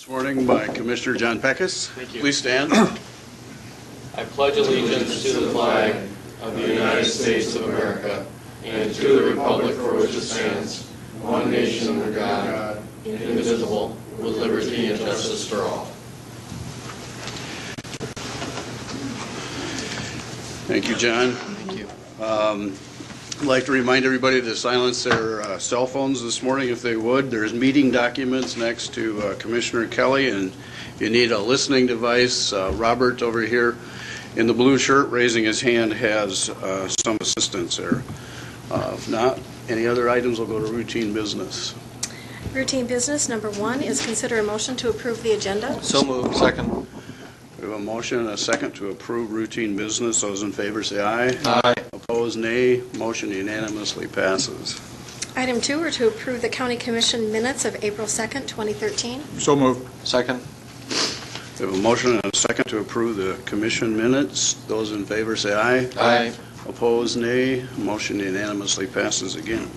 This morning by Commissioner John Peckus. Thank you. Please stand. I pledge allegiance to the flag of the United States of America and to the republic for which it stands, one nation under God, indivisible, with liberty and justice for all. Thank you, John. Thank you. I'd like to remind everybody to silence their cell phones this morning if they would. There's meeting documents next to Commissioner Kelly, and if you need a listening device, Robert over here in the blue shirt raising his hand has some assistance there. If not, any other items, will go to routine business. Routine business number 1 is consider a motion to approve the agenda. So moved. Second. We have a motion and a second to approve routine business. Those in favor say aye. Aye. Opposed, nay. Motion unanimously passes. Item 2 are to approve the County Commission minutes of April 2nd, 2013. So moved. Second. We have a motion and a second to approve the commission minutes. Those in favor say aye. Aye. Opposed, nay. Motion unanimously passes again.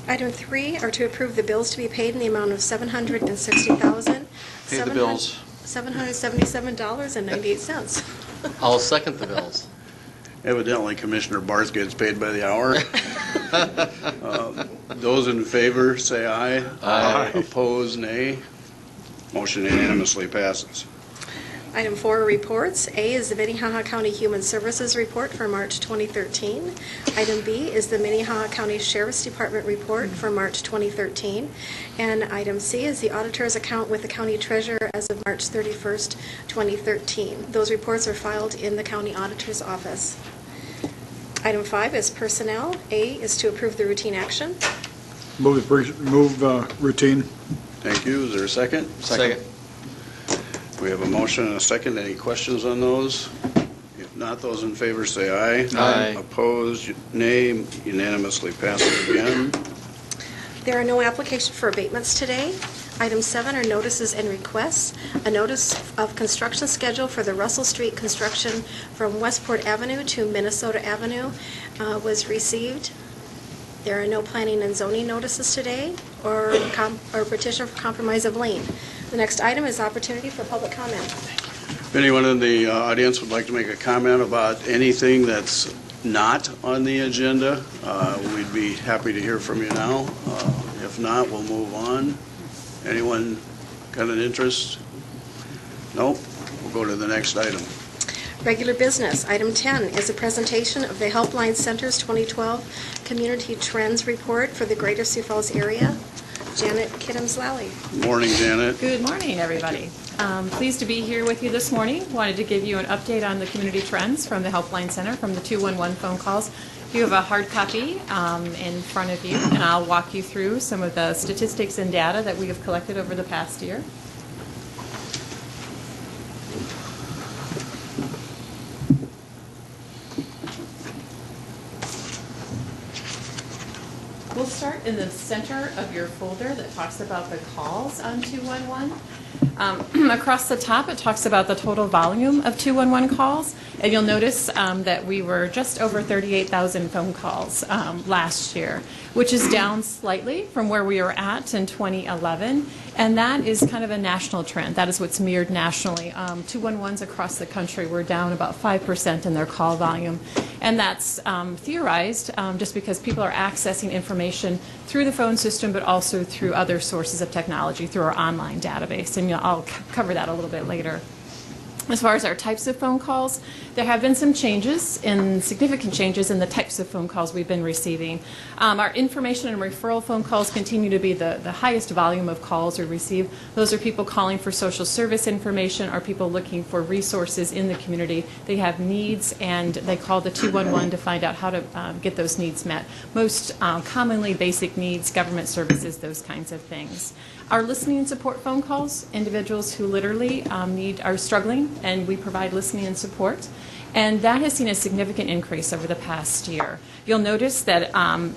Item 3 are to approve the bills to be paid in the amount of $760,000. Pay the bills. $777.98. I'll second the bills. Evidently, Commissioner Barth gets paid by the hour. Those in favor say aye. Aye. Opposed, nay. Motion unanimously passes. Item 4 are reports. A is the Minnehaha County Human Services Report for March 2013. Item B is the Minnehaha County Sheriff's Department Report for March 2013. And item C is the auditor's account with the county treasurer as of March 31st, 2013. Those reports are filed in the county auditor's office. Item 5 is personnel. A is to approve the routine action. Move routine. Thank you. Is there a second? Second. We have a motion and a second. Any questions on those? If not, those in favor say aye. Aye. Opposed, nay. Unanimously passes again. There are no applications for abatements today. Item 7 are notices and requests. A notice of construction schedule for the Russell Street construction from Westport Avenue to Minnesota Avenue was received. There are no planning and zoning notices today or petition for compromise of lien. The next item is opportunity for public comment. If anyone in the audience would like to make a comment about anything that's not on the agenda, we'd be happy to hear from you now. If not, we'll move on. Anyone got an interest? Nope. We'll go to the next item. Regular business. Item 10 is a presentation of the Helpline Center's 2012 Community Trends Report for the Greater Sioux Falls area. Janet Kittams-Lally. Morning, Janet. Good morning, everybody. Pleased to be here with you this morning. Wanted to give you an update on the community trends from the Helpline Center from the 211 phone calls. You have a hard copy in front of you, and I'll walk you through some of the statistics and data that we have collected over the past year. We'll start in the center of your folder that talks about the calls on 211. Across the top, it talks about the total volume of 211 calls, and you'll notice that we were just over 38,000 phone calls last year, which is down slightly from where we were at in 2011, and that is kind of a national trend. That is what's mirrored nationally. 211s across the country were down about 5% in their call volume, and that's theorized just because people are accessing information through the phone system, but also through other sources of technology, through our online database, and I'll cover that a little bit later. As far as our types of phone calls, there have been some changes, significant changes in the types of phone calls we've been receiving. Our information and referral phone calls continue to be the highest volume of calls we receive. Those are people calling for social service information or people looking for resources in the community. They have needs and they call the 211 to find out how to get those needs met. Most commonly basic needs, government services, those kinds of things. Our listening and support phone calls, individuals who literally are struggling, and we provide listening and support. And that has seen a significant increase over the past year. You'll notice that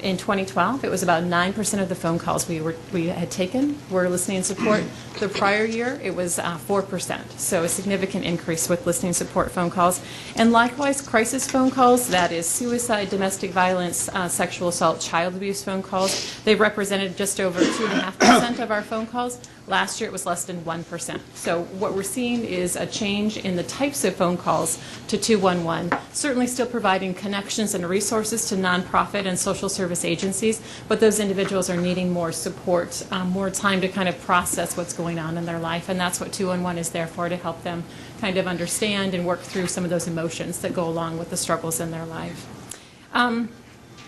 in 2012, it was about 9% of the phone calls we had taken were listening and support. The prior year, it was 4%. So a significant increase with listening and support phone calls. And likewise, crisis phone calls, that is suicide, domestic violence, sexual assault, child abuse phone calls. They represented just over 2.5% of our phone calls. Last year, it was less than 1%. So what we're seeing is a change in the types of phone calls to 211, certainly still providing connections and resources to nonprofit and social service agencies, but those individuals are needing more support, more time to kind of process what's going on in their life, and that's what 211 is there for, to help them kind of understand and work through some of those emotions that go along with the struggles in their life.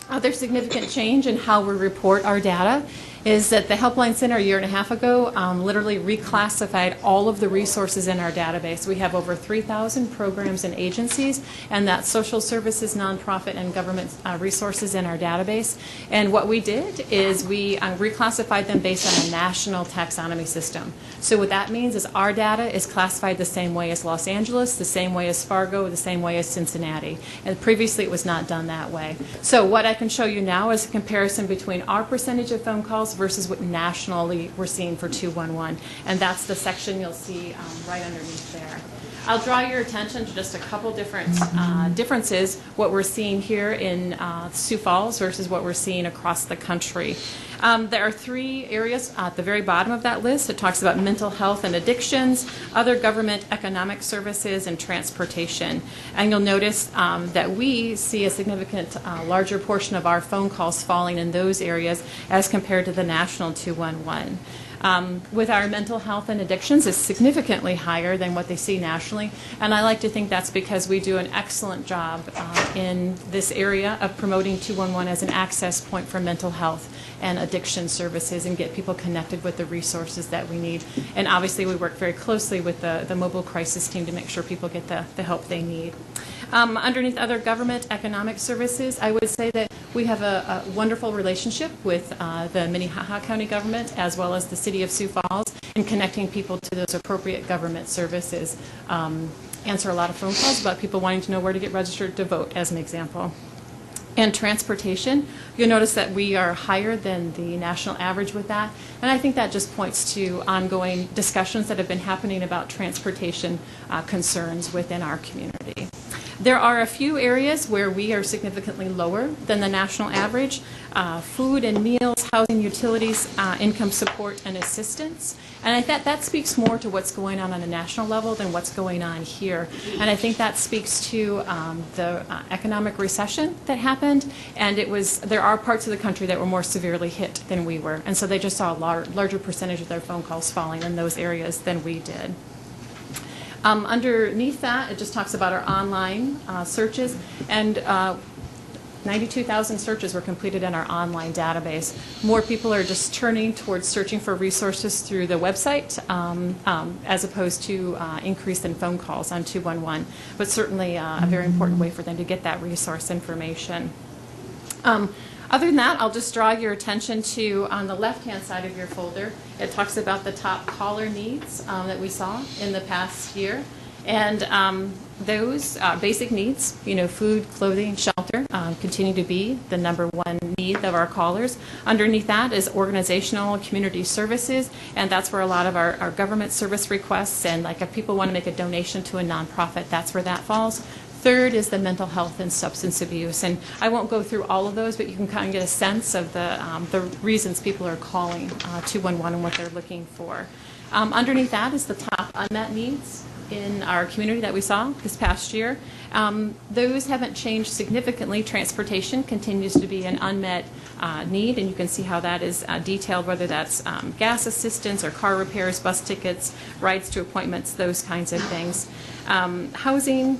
Other significant change in how we report our data is that the Helpline Center a year and a half ago literally reclassified all of the resources in our database. We have over 3,000 programs and agencies, and that's social services, nonprofit, and government resources in our database. And what we did is we reclassified them based on a national taxonomy system. So what that means is our data is classified the same way as Los Angeles, the same way as Fargo, the same way as Cincinnati. And previously it was not done that way. So what I can show you now is a comparison between our percentage of phone calls versus what nationally we're seeing for 211. And that's the section you'll see right underneath there. I'll draw your attention to just a couple different differences, what we're seeing here in Sioux Falls versus what we're seeing across the country. There are 3 areas at the very bottom of that list. It talks about mental health and addictions, other government economic services, and transportation. And you'll notice that we see a significant larger portion of our phone calls falling in those areas as compared to the national 211. With our mental health and addictions is significantly higher than what they see nationally, and I like to think that's because we do an excellent job in this area of promoting 211 as an access point for mental health and addiction services and get people connected with the resources that we need. And obviously we work very closely with the mobile crisis team to make sure people get the help they need. Underneath other government economic services, I would say that we have a wonderful relationship with the Minnehaha County government as well as the City of Sioux Falls in connecting people to those appropriate government services. Answer a lot of phone calls about people wanting to know where to get registered to vote, as an example. And transportation, you'll notice that we are higher than the national average with that. And I think that just points to ongoing discussions that have been happening about transportation concerns within our community. There are a few areas where we are significantly lower than the national average. Food and meals, housing, utilities, income support, and assistance. And I think that speaks more to what's going on a national level than what's going on here. And I think that speaks to the economic recession that happened. And there are parts of the country that were more severely hit than we were. And so they just saw a larger percentage of their phone calls falling in those areas than we did. Underneath that, it just talks about our online searches, and 92,000 searches were completed in our online database. More people are just turning towards searching for resources through the website as opposed to increase in phone calls on 211, but certainly a very important way for them to get that resource information. Other than that, I'll just draw your attention to, on the left-hand side of your folder, it talks about the top caller needs that we saw in the past year. And those basic needs, food, clothing, shelter, continue to be the #1 need of our callers. Underneath that is organizational community services, and that's where a lot of our government service requests, and like if people want to make a donation to a nonprofit, that's where that falls. Third is the mental health and substance abuse, and I won't go through all of those, but you can kind of get a sense of the reasons people are calling 211 and what they're looking for. Underneath that is the top unmet needs in our community that we saw this past year. Those haven't changed significantly. Transportation continues to be an unmet need, and you can see how that is detailed, whether that's gas assistance or car repairs, bus tickets, rides to appointments, those kinds of things. Housing,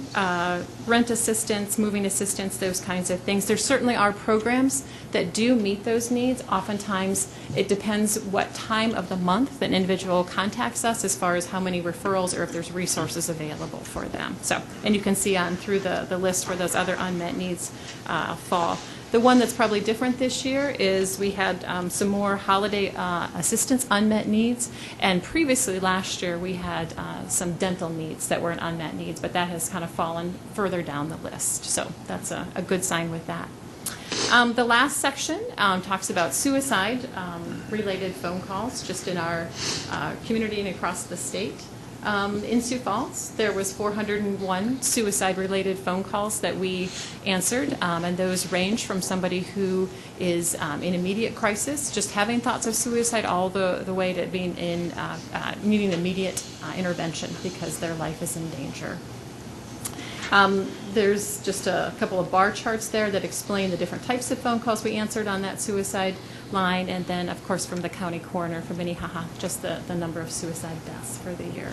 rent assistance, moving assistance, those kinds of things. There certainly are programs that do meet those needs. Oftentimes it depends what time of the month an individual contacts us as far as how many referrals or if there's resources available for them. So, and you can see on through the list where those other unmet needs fall. The one that's probably different this year is we had some more holiday assistance unmet needs, and previously last year we had some dental needs that were unmet needs, but that has kind of fallen further down the list. So that's a good sign with that. The last section talks about suicide-related phone calls just in our community and across the state. In Sioux Falls, there was 401 suicide-related phone calls that we answered, and those range from somebody who is in immediate crisis, just having thoughts of suicide, all the way to being in needing immediate intervention because their life is in danger. There's just a couple of bar charts there that explain the different types of phone calls we answered on that suicide line, and then, of course, from the county coroner for Minnehaha, just the number of suicide deaths for the year.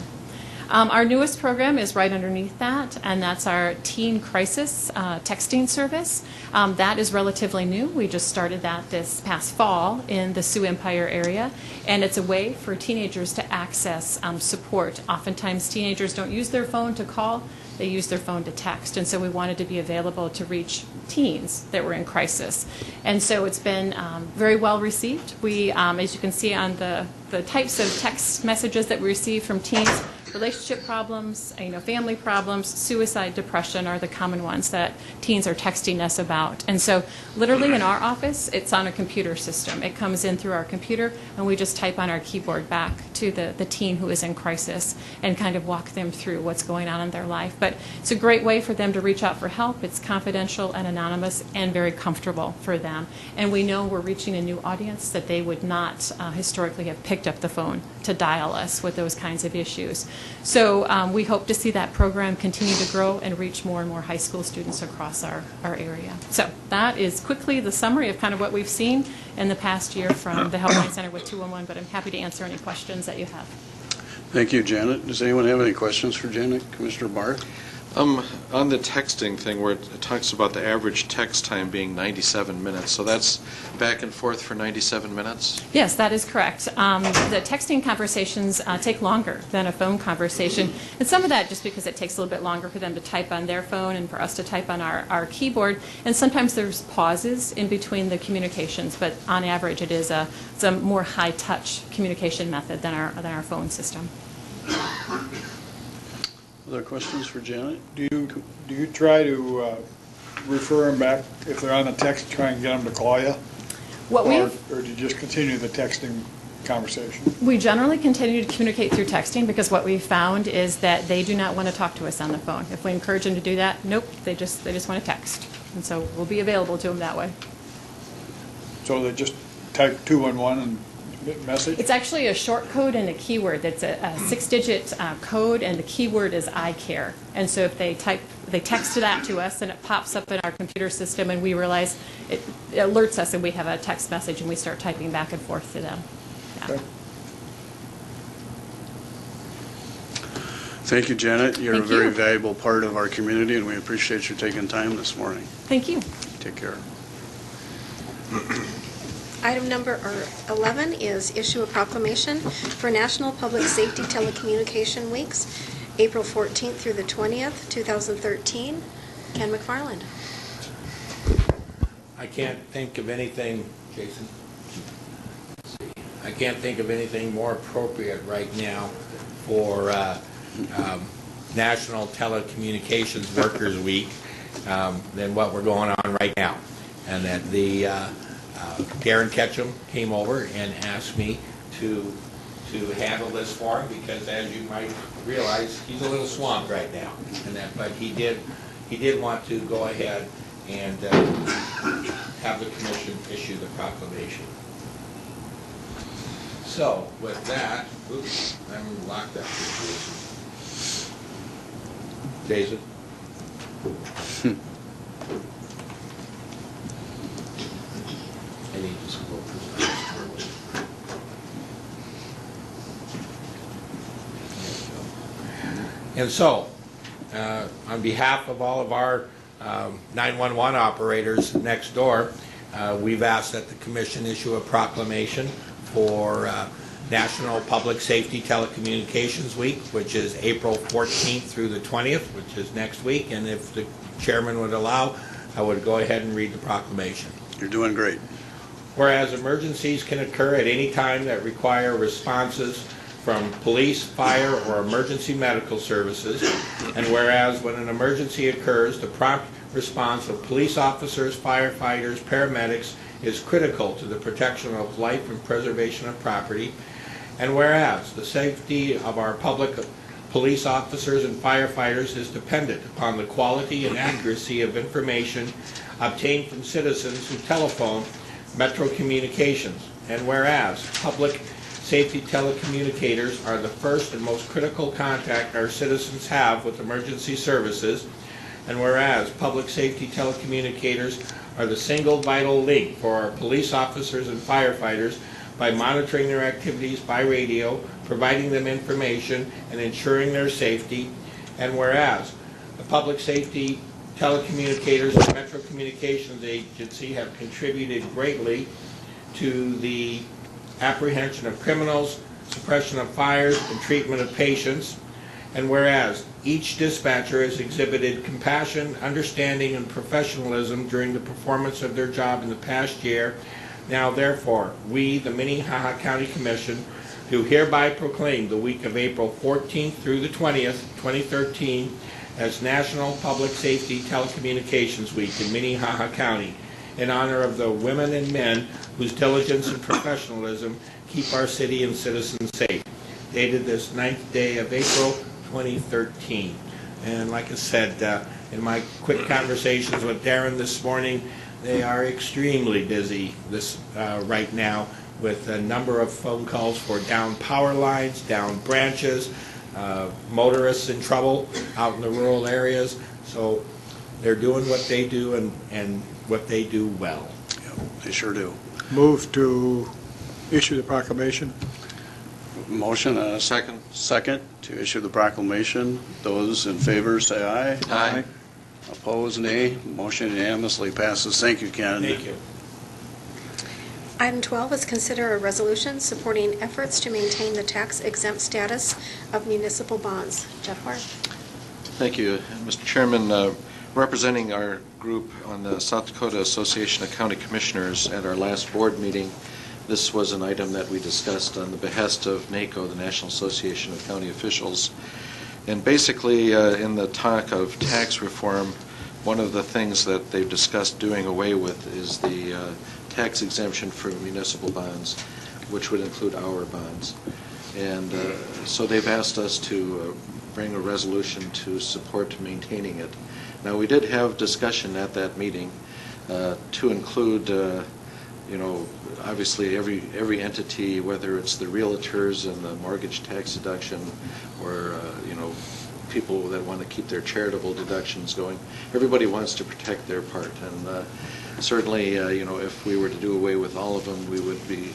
Our newest program is right underneath that, and that's our teen crisis texting service. That is relatively new. We just started that this past fall in the Sioux Empire area, and it's a way for teenagers to access support. Oftentimes teenagers don't use their phone to call, they use their phone to text, and so we wanted to be available to reach teens that were in crisis. And so it's been very well received. We, as you can see on the types of text messages that we receive from teens, relationship problems, family problems, suicide, depression are the common ones that teens are texting us about. And so literally in our office, it's on a computer system. It comes in through our computer, and we just type on our keyboard back to the teen who is in crisis and kind of walk them through what's going on in their life. But it's a great way for them to reach out for help. It's confidential and anonymous and very comfortable for them. And we know we're reaching a new audience that they would not historically have picked up the phone to dial us with those kinds of issues. So we hope to see that program continue to grow and reach more and more high school students across our area. So that is quickly the summary of kind of what we've seen in the past year from the Helpline Center with 211, but I'm happy to answer any questions that you have. Thank you, Janet. Does anyone have any questions for Janet? Commissioner Barr? On the texting thing where it talks about the average text time being 97 minutes, so that's back and forth for 97 minutes? Yes, that is correct. The texting conversations take longer than a phone conversation, and some of that just because it takes a little bit longer for them to type on their phone and for us to type on our keyboard, and sometimes there's pauses in between the communications, but on average it's a more high-touch communication method than our phone system. Other questions for Janet? Do you try to refer them back, if they're on a text, try and get them to call you? Or do you just continue the texting conversation? We generally continue to communicate through texting because what we've found is that they do not want to talk to us on the phone. If we encourage them to do that, nope, they just want to text. And so we'll be available to them that way. So they just type 211 and message? It's actually a short code and a keyword. It's a 6-digit code, and the keyword is I care. And so if they text that to us, and it pops up in our computer system, and we realize it alerts us, and we have a text message, and we start typing back and forth to them. Yeah. Okay. Thank you, Janet. You're Thank a very you. valuable part of our community, and we appreciate you taking time this morning. Thank you. Take care. Item number 11 is issue a proclamation for National Public Safety Telecommunication Weeks, April 14th through the 20th, 2013. Ken McFarland. I can't think of anything, Jason. I can't think of anything more appropriate right now for National Telecommunications Workers Week than what we're going on right now. And that the Darren Ketchum came over and asked me to handle this for him because, as you might realize, he's a little swamped right now. But he did want to go ahead and have the commission issue the proclamation. So with that, oops, I'm locked up here, Jason. I need to scroll through this. And so, on behalf of all of our 911 operators next door, we've asked that the commission issue a proclamation for National Public Safety Telecommunications Week, which is April 14th through the 20th, which is next week. And if the chairman would allow, I would go ahead and read the proclamation. You're doing great. Whereas emergencies can occur at any time that require responses from police, fire, or emergency medical services, and whereas when an emergency occurs, the prompt response of police officers, firefighters, paramedics is critical to the protection of life and preservation of property, and whereas the safety of our public police officers and firefighters is dependent upon the quality and accuracy of information obtained from citizens who telephone Metro Communications. And whereas public safety telecommunicators are the first and most critical contact our citizens have with emergency services, and whereas public safety telecommunicators are the single vital link for our police officers and firefighters by monitoring their activities by radio, providing them information, and ensuring their safety, and whereas the public safety telecommunicators and Metro Communications Agency have contributed greatly to the apprehension of criminals, suppression of fires, and treatment of patients, and whereas each dispatcher has exhibited compassion, understanding, and professionalism during the performance of their job in the past year, now therefore, we, the Minnehaha County Commission, do hereby proclaim the week of April 14th through the 20th, 2013, as National Public Safety Telecommunications Week in Minnehaha County, in honor of the women and men whose diligence and professionalism keep our city and citizens safe. Dated this 9th day of April, 2013. And like I said, in my quick conversations with Darren this morning, they are extremely busy right now with a number of phone calls for down power lines, down branches, motorists in trouble out in the rural areas. So they're doing what they do and what they do well. Yeah, they sure do. Move to issue the proclamation. Motion, Second. second to issue the proclamation. Those in favor say aye. Aye. Opposed, nay. Motion unanimously passes. Thank you, Ken. Thank you. Item 12 is consider a resolution supporting efforts to maintain the tax-exempt status of municipal bonds. Jeff Hart. Thank you, Mr. Chairman. Representing our group on the South Dakota Association of County Commissioners at our last board meeting, this was an item that we discussed on the behest of NACO, the National Association of County Officials. And basically, in the talk of tax reform, one of the things that they've discussed doing away with is the tax exemption for municipal bonds, which would include our bonds. And so they've asked us to bring a resolution to support maintaining it. Now, we did have discussion at that meeting to include, obviously every entity, whether it's the realtors and the mortgage tax deduction, or people that want to keep their charitable deductions going. Everybody wants to protect their part, and certainly, if we were to do away with all of them, we would be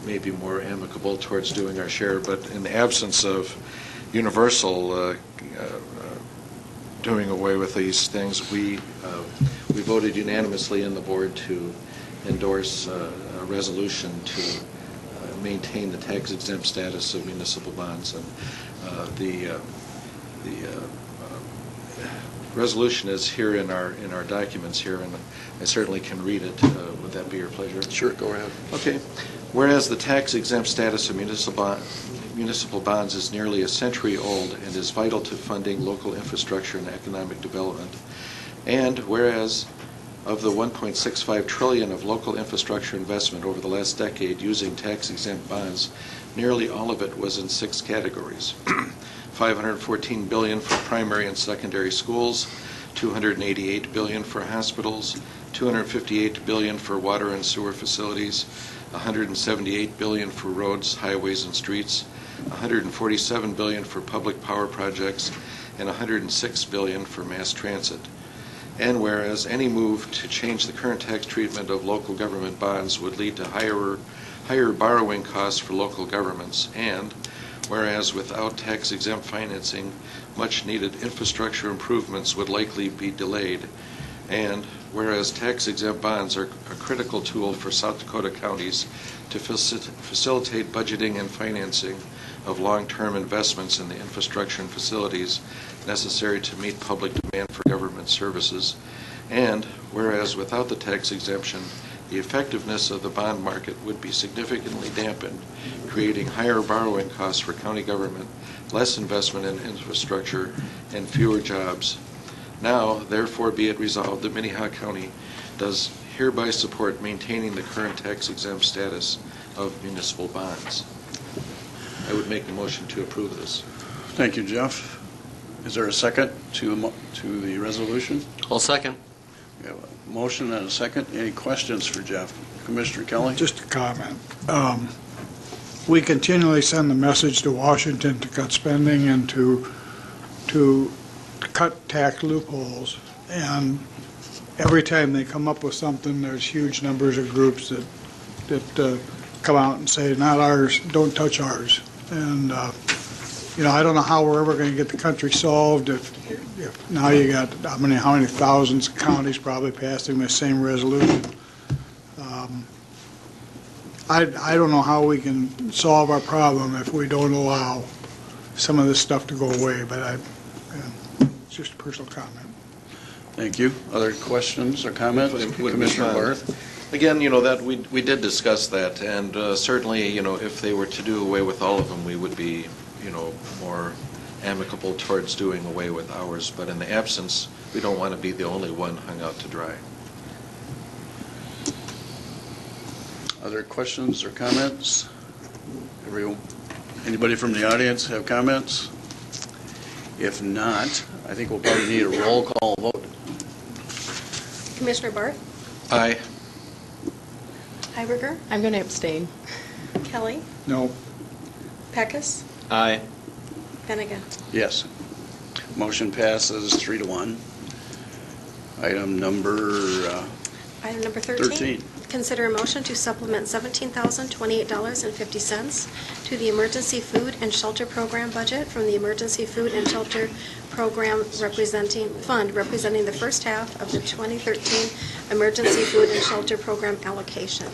maybe more amicable towards doing our share. But in the absence of universal doing away with these things, we voted unanimously in the board to endorse a resolution to maintain the tax-exempt status of municipal bonds. And the resolution is here in our documents here, and I certainly can read it. Would that be your pleasure? Sure, go ahead. Okay. Whereas the tax-exempt status of municipal bonds is nearly a century old and is vital to funding local infrastructure and economic development, and whereas of the $1.65 trillion of local infrastructure investment over the last decade using tax-exempt bonds, nearly all of it was in 6 categories. $514 billion for primary and secondary schools, $288 billion for hospitals, $258 billion for water and sewer facilities, $178 billion for roads, highways, and streets, $147 billion for public power projects, and $106 billion for mass transit. And whereas any move to change the current tax treatment of local government bonds would lead to higher borrowing costs for local governments, and whereas without tax-exempt financing, much-needed infrastructure improvements would likely be delayed, and whereas tax-exempt bonds are a critical tool for South Dakota counties to facilitate budgeting and financing of long-term investments in the infrastructure and facilities necessary to meet public demand for government services, and whereas without the tax exemption, the effectiveness of the bond market would be significantly dampened, creating higher borrowing costs for county government, less investment in infrastructure, and fewer jobs. Now, therefore, be it resolved that Minnehaha County does hereby support maintaining the current tax-exempt status of municipal bonds. I would make a motion to approve this. Thank you, Jeff. Is there a second to the resolution? I'll second. We have a motion and a second. Any questions for Jeff? Commissioner Kelly? Just a comment. We continually send the message to Washington to cut spending and to cut tax loopholes. And every time they come up with something, there's huge numbers of groups that come out and say, not ours, don't touch ours. And, I don't know how we're ever going to get the country solved if now you got, how many thousands of counties probably passing the same resolution. I don't know how we can solve our problem if we don't allow some of this stuff to go away, but it's just a personal comment. Thank you. Other questions or comments? Commissioner Barth? Again, that we did discuss that, and certainly, if they were to do away with all of them, we would be, more amicable towards doing away with ours. But in the absence, we don't want to be the only one hung out to dry. Other questions or comments? Anybody from the audience have comments? If not, I think we'll probably need a roll call vote. Commissioner Barth? Aye. Heiberger? I'm going to abstain. Kelly? No. Peckus? Aye. Bennigan? Yes. Motion passes 3-1. Item number Item number 13. 13. Consider a motion to supplement $17,028.50 to the Emergency Food and Shelter Program budget from the Emergency Food and Shelter Program Fund representing the first half of the 2013 Emergency Food and Shelter Program allocation.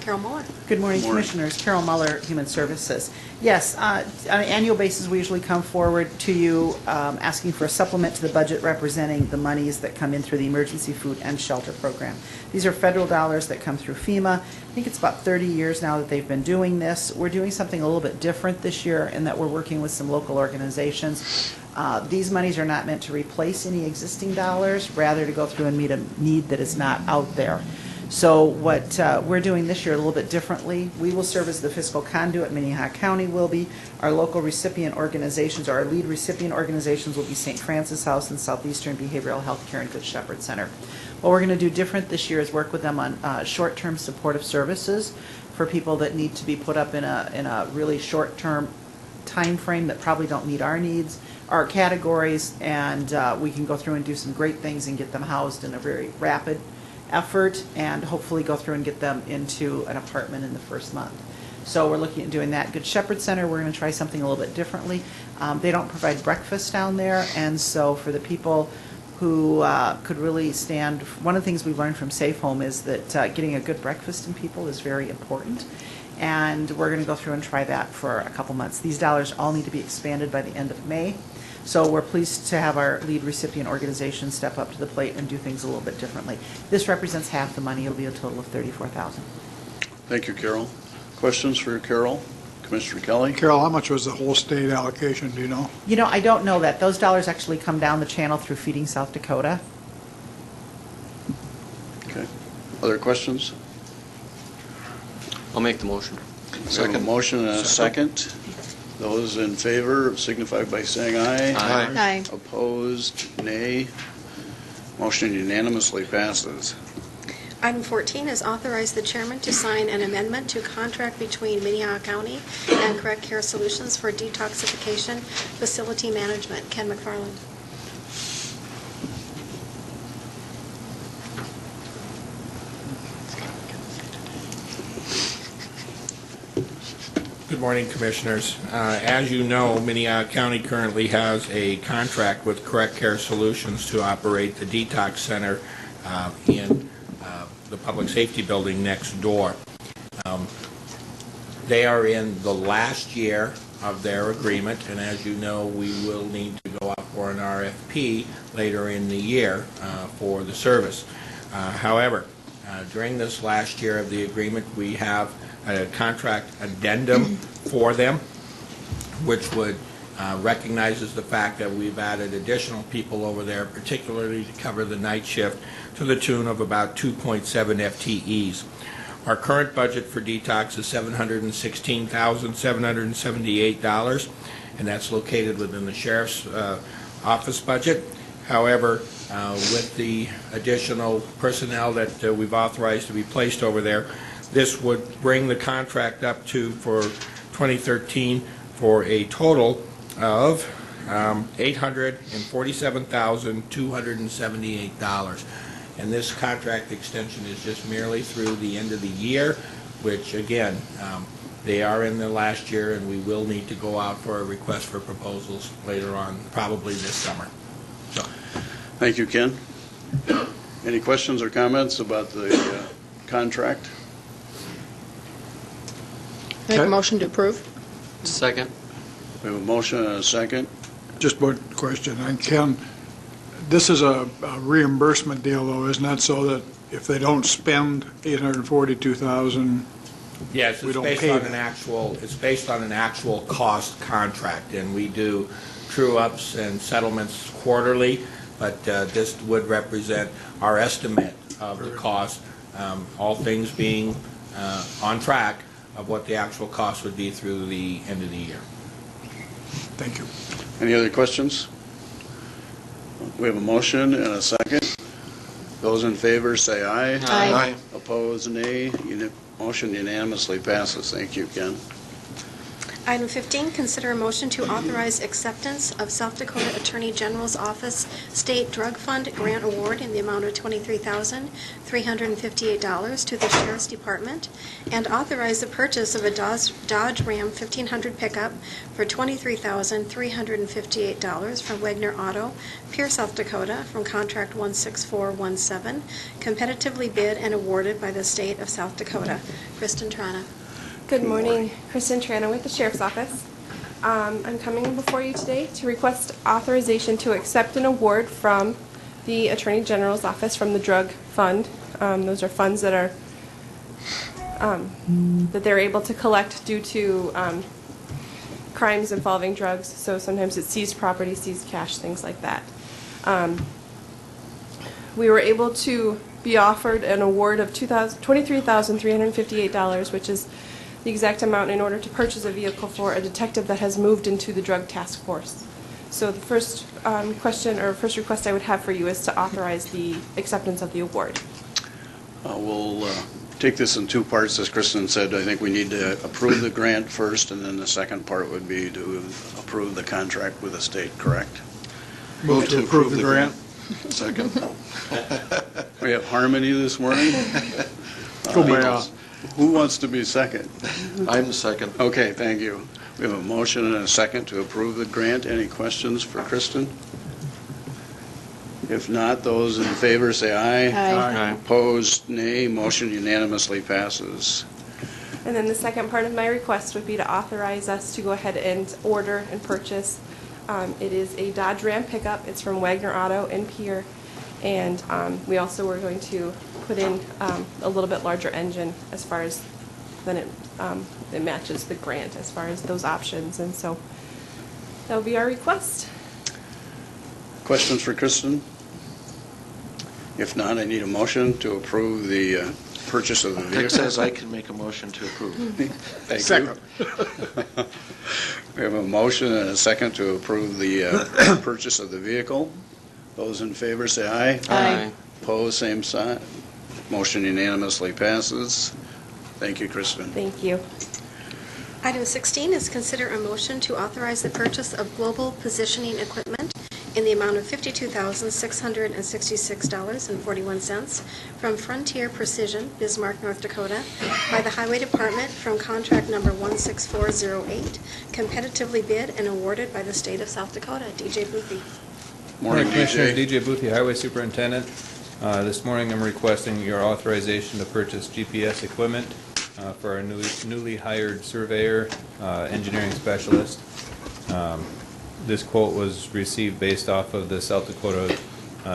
Carol Muller. Good morning, Commissioners. Carol Muller, Human Services. Yes, on an annual basis, we usually come forward to you asking for a supplement to the budget representing the monies that come in through the Emergency Food and Shelter Program. These are federal dollars that come through FEMA. I think it's about 30 years now that they've been doing this. We're doing something a little bit different this year in that we're working with some local organizations. These monies are not meant to replace any existing dollars, rather to go through and meet a need that is not out there. So what we're doing this year a little bit differently, we will serve as the fiscal conduit, Minnehaha County will be. Our local recipient organizations, or our lead recipient organizations will be St. Francis House and Southeastern Behavioral Health Care and Good Shepherd Center. What we're going to do different this year is work with them on short-term supportive services for people that need to be put up in a really short-term time frame that probably don't meet our needs, our categories, and we can go through and do some great things and get them housed in a very rapid effort and hopefully go through and get them into an apartment in the first month. So we're looking at doing that. Good Shepherd Center, we're going to try something a little bit differently. They don't provide breakfast down there, and so for the people who could really stand, one of the things we've learned from Safe Home is that getting a good breakfast in people is very important, and we're going to go through and try that for a couple months. These dollars all need to be expanded by the end of May. So we're pleased to have our lead recipient organization step up to the plate and do things a little bit differently. This represents half the money. It'll be a total of $34,000. Thank you, Carol. Questions for Carol? Commissioner Kelly? Carol, how much was the whole state allocation, do you know? I don't know that. Those dollars actually come down the channel through Feeding South Dakota. Okay. Other questions? I'll make the motion. Second motion and a second. Those in favor signify by saying aye. Aye. Aye. Opposed, nay. Motion unanimously passes. Item 14 is authorize the chairman to sign an amendment to contract between Minnehaha County and Correct Care Solutions for detoxification facility management. Ken McFarland. Good morning, Commissioners. As you know, Minnehaha County currently has a contract with Correct Care Solutions to operate the detox center in the public safety building next door. They are in the last year of their agreement, and as you know, we will need to go out for an RFP later in the year for the service. However, during this last year of the agreement, we have a contract addendum for them, which would recognizes the fact that we've added additional people over there, particularly to cover the night shift, to the tune of about 2.7 FTEs. Our current budget for detox is $716,778, and that's located within the sheriff's office budget. However, with the additional personnel that we've authorized to be placed over there, this would bring the contract up to, for 2013, for a total of $847,278. And this contract extension is just merely through the end of the year, which again, they are in the last year, and we will need to go out for a request for proposals later on, probably this summer. So, Thank you, Ken. Any questions or comments about the contract? Make a motion to approve. Second. We have a motion and a second. Just one question, and Ken, this is a reimbursement deal though, isn't that, so that if they don't spend $842,000, yes, We it's don't based pay on that. it's based on an actual cost contract, and we do true-ups and settlements quarterly, but this would represent our estimate of the cost, all things being on track of what the actual cost would be through the end of the year. thank you. Any other questions? We have a motion and a second. Those in favor say aye. Aye. Opposed, nay. Motion unanimously passes. Thank you, Ken. Item 15, consider a motion to authorize acceptance of South Dakota Attorney General's Office State Drug Fund Grant Award in the amount of $23,358 to the Sheriff's Department, and authorize the purchase of a Dodge Ram 1500 pickup for $23,358 from Wagner Auto, Pierre, South Dakota, from Contract 16417, competitively bid and awarded by the State of South Dakota. Kristen Trana. Good morning, Kristen Trana with the Sheriff's Office. I'm coming before you today to request authorization to accept an award from the Attorney General's Office from the Drug Fund. Those are funds that are that they're able to collect due to crimes involving drugs. So sometimes it's seized property, seized cash, things like that. We were able to be offered an award of $23,358, which is the exact amount in order to purchase a vehicle for a detective that has moved into the drug task force. So the first first request I would have for you is to authorize the acceptance of the award. We'll take this in two parts, as Kristen said. I think we need to approve the grant first, and then the second part would be to approve the contract with the state, correct? Move to approve the grant. Second. We have harmony this morning. Who wants to be second? I'm the second. Okay, thank you. We have a motion and a second to approve the grant. Any questions for Kristen? If not, those in favor say aye. Aye. Opposed, nay. Motion unanimously passes. And then the second part of my request would be to authorize us to go ahead and order and purchase. It is a Dodge Ram pickup. It's from Wagner Auto in Pierre. And we also were going to put in a little bit larger engine as far as then it matches the grant as far as those options. And so that will be our request. Questions for Kristen? If not, I need a motion to approve the purchase of the vehicle. Dick says I can make a motion to approve. Thank Second. you. We have a motion and a second to approve the purchase of the vehicle. Those in favor say aye. Aye. Opposed, same sign. Motion unanimously passes. Thank you, Kristen. Thank you. Item 16 is consider a motion to authorize the purchase of global positioning equipment in the amount of $52,666.41 from Frontier Precision, Bismarck, North Dakota, by the Highway Department from contract number 16408, competitively bid and awarded by the State of South Dakota. DJ Boothby. Morning, Commissioners, DJ. DJ Boothby, Highway Superintendent. This morning I'm requesting your authorization to purchase GPS equipment for our newly hired surveyor, engineering specialist. This quote was received based off of the South Dakota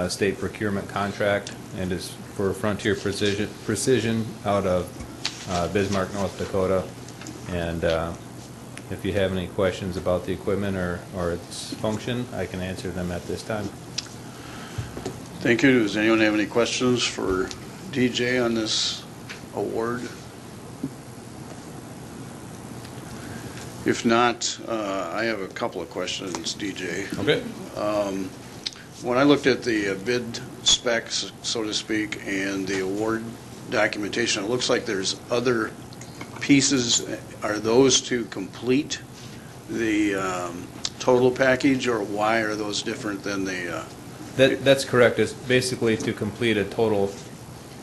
state procurement contract and is for Frontier Precision out of Bismarck, North Dakota. And if you have any questions about the equipment or its function, I can answer them at this time. Thank you. Does anyone have any questions for DJ on this award? If not, I have a couple of questions, DJ. Okay. When I looked at the bid specs, so to speak, and the award documentation, it looks like there's other pieces. Are those to complete the total package, or why are those different than the? That's correct. It's basically to complete a total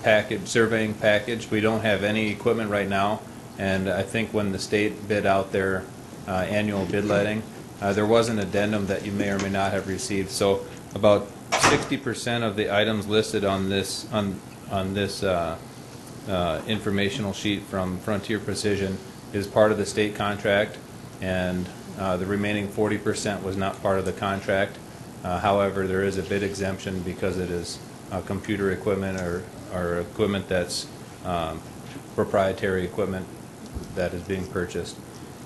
package, surveying package. We don't have any equipment right now, and I think when the state bid out their annual bid letting, there was an addendum that you may or may not have received. So about 60% of the items listed on this informational sheet from Frontier Precision is part of the state contract, and the remaining 40% was not part of the contract. However, there is a bid exemption because it is computer equipment or equipment that's proprietary equipment that is being purchased.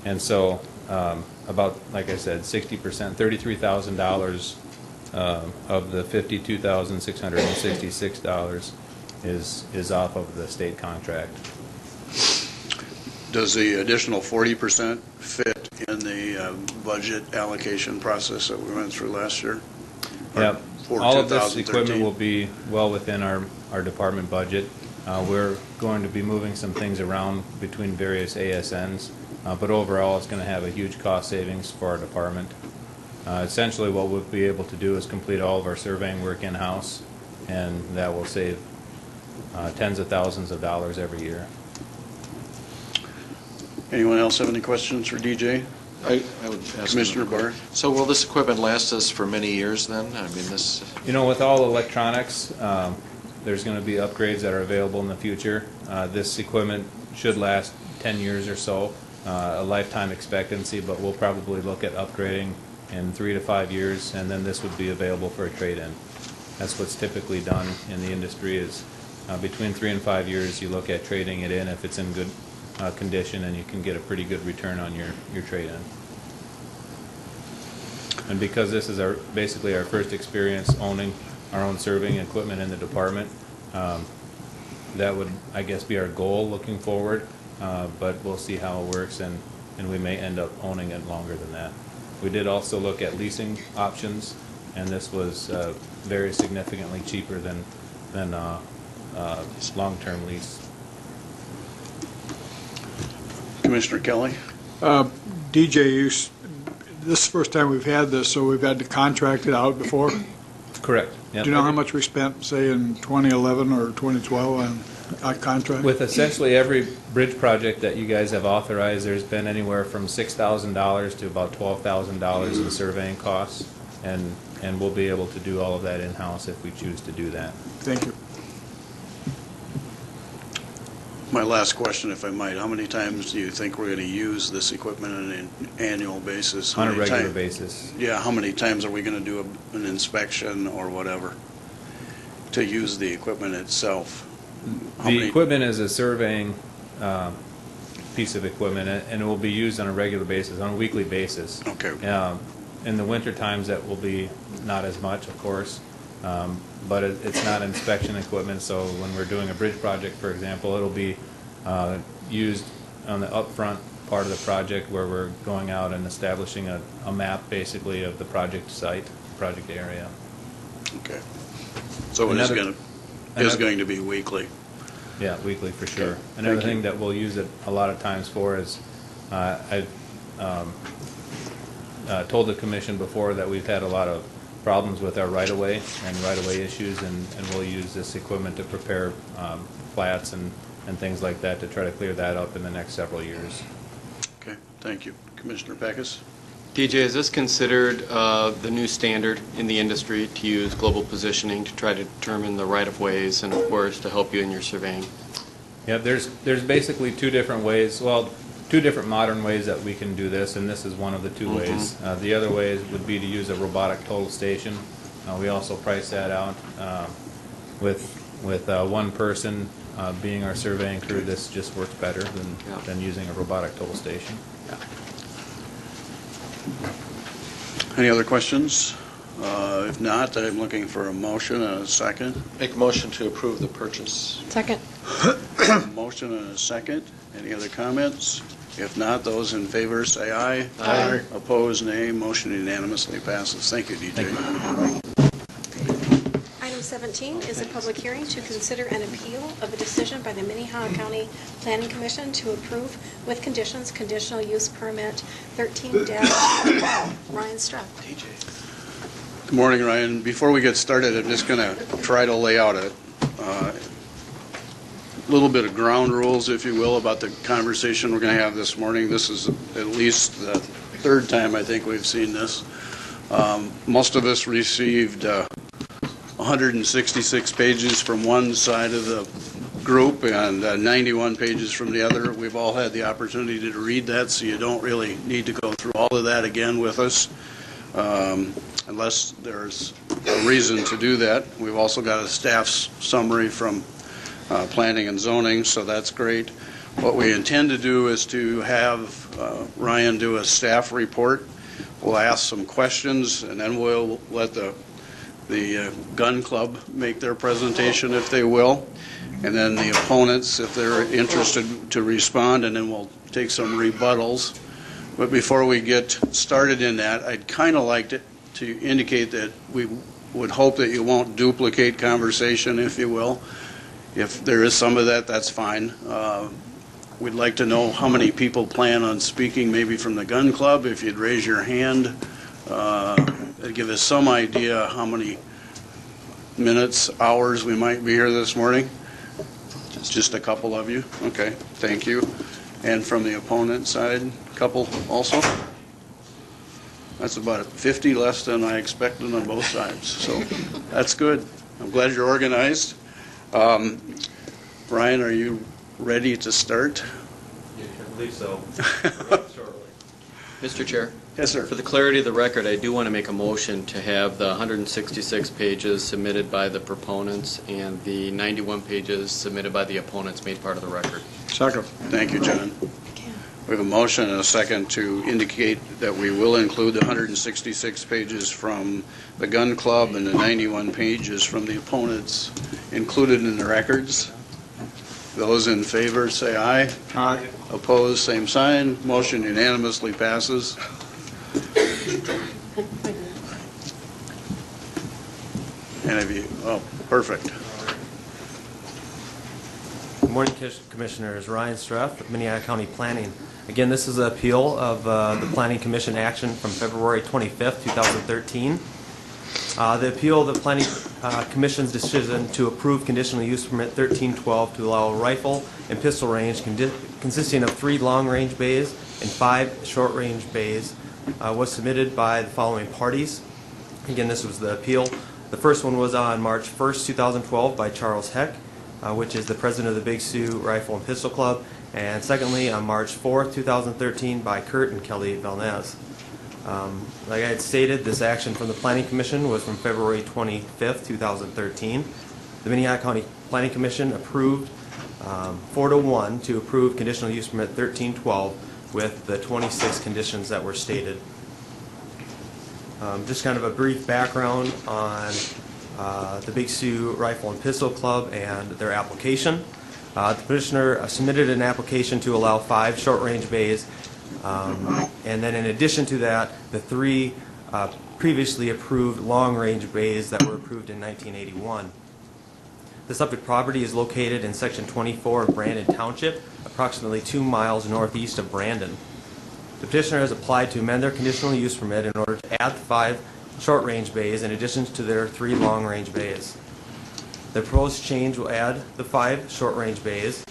And so about, like I said, 60%, $33,000 of the $52,666 is off of the state contract. Does the additional 40% fit in the budget allocation process that we went through last year? Yeah, For all of this 2013? equipment will be well within our department budget. We're going to be moving some things around between various ASNs, but overall it's going to have a huge cost savings for our department. Essentially what we'll be able to do is complete all of our surveying work in-house, and that will save tens of thousands of dollars every year. Anyone else have any questions for DJ? I would ask Commissioner Barr? So will this equipment last us for many years then? I mean, this... You know, with all electronics, there's going to be upgrades that are available in the future. This equipment should last 10 years or so, a lifetime expectancy, but we'll probably look at upgrading in 3 to 5 years, and then this would be available for a trade-in. That's what's typically done in the industry is between 3 and 5 years you look at trading it in if it's in good condition, and you can get a pretty good return on your trade-in. And because this is basically our first experience owning our own surveying equipment in the department, that would, I guess, be our goal looking forward, but we'll see how it works, and we may end up owning it longer than that. We did also look at leasing options, and this was very significantly cheaper than long-term lease. Commissioner Kelly? DJ, this is the first time we've had this, so we've had to contract it out before. Correct. Yep. Do you know how much we spent, say, in 2011 or 2012 on a contract? With essentially every bridge project that you guys have authorized, there's been anywhere from $6,000 to about $12,000 in surveying costs, and we'll be able to do all of that in-house if we choose to do that. Thank you. My last question, if I might, how many times do you think we're going to use this equipment on an annual basis? On a regular basis. Yeah, how many times are we going to do an inspection or whatever to use the equipment itself? The equipment is a surveying piece of equipment, and it will be used on a regular basis, on a weekly basis. Okay. In the winter times, that will be not as much, of course, but it's not inspection equipment, so when we're doing a bridge project, for example, it'll be used on the upfront part of the project where we're going out and establishing a map, basically, of the project site, project area. Okay. So it is going to be weekly? Yeah, weekly for sure. Okay. Another Thank you. thing that we'll use it a lot of times for is, I've told the commission before that we've had a lot of problems with our right-of-way and right-of-way issues, and we'll use this equipment to prepare plats and things like that to try to clear that up in the next several years. Okay, thank you. Commissioner Peckus? DJ, is this considered the new standard in the industry to use global positioning to try to determine the right-of-ways and, of course, to help you in your surveying? Yeah, there's basically two different ways, well, two different modern ways that we can do this, and this is one of the two ways. The other way would be to use a robotic total station. We also price that out with one person being our surveying crew. This just works better than using a robotic total station. Yeah. Any other questions? If not, I'm looking for a motion and a second. Make a motion to approve the purchase. Second. Motion and a second. Any other comments? If not, those in favor say aye. Aye. Opposed, nay. Motion unanimously passes. Thank you, DJ. Item 17 is a public hearing to consider an appeal of a decision by the Minnehaha County Planning Commission to approve with conditions conditional use permit 13-12. Ryan Struck. Good morning, Ryan. Before we get started, I'm just going to try to lay out a little bit of ground rules, if you will, about the conversation we're going to have this morning. This is at least the third time I think we've seen this. Most of us received 166 pages from one side of the group and 91 pages from the other. We've all had the opportunity to read that, so you don't really need to go through all of that again with us, unless there's a reason to do that. We've also got a staff's summary from planning and zoning, so that's great. What we intend to do is to have Ryan do a staff report. We'll ask some questions, and then we'll let the gun club make their presentation, if they will, and then the opponents, if they're interested, to respond, and then we'll take some rebuttals. But before we get started in that, I'd kind of like to indicate that we would hope that you won't duplicate conversation, if you will. If there is some of that, that's fine. We'd like to know how many people plan on speaking, maybe from the gun club. If you'd raise your hand, it'd give us some idea how many minutes, hours we might be here this morning. Just a couple of you. Okay, thank you. And from the opponent side, a couple also. That's about 50 less than I expected on both sides, so that's good. I'm glad you're organized. Brian, are you ready to start? Yeah, I believe so. Mr. Chair? Yes, sir. For the clarity of the record, I do want to make a motion to have the 166 pages submitted by the proponents and the 91 pages submitted by the opponents made part of the record. Second. Thank you, John. We have a motion and a second to indicate that we will include the 166 pages from the gun club and the 91 pages from the opponents included in the records. Those in favor say aye. Aye. Opposed, same sign. Motion unanimously passes. And if you, oh, perfect. Good morning, Commissioners. Ryan Streff, Minnehaha County Planning. Again, this is an appeal of the Planning Commission action from February 25th, 2013. The appeal of the Planning Commission's decision to approve conditional use permit 1312 to allow a rifle and pistol range consisting of 3 long-range bays and 5 short-range bays was submitted by the following parties. Again, this was the appeal. The first one was on March 1st, 2012 by Charles Heck, which is the president of the Big Sioux Rifle and Pistol Club, and secondly on March 4th, 2013 by Kurt and Kelly Valnez. Like I had stated, this action from the Planning Commission was from February 25th, 2013. The Minnehaha County Planning Commission approved 4-1 to approve conditional use permit 1312 with the 26 conditions that were stated. Just kind of a brief background on the Big Sioux Rifle and Pistol Club and their application. The petitioner submitted an application to allow 5 short-range bays, and then in addition to that, the 3 previously approved long-range bays that were approved in 1981. The subject property is located in Section 24 of Brandon Township, approximately 2 miles northeast of Brandon. The petitioner has applied to amend their conditional use permit in order to add 5 short-range bays in addition to their 3 long-range bays. The proposed change will add the 5 short-range bays,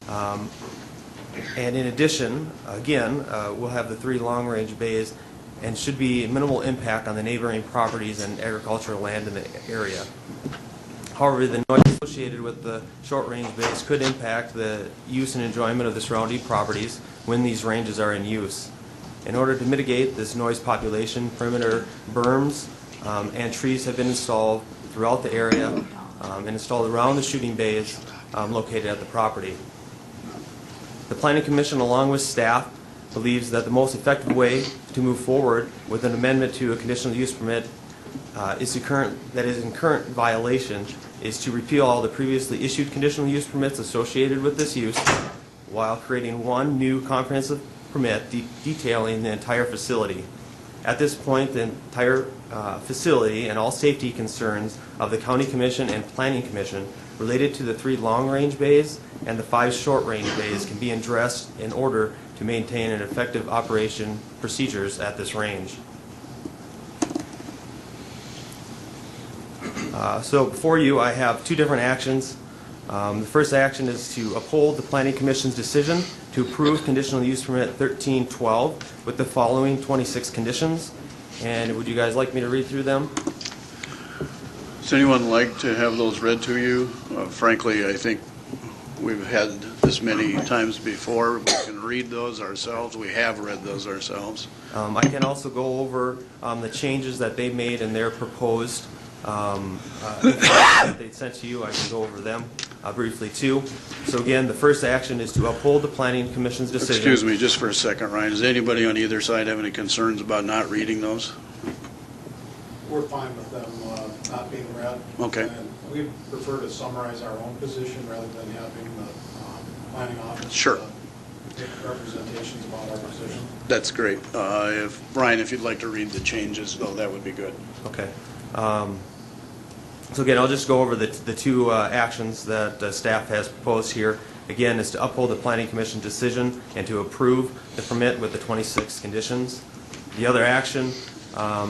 and in addition, again, we'll have the 3 long-range bays, and should be minimal impact on the neighboring properties and agricultural land in the area. However, the noise associated with the short-range bays could impact the use and enjoyment of the surrounding properties when these ranges are in use. In order to mitigate this noise population, perimeter berms and trees have been installed throughout the area and installed around the shooting bays located at the property. The Planning Commission, along with staff, believes that the most effective way to move forward with an amendment to a conditional use permit that is in current violation is to repeal all the previously issued conditional use permits associated with this use while creating one new comprehensive permit detailing the entire facility. At this point, the entire facility and all safety concerns of the County Commission and Planning Commission related to the 3 long-range bays and the 5 short-range bays can be addressed in order to maintain an effective operation procedures at this range. So before you, I have 2 different actions. The first action is to uphold the Planning Commission's decision to approve conditional use permit 1312 with the following 26 conditions. And would you guys like me to read through them? Does anyone like to have those read to you? Frankly, I think we've had this many times before. We can read those ourselves. We have read those ourselves. I can also go over the changes that they made in their proposed that they sent to you. I can go over them briefly too. So again, the first action is to uphold the Planning Commission's decision. Excuse me, just for a second, Ryan. Does anybody on either side have any concerns about not reading those? We're fine with them not being read. Okay. And we prefer to summarize our own position rather than having the planning office Sure. make representations about our position. That's great. Brian, if you'd like to read the changes, though, that would be good. Okay. So again, I'll just go over the 2 actions that staff has proposed here. Again, is to uphold the Planning Commission decision and to approve the permit with the 26 conditions. The other action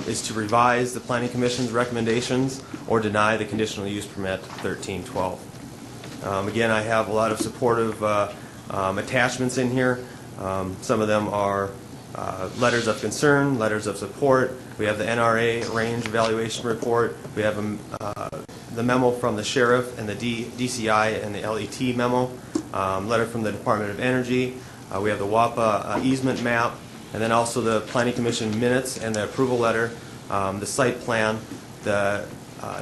is to revise the Planning Commission's recommendations or deny the conditional use permit 1312. Again, I have a lot of supportive attachments in here. Some of them are letters of concern, letters of support. We have the NRA range evaluation report. We have the memo from the sheriff and the DCI and the LET memo, letter from the Department of Energy. We have the WAPA easement map, and then also the Planning Commission minutes and the approval letter, the site plan, the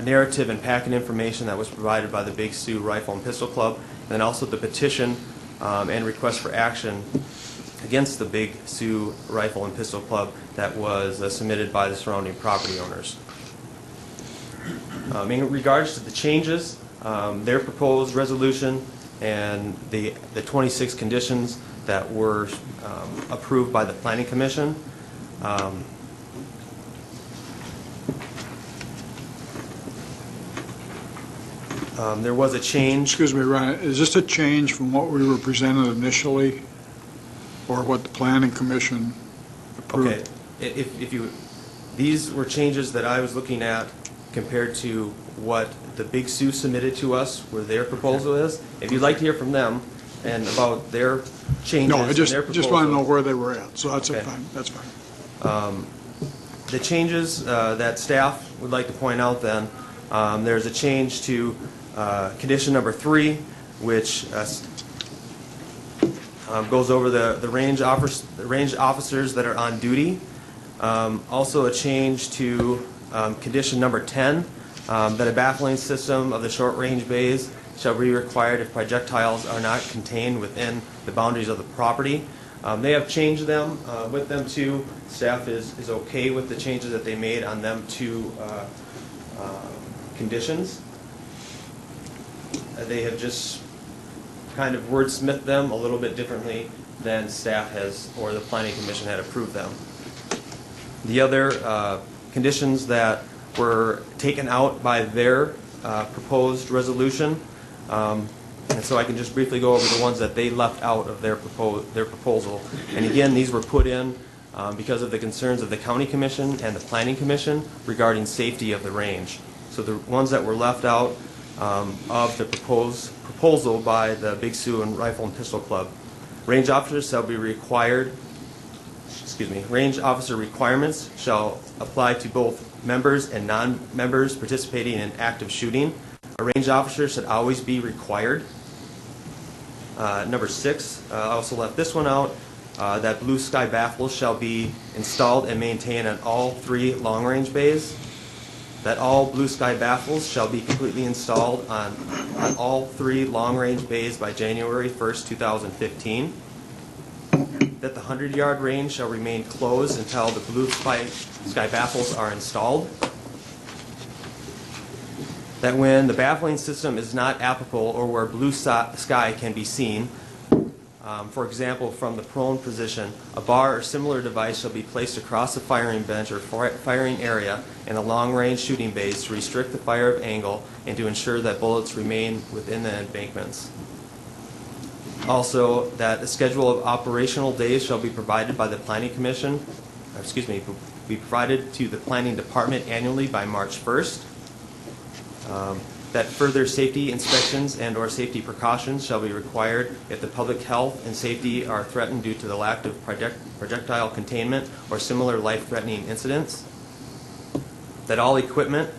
narrative and packet information that was provided by the Big Sioux Rifle and Pistol Club, and then also the petition and request for action against the Big Sioux Rifle and Pistol Club that was submitted by the surrounding property owners. In regards to the changes, their proposed resolution and the 26 conditions that were approved by the Planning Commission, there was a change. Excuse me, Ryan, is this a change from what we were presented initially, or what the Planning Commission approved? Okay, these were changes that I was looking at compared to what the Big Sioux submitted to us, where their proposal is. If you'd like to hear from them and about their changes No, I and just their want to proposal. know where they were at, so that's Okay. fine, that's fine. The changes that staff would like to point out then, there's a change to condition number 3, which goes over the range officers that are on duty. Also a change to condition number 10, that a baffling system of the short-range bays shall be required if projectiles are not contained within the boundaries of the property. They have changed them with them too. Staff is okay with the changes that they made on them 2 conditions. They have just kind of wordsmithed them a little bit differently than staff has or the Planning Commission had approved them. The other conditions that were taken out by their proposed resolution, and so I can just briefly go over the ones that they left out of their proposal. And again, these were put in because of the concerns of the County Commission and the Planning Commission regarding safety of the range. So the ones that were left out of the proposal by the Big Sioux and Rifle and Pistol Club, range officers shall be required. Range officer requirements shall apply to both members and non-members participating in active shooting. A range officer should always be required. Number 6, I also left this one out, that blue sky baffles shall be installed and maintained on all 3 long-range bays. That all blue sky baffles shall be completely installed on all 3 long-range bays by January 1st, 2015. That the 100-yard range shall remain closed until the blue sky baffles are installed. that when the baffling system is not applicable or where blue sky can be seen, for example, from the prone position, a bar or similar device shall be placed across the firing bench or firing area in the long-range shooting bays to restrict the fire of angle and to ensure that bullets remain within the embankments. Also, that a schedule of operational days shall be provided by the Planning Commission, be provided to the Planning Department annually by March 1st. That further safety inspections and or safety precautions shall be required if the public health and safety are threatened due to the lack of projectile containment or similar life-threatening incidents. That all equipment,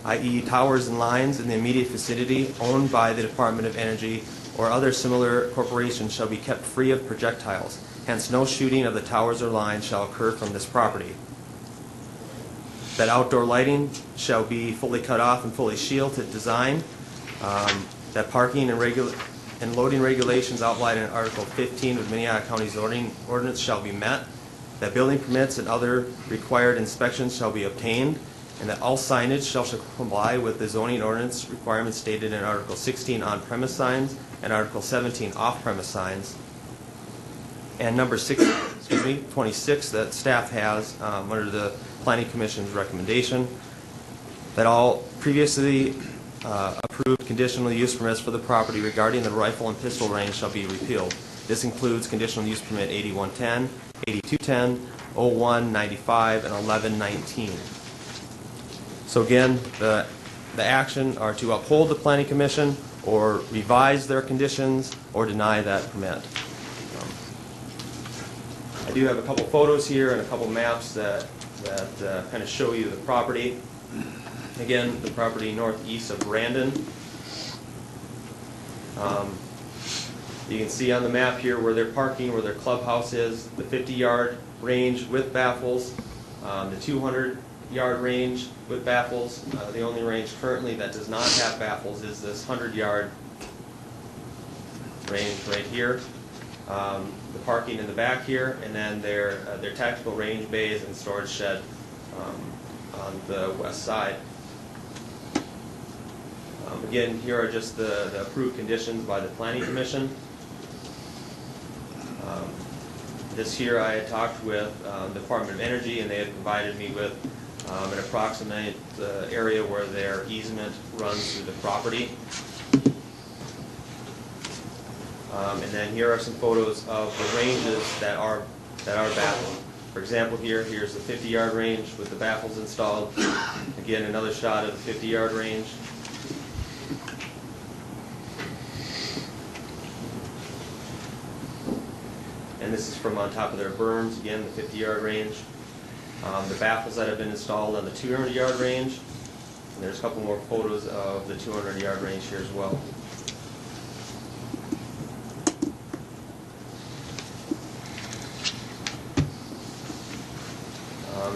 i.e. towers and lines in the immediate vicinity owned by the Department of Energy or other similar corporations shall be kept free of projectiles. Hence, no shooting of the towers or lines shall occur from this property. That outdoor lighting shall be fully cut off and fully shielded design. That parking and loading regulations outlined in Article 15 of Minnehaha County zoning ordinance shall be met. That building permits and other required inspections shall be obtained. And that all signage shall comply with the zoning ordinance requirements stated in Article 16 on-premise signs and Article 17 off-premise signs. And number 26 that staff has under the Planning Commission's recommendation, that all previously approved conditional use permits for the property regarding the rifle and pistol range shall be repealed. This includes conditional use permit 8110, 8210, 0195, and 1119. So again, the action are to uphold the Planning Commission or revise their conditions or deny that permit. I do have a couple photos here and a couple maps that kind of show you the property. Again, the property northeast of Brandon. You can see on the map here where they're parking, where their clubhouse is, the 50-yard range with baffles, the 200-yard range with baffles. The only range currently that does not have baffles is this 100-yard range right here. The parking in the back here, and then their tactical range bays and storage shed on the west side. Again, here are just the approved conditions by the Planning Commission. This here I had talked with the Department of Energy, and they had provided me with an approximate area where their easement runs through the property. And then here are some photos of the ranges that are baffled. For example, here's the 50-yard range with the baffles installed. Again, another shot of the 50-yard range. And this is from on top of their berms, again, the 50-yard range. The baffles that have been installed on the 200-yard range. And there's a couple more photos of the 200-yard range here as well.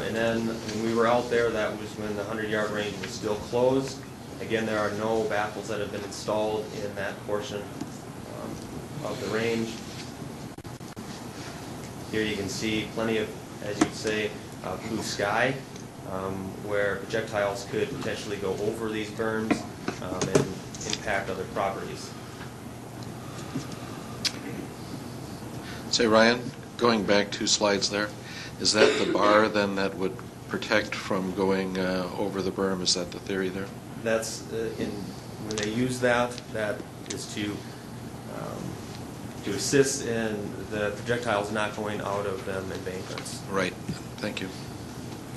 And then when we were out there, that was when the 100-yard range was still closed. Again, there are no baffles that have been installed in that portion of the range. Here you can see plenty of, as you'd say, blue sky, where projectiles could potentially go over these berms and impact other properties. Say, Ryan, going back 2 slides there, is that the bar then that would protect from going over the berm? Is that the theory there? That's when they use that is to assist in the projectiles not going out of them embankments. Right. Thank you.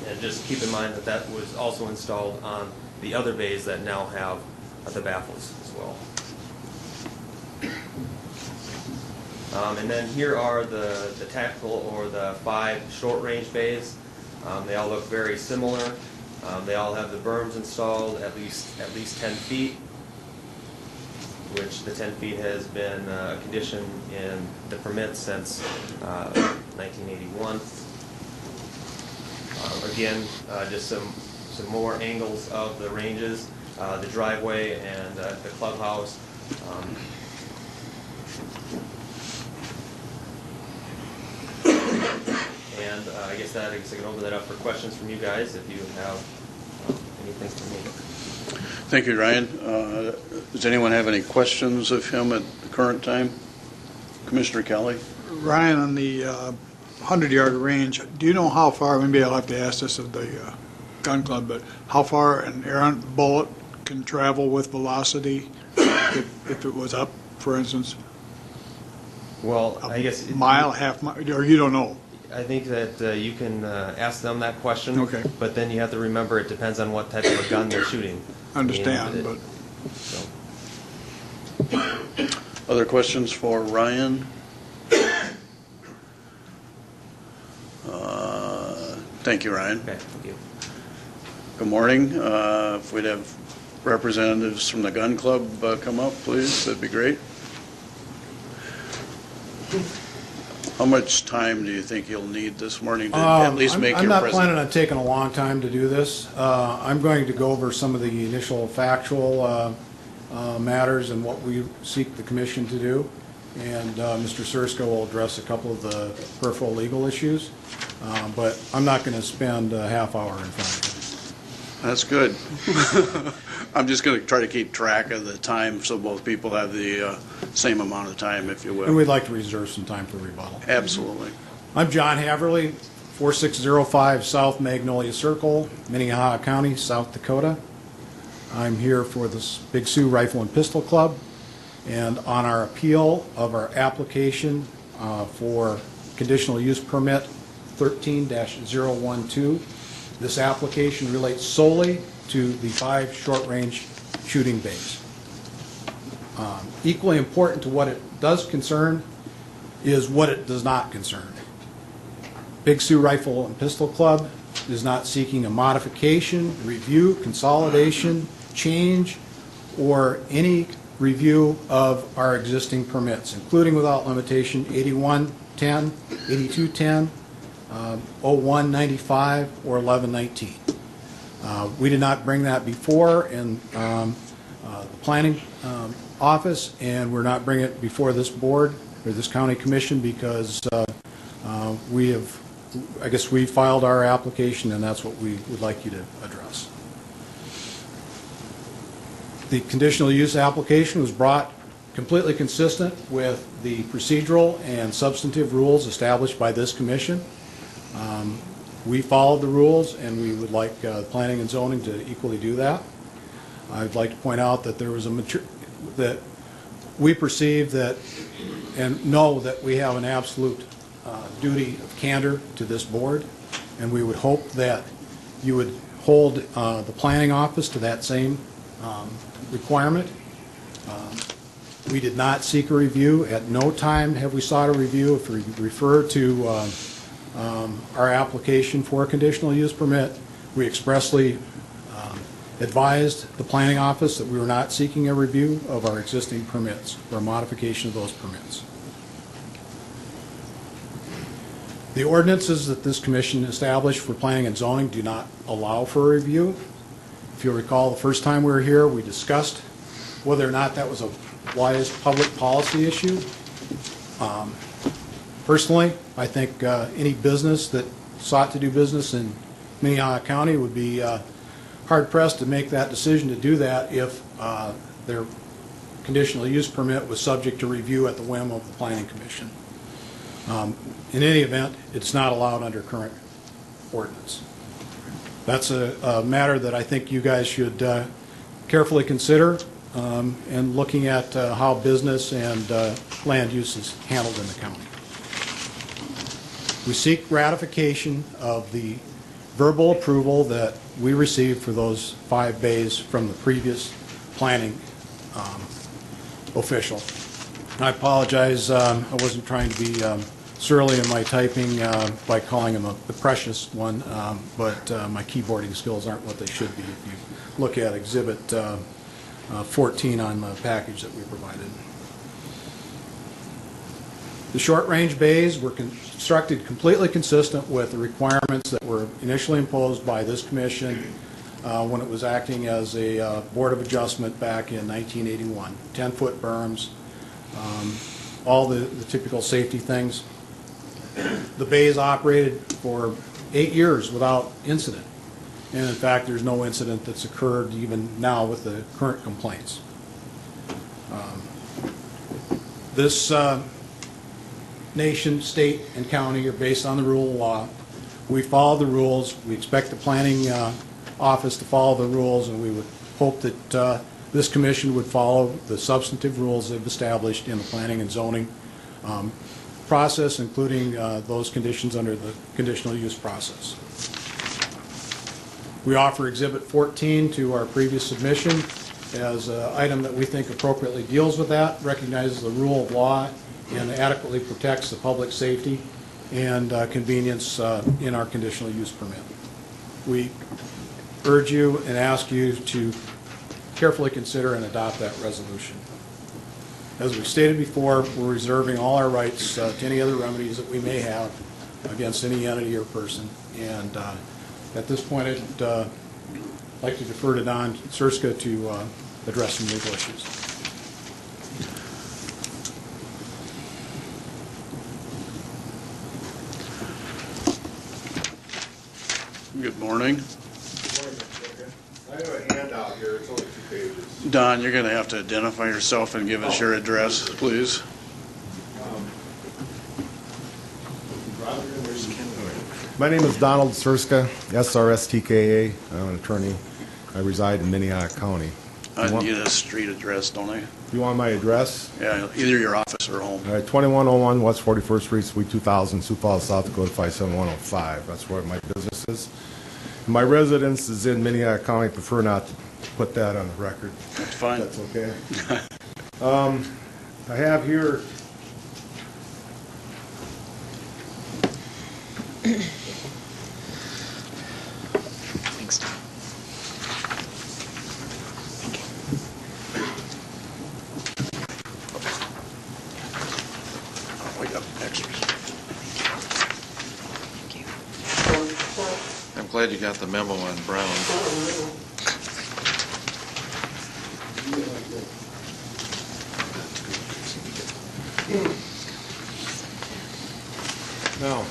And just keep in mind that that was also installed on the other bays that now have the baffles as well. And then here are the tactical or the 5 short-range bays. They all look very similar. They all have the berms installed at least 10 feet, which the 10 feet has been a condition in the permit since 1981. Again, just some more angles of the ranges, the driveway and the clubhouse. And I guess I can open that up for questions from you guys if you have anything for me. Thank you, Ryan. Does anyone have any questions of him at the current time? Commissioner Kelly? Ryan, on the 100-yard range, do you know how far, maybe I'll have to ask this of the gun club, but how far an errant bullet can travel with velocity if it was up, for instance? Well, I guess. Mile, half mile, or you don't know? I think that you can ask them that question. Okay. But then you have to remember it depends on what type of a gun they're shooting. Understand, but. So. Other questions for Ryan? Thank you, Ryan. Okay, thank you. Good morning. If we'd have representatives from the gun club come up, please, that'd be great. How much time do you think you'll need this morning to at least make your I'm not presentation? planning on taking a long time to do this. I'm going to go over some of the initial factual matters and what we seek the commission to do. And Mr. Surska will address a couple of the peripheral legal issues. But I'm not going to spend a half hour in front of you. That's good. I'm just going to try to keep track of the time so both people have the same amount of time, if you And will. we'd like to reserve some time for rebuttal. Absolutely. I'm John Haverly, 4605 South Magnolia Circle, Minnehaha County, South Dakota. I'm here for this Big Sioux Rifle and Pistol Club and on our appeal of our application for conditional use permit 13-012. This application relates solely to the 5 short-range shooting bays. Equally important to what it does concern is what it does not concern. Big Sioux Rifle and Pistol Club is not seeking a modification, review, consolidation, change, or any review of our existing permits, including without limitation 8110, 8210, 0195, or 1119. We did not bring that before in the planning office, and we're not bringing it before this board or this county commission because we filed our application, and that's what we would like you to address. The conditional use application was brought completely consistent with the procedural and substantive rules established by this commission. We followed the rules, and we would like planning and zoning to equally do that. I'd like to point out that there was that we perceive that and know that we have an absolute duty of candor to this board, and we would hope that you would hold the planning office to that same requirement. We did not seek a review. At no time have we sought a review. If we refer to our application for a conditional use permit, we expressly advised the planning office that we were not seeking a review of our existing permits or a modification of those permits. The ordinances that this commission established for planning and zoning do not allow for a review. If you'll recall, the first time we were here, we discussed whether or not that was a wise public policy issue. Personally, I think any business that sought to do business in Minnehaha County would be hard-pressed to make that decision to do that if their conditional use permit was subject to review at the whim of the Planning Commission. In any event, it's not allowed under current ordinance. That's a matter that I think you guys should carefully consider in looking at how business and land use is handled in the county. We seek ratification of the verbal approval that we received for those 5 bays from the previous planning official. I apologize, I wasn't trying to be surly in my typing by calling him the precious one, but my keyboarding skills aren't what they should be if you look at Exhibit 14 on the package that we provided. The short-range bays were constructed completely consistent with the requirements that were initially imposed by this commission when it was acting as a Board of Adjustment back in 1981. 10-foot berms, all the typical safety things. The bays operated for 8 years without incident. And in fact, there's no incident that's occurred even now with the current complaints. This nation, state, and county are based on the rule of law. We follow the rules. We expect the planning office to follow the rules, and we would hope that this commission would follow the substantive rules they've established in the planning and zoning process, including those conditions under the conditional use process. We offer Exhibit 14 to our previous submission as an item that we think appropriately deals with that, recognizes the rule of law, and adequately protects the public safety and convenience in our conditional use permit. We urge you and ask you to carefully consider and adopt that resolution. As we stated before, we're reserving all our rights to any other remedies that we may have against any entity or person. And at this point, I'd like to defer to Don Surska to address some legal issues. Good morning. I have a handout here, it's only 2 pages. Don, you're going to have to identify yourself and give us your address, please. My name is Donald Surska, SRSTKA. I'm an attorney. I reside in Minnehaha County. I need a street address, don't I? You want my address? Yeah, either your office or home. All right, 2101 West 41st Street, Suite 2000, Sioux Falls, South Dakota 57105. That's where my business is. My residence is in Minnehaha County. I prefer not to put that on the record. That's fine. That's okay. I have here Thanks, Tom. Oh, we got extras. Thank you. I'm glad you got the memo on Brown. Now,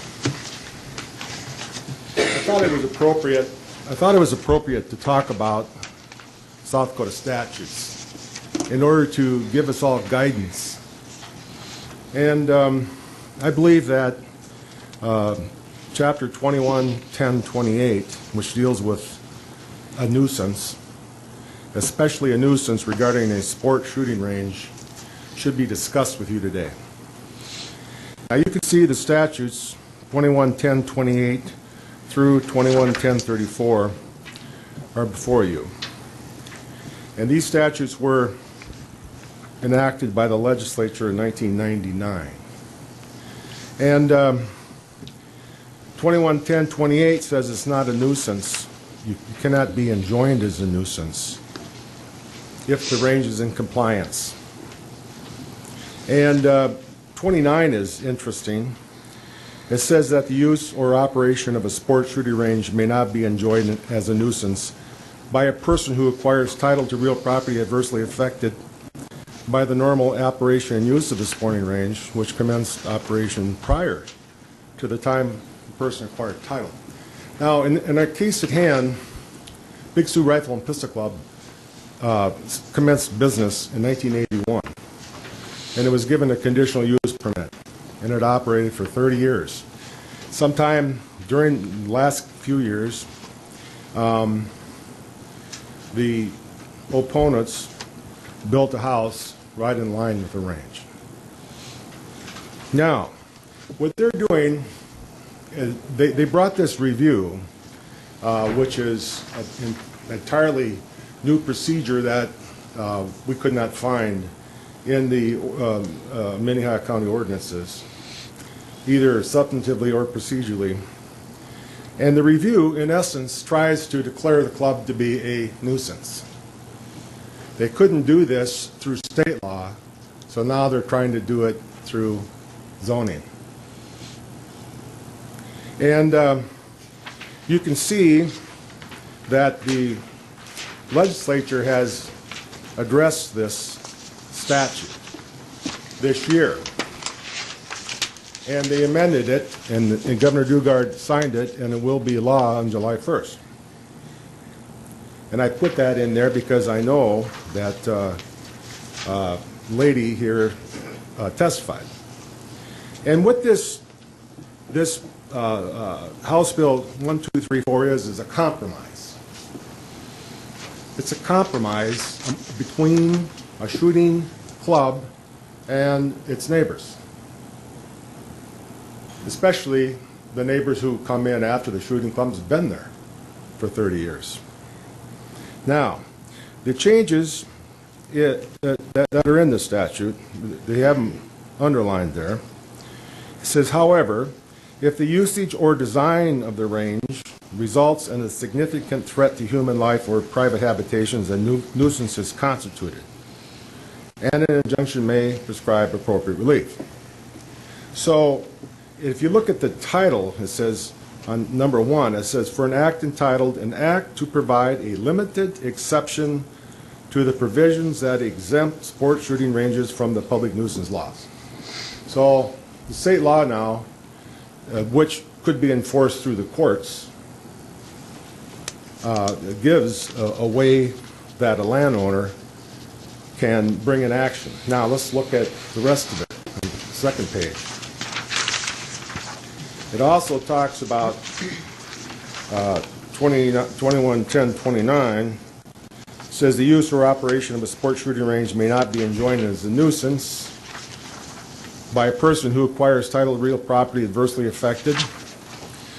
I thought it was appropriate to talk about South Dakota statutes in order to give us all guidance. And I believe that Chapter 21-1028, which deals with a nuisance, especially a nuisance regarding a sport shooting range, should be discussed with you today. Now you can see the statutes 21-1028 through 21-1034 are before you. And these statutes were enacted by the legislature in 1999. And 21-1028 says it's not a nuisance. You cannot be enjoined as a nuisance if the range is in compliance. And 29 is interesting. It says that the use or operation of a sport shooting range may not be enjoined as a nuisance by a person who acquires title to real property adversely affected by the normal operation and use of the sporting range, which commenced operation prior to the time the person acquired title. Now, in our case at hand, Big Sioux Rifle and Pistol Club commenced business in 1981, and it was given a conditional use permit, and it operated for 30 years. Sometime during the last few years, the opponents built a house right in line with the range. Now, what they're doing is they brought this review, which is an entirely new procedure that we could not find in the Minnehaha County ordinances, either substantively or procedurally. And the review, in essence, tries to declare the club to be a nuisance. They couldn't do this through state law, so now they're trying to do it through zoning. And you can see that the legislature has addressed this statute this year. And they amended it, and Governor Dugard signed it, and it will be law on July 1st. And I put that in there because I know that lady here testified. And what this House Bill 1234 is a compromise. It's a compromise between a shooting club and its neighbors, especially the neighbors who come in after the shooting club's been there for 30 years. Now, the changes that are in the statute, they have them underlined there. It says, however, if the usage or design of the range results in a significant threat to human life or private habitations, a nuisance is constituted, and an injunction may prescribe appropriate relief. So, if you look at the title, it says, on number 1, it says, for an act entitled, an act to provide a limited exception to the provisions that exempt sport shooting ranges from the public nuisance laws. So, the state law now, which could be enforced through the courts, gives a way that a landowner can bring an action. Now, let's look at the rest of it on the second page. It also talks about 211029, says the use or operation of a sport shooting range may not be enjoined as a nuisance by a person who acquires title to real property adversely affected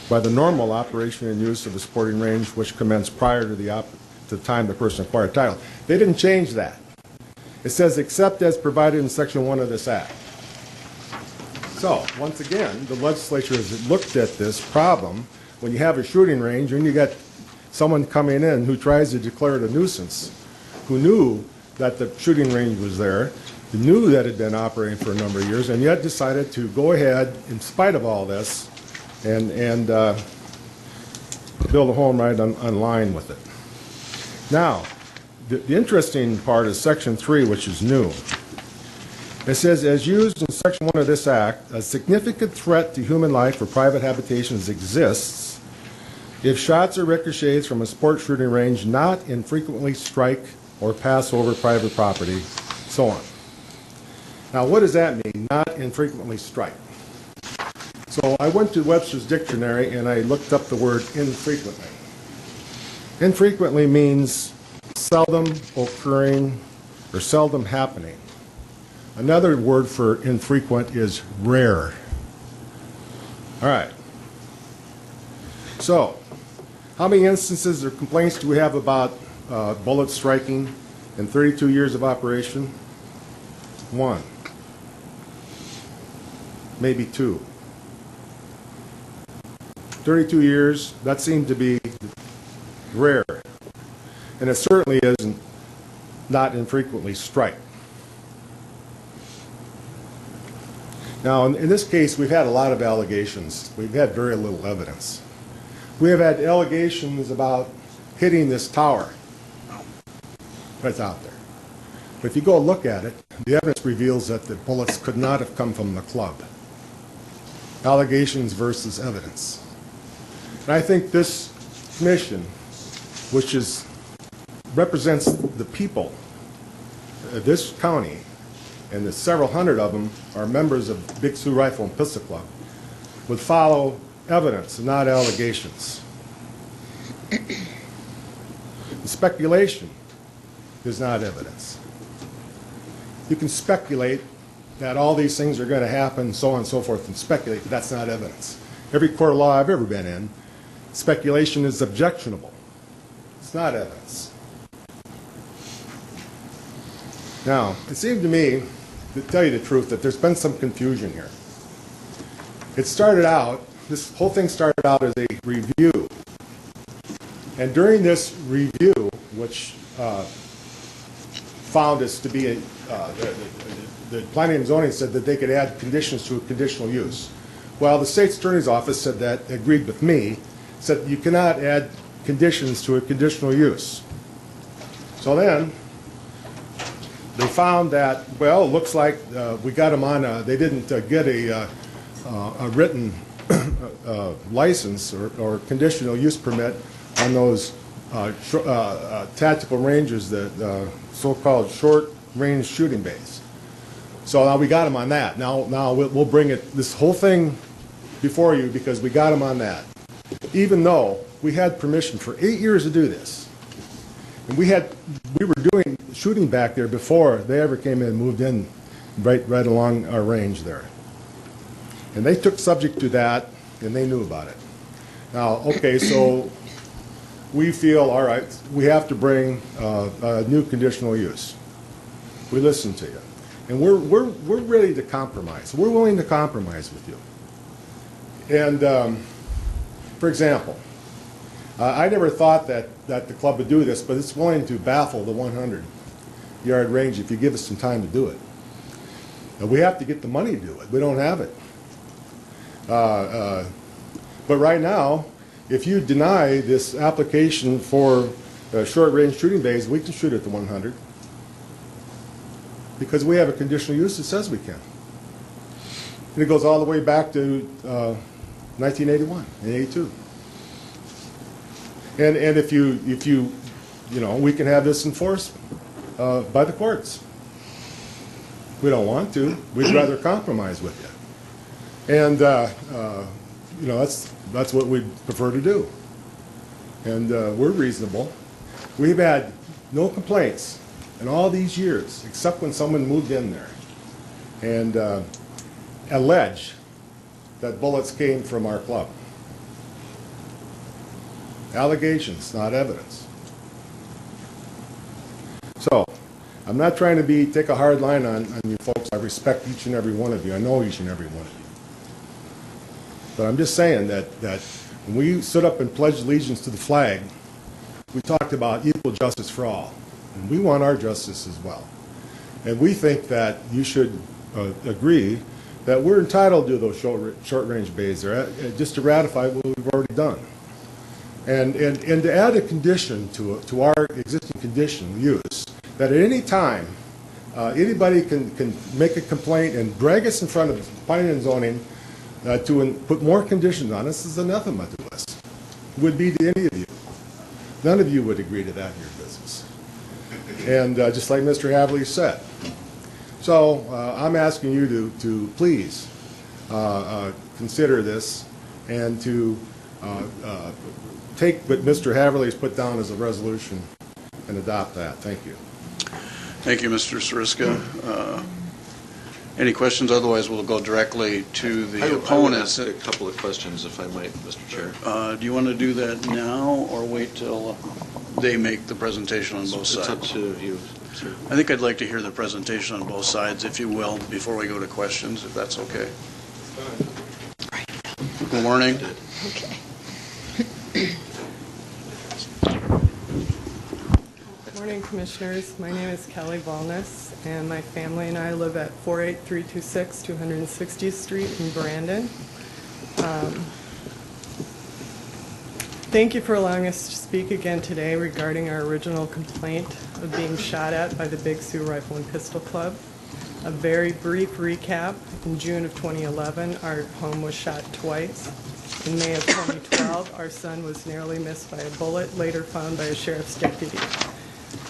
by the normal operation and use of a sporting range which commenced prior to the time the person acquired title. They didn't change that. It says except as provided in Section 1 of this Act. So, once again, the legislature has looked at this problem. When you have a shooting range and you got someone coming in who tries to declare it a nuisance, who knew that the shooting range was there, knew that it had been operating for a number of years, and yet decided to go ahead, in spite of all this, and build a home right on line with it. Now, the interesting part is Section 3, which is new. It says, as used in Section 1 of this Act, a significant threat to human life or private habitations exists if shots or ricochets from a sport shooting range not infrequently strike or pass over private property, so on. Now, what does that mean, not infrequently strike? So I went to Webster's Dictionary and I looked up the word infrequently. Infrequently means seldom occurring or seldom happening. Another word for infrequent is rare. All right. So, how many instances or complaints do we have about bullets striking in 32 years of operation? 1. Maybe 2. 32 years, that seemed to be rare. And it certainly isn't not infrequently strike. Now, in this case, we've had a lot of allegations. We've had very little evidence. We have had allegations about hitting this tower that's out there. But if you go look at it, the evidence reveals that the bullets could not have come from the club. Allegations versus evidence. And I think this commission, which represents the people of this county, and the several hundred of them are members of Big Sioux Rifle and Pistol Club, would follow evidence and not allegations. The speculation is not evidence. You can speculate that all these things are going to happen, so on and so forth, and speculate, but that's not evidence. Every court of law I've ever been in, speculation is objectionable. It's not evidence. Now, it seemed to me, to tell you the truth, that there's been some confusion here. It started out, this whole thing started out as a review. And during this review, which found us to be, the planning and zoning said that they could add conditions to a conditional use. Well, the state's attorney's office said that, agreed with me, said you cannot add conditions to a conditional use. So then, they found that, well, it looks like we got them on, they didn't get a written license or conditional use permit on those tactical ranges, the so-called short-range shooting bays. So now we got them on that. Now we'll bring this whole thing before you because we got them on that. Even though we had permission for 8 years to do this. And we were doing shooting back there before they ever came in and moved in right along our range there. And they took subject to that and they knew about it. Now, okay, so we feel, all right, we have to bring a new conditional use. We listen to you. And we're ready to compromise. We're willing to compromise with you. And for example, I never thought that the club would do this, but it's willing to baffle the 100-yard range if you give us some time to do it. And we have to get the money to do it. We don't have it. But right now, if you deny this application for short-range shooting bays, we can shoot at the 100 because we have a conditional use that says we can. And it goes all the way back to 1981 and 82. And if you we can have this enforced by the courts. We don't want to. We'd rather compromise with you. And that's what we'd prefer to do. And we're reasonable. We've had no complaints in all these years, except when someone moved in there and alleged that bullets came from our club. Allegations, not evidence. So, I'm not trying to take a hard line on you folks. I respect each and every one of you. I know each and every one of you. But I'm just saying that when we stood up and pledged allegiance to the flag, we talked about equal justice for all. And we want our justice as well. And we think that you should agree that we're entitled to those short-range bays there, just to ratify what we've already done. And to add a condition to our existing condition use, that at any time, anybody can make a complaint and drag us in front of planning and zoning to put more conditions on us is anathema to us. It would be to any of you. None of you would agree to that in your business. And just like Mr. Havley said. So I'm asking you to please consider this and to take what Mr. Haverly has put down as a resolution and adopt that. Thank you. Thank you, Mr. Siriska. Any questions? Otherwise, we'll go directly to the opponents. I would ask a couple of questions, if I might, Mr. Chair. Do you want to do that now or wait till they make the presentation on both sides? It's up to you, sir. I think I'd like to hear the presentation on both sides, if you will, before we go to questions, if that's okay. Good morning. Okay. Good morning, Commissioners. My name is Kelly Volness, and my family and I live at 48326 260th Street in Brandon. Thank you for allowing us to speak again today regarding our original complaint of being shot at by the Big Sioux Rifle and Pistol Club. A very brief recap. In June of 2011, our home was shot twice. In May of 2012, our son was narrowly missed by a bullet, later found by a sheriff's deputy.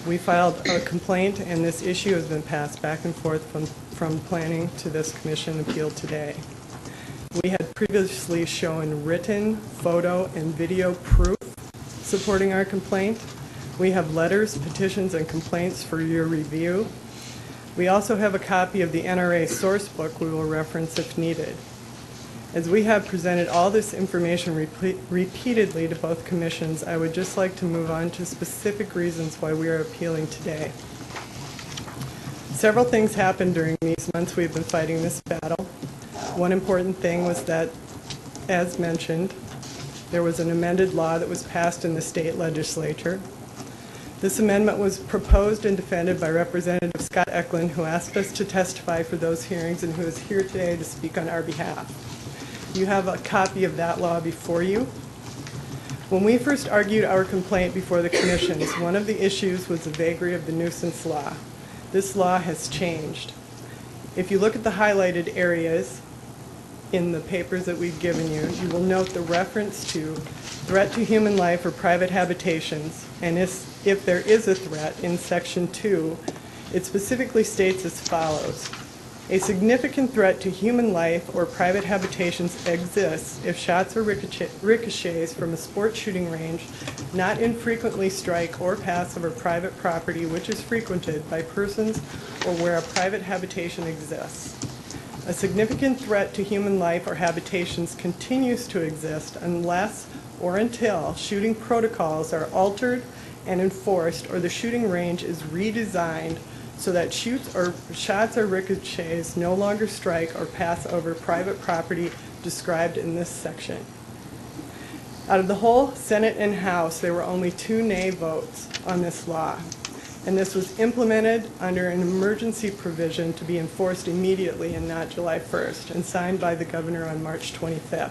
We filed a complaint, and this issue has been passed back and forth from planning to this commission appeal today. We had previously shown written, photo, and video proof supporting our complaint. We have letters, petitions, and complaints for your review. We also have a copy of the NRA source book we will reference if needed. As we have presented all this information repeatedly to both commissions, I would just like to move on to specific reasons why we are appealing today. Several things happened during these months we've been fighting this battle. One important thing was that, as mentioned, there was an amended law that was passed in the state legislature. This amendment was proposed and defended by Representative Scott Eklund, who asked us to testify for those hearings and who is here today to speak on our behalf. You have a copy of that law before you. When we first argued our complaint before the commissions, one of the issues was the vagary of the nuisance law. This law has changed. If you look at the highlighted areas in the papers that we've given you, you will note the reference to threat to human life or private habitations, and if there is a threat in Section 2, it specifically states as follows. A significant threat to human life or private habitations exists if shots or ricochets from a sports shooting range not infrequently strike or pass over private property which is frequented by persons or where a private habitation exists. A significant threat to human life or habitations continues to exist unless or until shooting protocols are altered and enforced or the shooting range is redesigned so that shots or ricochets no longer strike or pass over private property described in this section. Out of the whole Senate and House, there were only 2 nay votes on this law, and this was implemented under an emergency provision to be enforced immediately and not July 1st, and signed by the governor on March 25th.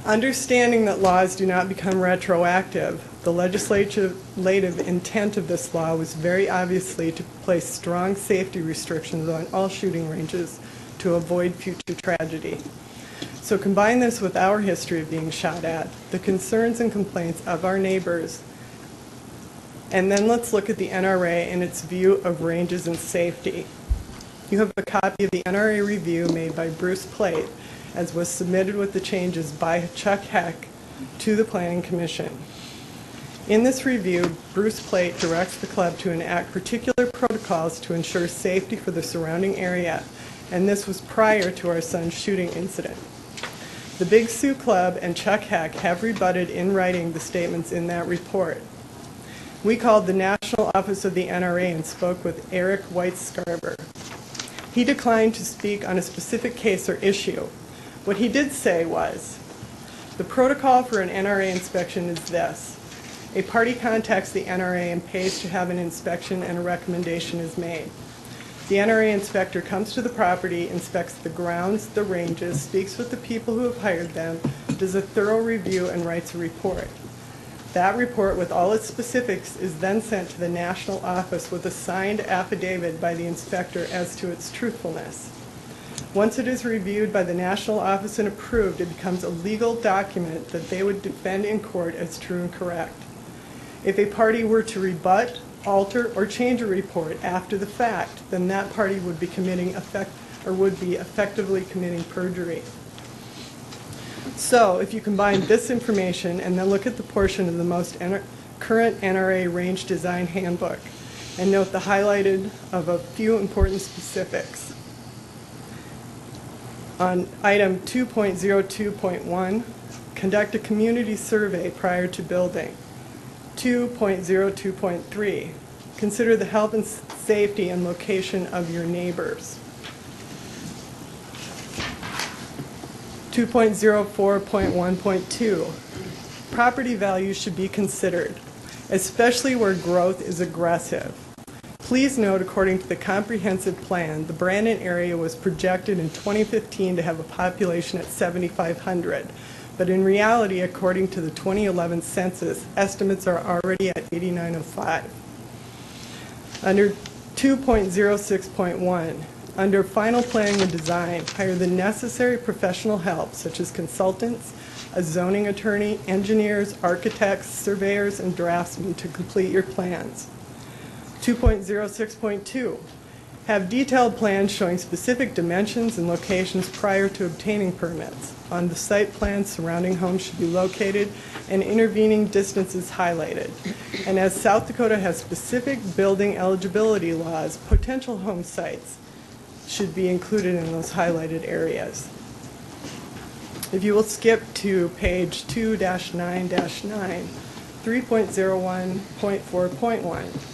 Understanding that laws do not become retroactive, the legislative intent of this law was very obviously to place strong safety restrictions on all shooting ranges to avoid future tragedy. So combine this with our history of being shot at, the concerns and complaints of our neighbors, and then let's look at the NRA and its view of ranges and safety. You have a copy of the NRA review made by Bruce Plate, as was submitted with the changes by Chuck Heck to the Planning Commission. In this review, Bruce Plate directs the club to enact particular protocols to ensure safety for the surrounding area, and this was prior to our son's shooting incident. The Big Sioux Club and Chuck Heck have rebutted in writing the statements in that report. We called the National Office of the NRA and spoke with Eric White-Scarver. He declined to speak on a specific case or issue. What he did say was, the protocol for an NRA inspection is this. A party contacts the NRA and pays to have an inspection and a recommendation is made. The NRA inspector comes to the property, inspects the grounds, the ranges, speaks with the people who have hired them, does a thorough review, and writes a report. That report with all its specifics is then sent to the national office with a signed affidavit by the inspector as to its truthfulness. Once it is reviewed by the national office and approved, it becomes a legal document that they would defend in court as true and correct. If a party were to rebut, alter, or change a report after the fact, then that party would be effectively committing perjury. So, if you combine this information and then look at the portion of the most current NRA range design handbook and note the highlighted of a few important specifics. On item 2.02.1, conduct a community survey prior to building. 2.02.3, consider the health and safety and location of your neighbors. 2.04.1.2, property values should be considered, especially where growth is aggressive. Please note, according to the comprehensive plan, the Brandon area was projected in 2015 to have a population at 7,500. But in reality, according to the 2011 census, estimates are already at 8,905. Under 2.06.1, under final planning and design, hire the necessary professional help, such as consultants, a zoning attorney, engineers, architects, surveyors, and draftsmen to complete your plans. 2.06.2, have detailed plans showing specific dimensions and locations prior to obtaining permits. On the site plans, surrounding homes should be located and intervening distances highlighted. And as South Dakota has specific building eligibility laws, potential home sites should be included in those highlighted areas. If you will skip to page 2-9-9, 3.01.4.1,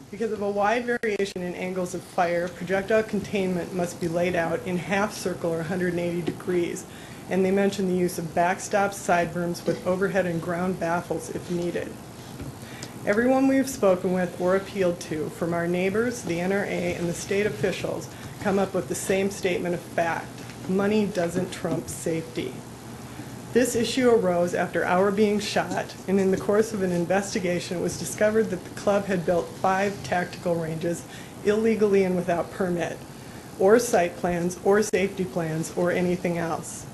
because of a wide variation in angles of fire, projectile containment must be laid out in half circle or 180 degrees, and they mention the use of backstops, side berms with overhead and ground baffles if needed. Everyone we have spoken with or appealed to, from our neighbors, the NRA, and the state officials, come up with the same statement of fact. Money doesn't trump safety. This issue arose after our being shot, and in the course of an investigation, it was discovered that the club had built 5 tactical ranges illegally and without permit, or site plans, or safety plans, or anything else.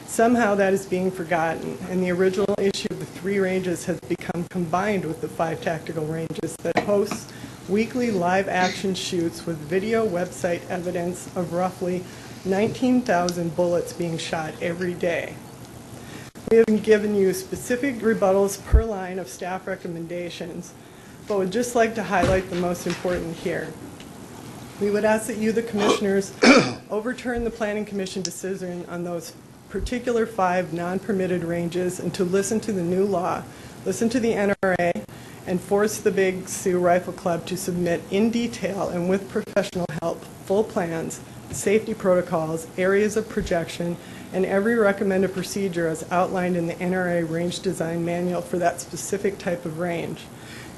Somehow that is being forgotten, and the original issue of the 3 ranges has become combined with the 5 tactical ranges that hosts weekly live action shoots with video website evidence of roughly 19,000 bullets being shot every day. We have given you specific rebuttals per line of staff recommendations, but would just like to highlight the most important here. We would ask that you, the commissioners, overturn the Planning Commission decision on those particular 5 non-permitted ranges and to listen to the new law, listen to the NRA, and force the Big Sioux Rifle Club to submit in detail and with professional help full plans, safety protocols, areas of projection, and every recommended procedure as outlined in the NRA Range Design Manual for that specific type of range,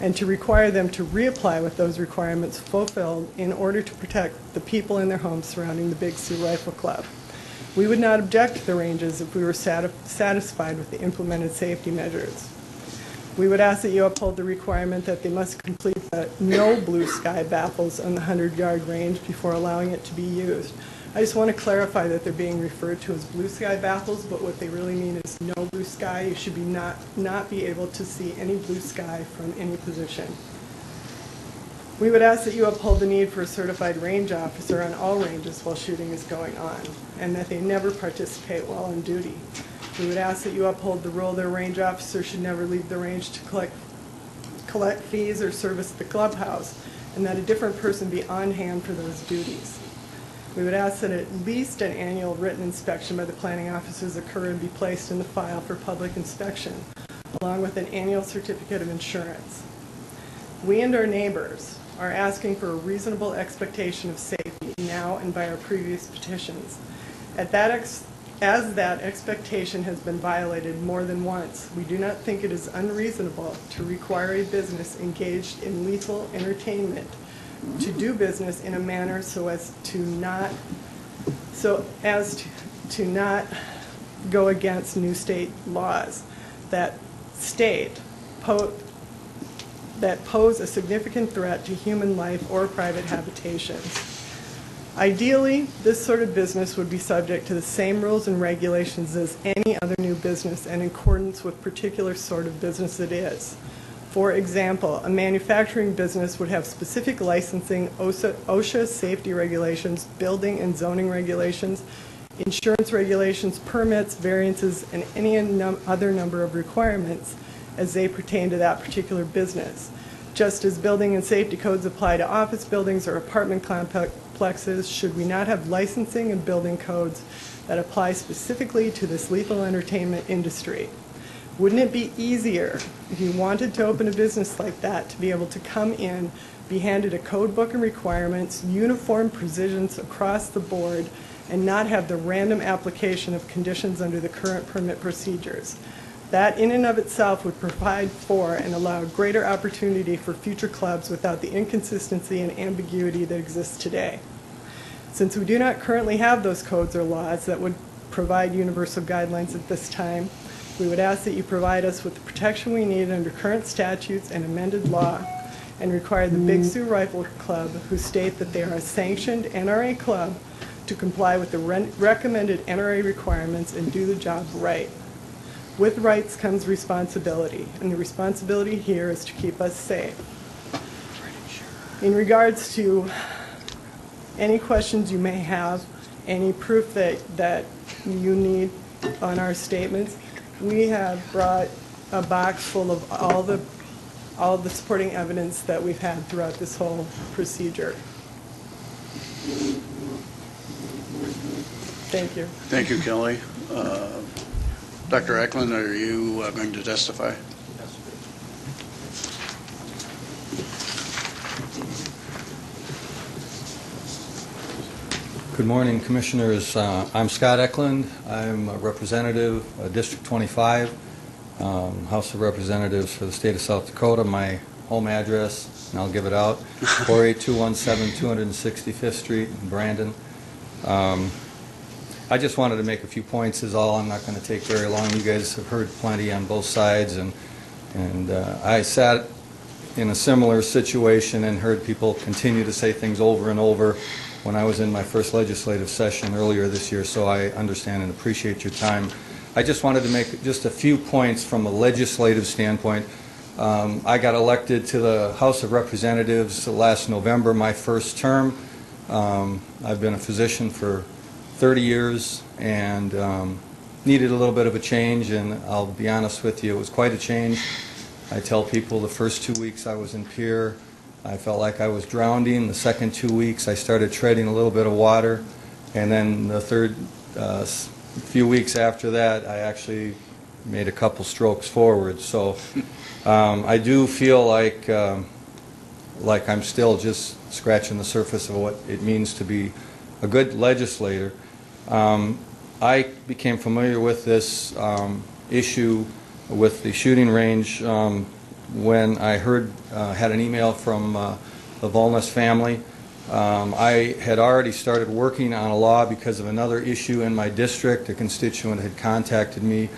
and to require them to reapply with those requirements fulfilled in order to protect the people in their homes surrounding the Big Sioux Rifle Club. We would not object to the ranges if we were satisfied with the implemented safety measures. We would ask that you uphold the requirement that they must complete the no blue sky baffles on the 100-yard range before allowing it to be used. I just want to clarify that they're being referred to as blue sky baffles, but what they really mean is no blue sky. You should not be able to see any blue sky from any position. We would ask that you uphold the need for a certified range officer on all ranges while shooting is going on, and that they never participate while on duty. We would ask that you uphold the rule that a range officer should never leave the range to collect fees or service the clubhouse, and that a different person be on hand for those duties. We would ask that at least an annual written inspection by the planning officers occur and be placed in the file for public inspection, along with an annual certificate of insurance. We and our neighbors are asking for a reasonable expectation of safety now and by our previous petitions. As that expectation has been violated more than once, we do not think it is unreasonable to require a business engaged in lethal entertainment to do business in a manner so as to not go against new state laws that pose a significant threat to human life or private habitations. Ideally, this sort of business would be subject to the same rules and regulations as any other new business and in accordance with particular sort of business it is. For example, a manufacturing business would have specific licensing, OSHA safety regulations, building and zoning regulations, insurance regulations, permits, variances, and any other number of requirements as they pertain to that particular business. Just as building and safety codes apply to office buildings or apartment complexes, should we not have licensing and building codes that apply specifically to this lethal entertainment industry? Wouldn't it be easier if you wanted to open a business like that to be able to come in, be handed a code book and requirements, uniform provisions across the board, and not have the random application of conditions under the current permit procedures? That in and of itself would provide for and allow greater opportunity for future clubs without the inconsistency and ambiguity that exists today. Since we do not currently have those codes or laws that would provide universal guidelines at this time, we would ask that you provide us with the protection we need under current statutes and amended law, and require the Big Sioux Rifle Club, who state that they are a sanctioned NRA club, to comply with the recommended NRA requirements and do the job right. With rights comes responsibility, and the responsibility here is to keep us safe. In regards to any questions you may have, any proof that you need on our statements, we have brought a box full of all the supporting evidence that we've had throughout this whole procedure. Thank you. Thank you, Kelly. Dr. Eklund, are you going to testify? Good morning, Commissioners. I'm Scott Eklund. I'm a representative, District 25, House of Representatives for the state of South Dakota. My home address, and I'll give it out, 48217 265th Street in Brandon. I just wanted to make a few points is all. I'm not going to take very long. You guys have heard plenty on both sides, and I sat in a similar situation and heard people continue to say things over and over. when I was in my first legislative session earlier this year, so I understand and appreciate your time. I just wanted to make just a few points from a legislative standpoint. I got elected to the House of Representatives last November, my first term. I've been a physician for 30 years and needed a little bit of a change, and I'll be honest with you, it was quite a change. I tell people the first 2 weeks I was in Pierre, I felt like I was drowning. The second 2 weeks I started treading a little bit of water, and then the third few weeks after that I actually made a couple strokes forward. So I do feel like I'm still just scratching the surface of what it means to be a good legislator. I became familiar with this issue with the shooting range when I had an email from the Volness family. I had already started working on a law because of another issue in my district. A constituent had contacted me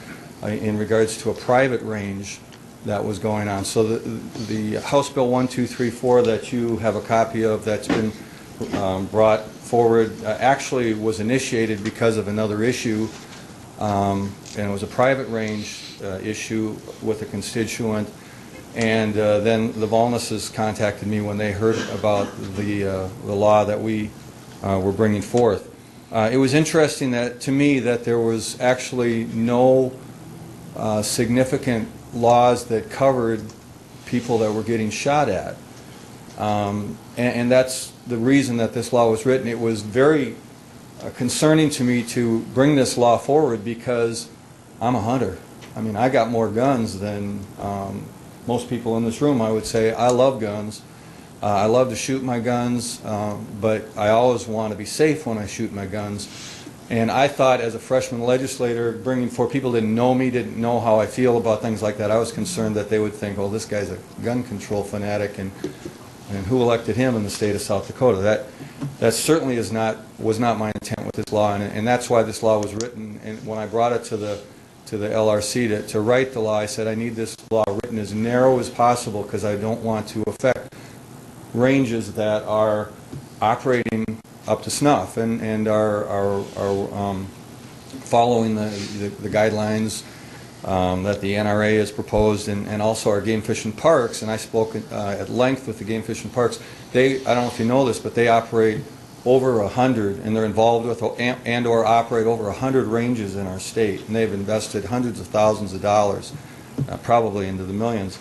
in regards to a private range that was going on. So the House Bill 1234 that you have a copy of that's been brought forward actually was initiated because of another issue, and it was a private range issue with a constituent, and then the Volnesses contacted me when they heard about the law that we were bringing forth. It was interesting to me that there was actually no significant laws that covered people that were getting shot at. And that's the reason that this law was written. It was very concerning to me to bring this law forward because I'm a hunter. I mean, I got more guns than most people in this room, I would say. I love guns. I love to shoot my guns, but I always want to be safe when I shoot my guns. And I thought as a freshman legislator, bringing forth people didn't know me, didn't know how I feel about things like that. I was concerned that they would think, oh, this guy's a gun control fanatic, and who elected him in the state of South Dakota? That certainly was not my intent with this law, and that's why this law was written. And when I brought it to the LRC to write the law, I said I need this law written as narrow as possible because I don't want to affect ranges that are operating up to snuff and are following the guidelines that the NRA has proposed, and also our game fish and parks. And I spoke at length with the game fish and parks. I don't know if you know this, but they operate over 100, and they're involved with and or operate over 100 ranges in our state, and they've invested hundreds of thousands of dollars, probably into the millions,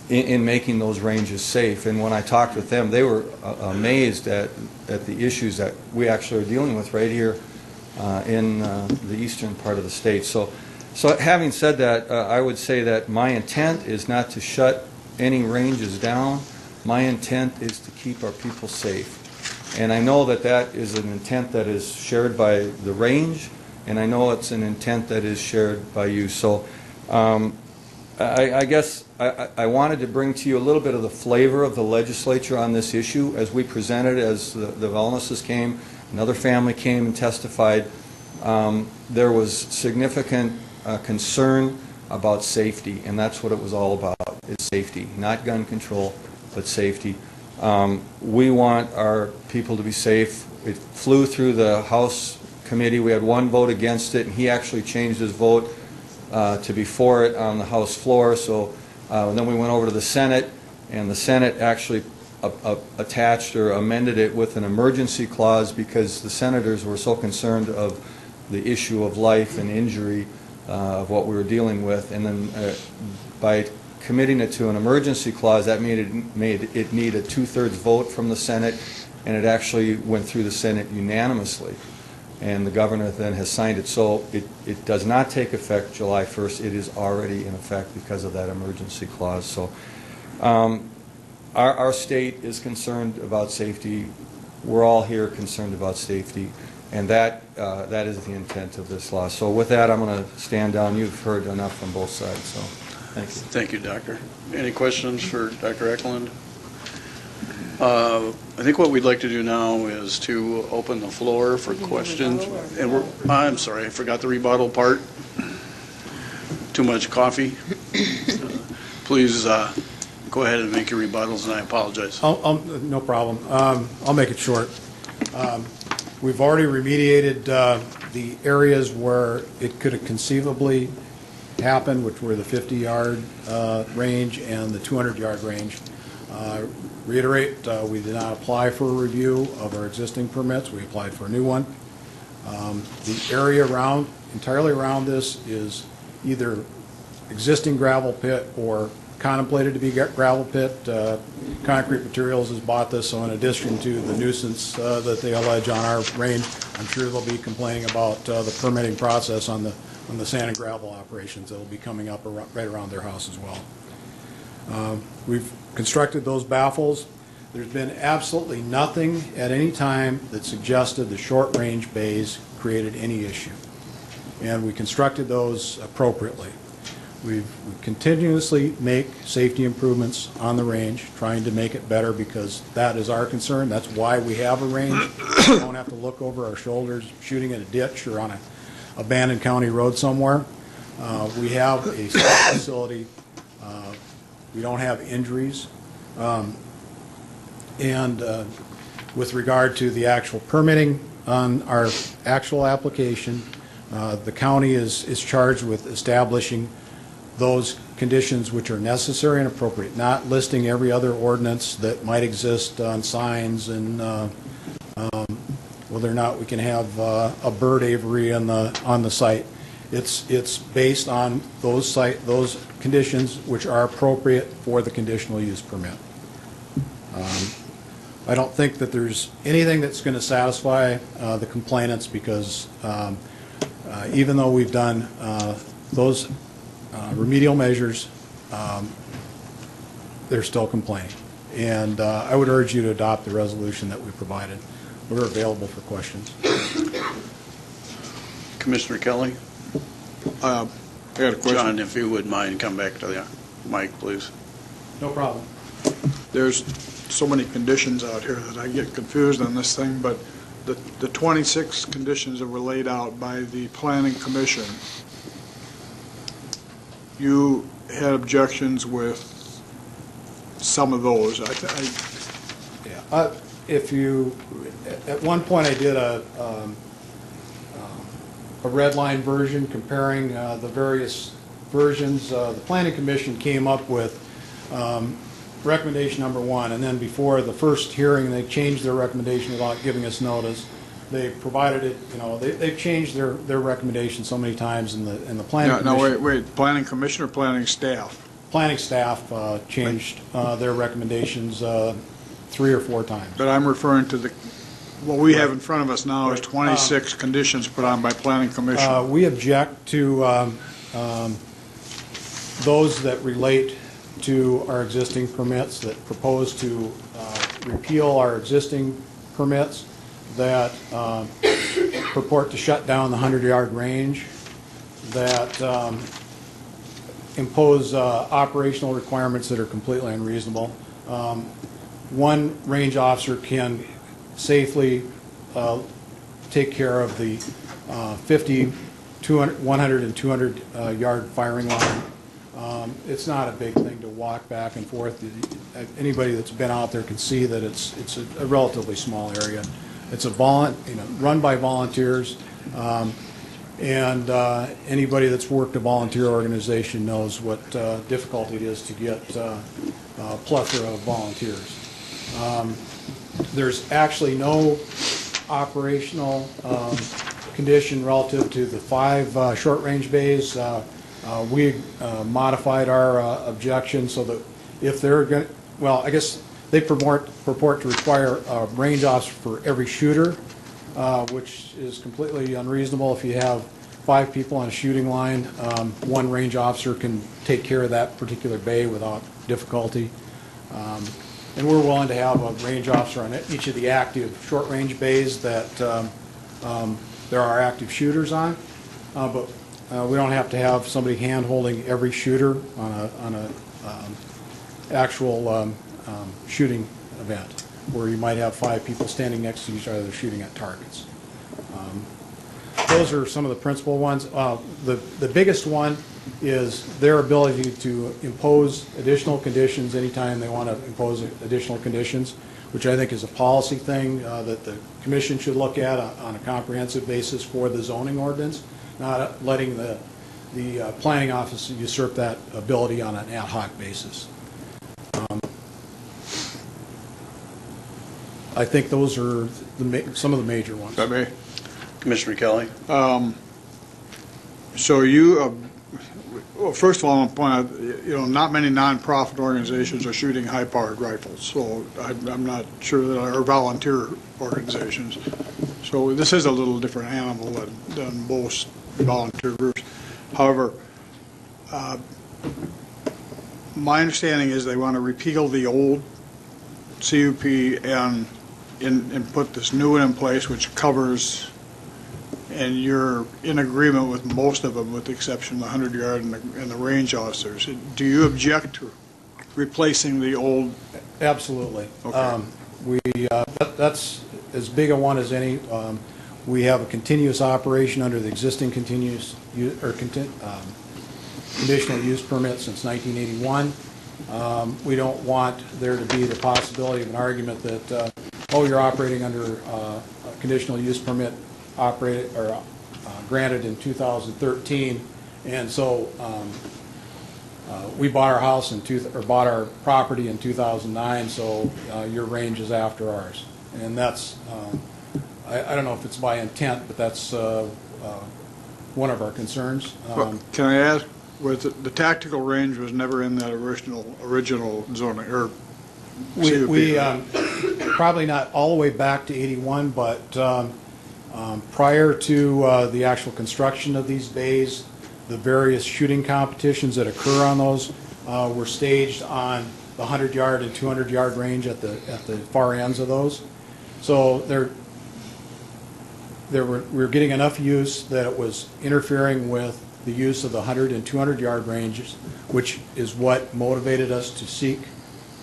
in making those ranges safe. And when I talked with them, they were amazed at the issues that we actually are dealing with right here in the eastern part of the state. So having said that, I would say that my intent is not to shut any ranges down. My intent is to keep our people safe. And I know that is an intent that is shared by the range, and I know it's an intent that is shared by you. So I guess I wanted to bring to you a little bit of the flavor of the legislature on this issue as we presented, as the Volnesses came, another family came and testified. There was significant concern about safety, and that's what it was all about, is safety, not gun control, but safety. We want our people to be safe. It flew through the House committee. We had one vote against it, and he actually changed his vote to be for it on the House floor. So then we went over to the Senate, and the Senate actually attached or amended it with an emergency clause because the senators were so concerned of the issue of life and injury of what we were dealing with. And then by committing it to an emergency clause, that made it need a 2/3 vote from the Senate, and it actually went through the Senate unanimously. And the governor then has signed it. So it does not take effect July 1st. It is already in effect because of that emergency clause. So our state is concerned about safety. We're all here concerned about safety. And that is the intent of this law. So with that, I'm going to stand down. You've heard enough from both sides. So thank you. Thank you, Doctor. Any questions for Dr. Eklund? I think what we'd like to do now is to open the floor for questions. And I'm sorry, I forgot the rebuttal part. Too much coffee. Please Go ahead and make your rebuttals, and I apologize. No problem. I'll make it short. We've already remediated the areas where it could have conceivably happened, which were the 50-yard range and the 200-yard range. Reiterate, we did not apply for a review of our existing permits. We applied for a new one. The area entirely around this is either existing gravel pit or contemplated to be gravel pit. Concrete Materials has bought this, so in addition to the nuisance that they allege on our range, I'm sure they'll be complaining about the permitting process on the sand and gravel operations that will be coming up right around their house as well. We've constructed those baffles. There's been absolutely nothing at any time that suggested the short-range bays created any issue, and we constructed those appropriately. We continuously make safety improvements on the range, trying to make it better because that is our concern. That's why we have a range. We don't have to look over our shoulders shooting in a ditch or on an abandoned county road somewhere. We have a safe facility. We don't have injuries. And with regard to the actual permitting on our actual application, the county is charged with establishing those conditions which are necessary and appropriate, not listing every other ordinance that might exist on signs and whether or not we can have a bird aviary on the site. It's based on those conditions which are appropriate for the conditional use permit. I don't think that there's anything that's going to satisfy the complainants because even though we've done those remedial measures, they're still complaining. And I would urge you to adopt the resolution that we provided. We're available for questions. Commissioner Kelly? I got a question. John, if you would mind, come back to the mic, please. No problem. There's so many conditions out here that I get confused on this thing, but the 26 conditions that were laid out by the Planning Commission, you had objections with some of those. If you, at one point I did a red line version comparing the various versions. The Planning Commission came up with recommendation number 1, and then before the first hearing they changed their recommendation without giving us notice. They provided it, they've changed their recommendation so many times in the Planning Commission. No, wait, Planning Commission or Planning Staff? Planning staff changed their recommendations 3 or 4 times. But I'm referring to what we have in front of us now is 26 conditions put on by Planning Commission. We object to those that relate to our existing permits, that propose to repeal our existing permits, that purport to shut down the 100-yard range, that impose operational requirements that are completely unreasonable. One range officer can safely take care of the 50, 200, 100, and 200-yard firing line. It's not a big thing to walk back and forth. Anybody that's been out there can see that it's a relatively small area. It's run by volunteers, and anybody that's worked a volunteer organization knows what difficulty it is to get a plethora of volunteers. There's actually no operational condition relative to the 5 short-range bays. We modified our objection so that if they're going to, well, I guess they purport to require a range officer for every shooter, which is completely unreasonable. If you have 5 people on a shooting line, one range officer can take care of that particular bay without difficulty. And we're willing to have a range officer on each of the active short-range bays that there are active shooters on, but we don't have to have somebody hand-holding every shooter on a actual shooting event where you might have 5 people standing next to each other shooting at targets. those are some of the principal ones. The biggest one is their ability to impose additional conditions anytime they want to impose additional conditions, which I think is a policy thing that the commission should look at on a comprehensive basis for the zoning ordinance, not letting the planning office usurp that ability on an ad hoc basis. I think those are some of the major ones. Commissioner Kelly? So you, well, first of all, I want to point out, not many nonprofit organizations are shooting high-powered rifles, so I'm not sure that are volunteer organizations. So this is a little different animal than most volunteer groups. However, my understanding is they want to repeal the old CUP and put this new one in place, which covers, and you're in agreement with most of them, with the exception of the 100-yard and the range officers. Do you object to replacing the old? Absolutely. Okay. That's as big a one as any. We have a continuous operation under the existing conditional use permit since 1981. We don't want there to be the possibility of an argument that, you're operating under a conditional use permit granted in 2013, and so we bought our house bought our property in 2009, so your range is after ours, and that's I don't know if it's by intent, but that's one of our concerns. Can I ask? The tactical range was never in that original zoning or CUP, we right? probably not all the way back to 81, but prior to the actual construction of these bays, the various shooting competitions that occur on those were staged on the 100-yard and 200-yard range at the far ends of those. So we were getting enough use that it was interfering with the use of the 100 and 200-yard ranges, which is what motivated us to seek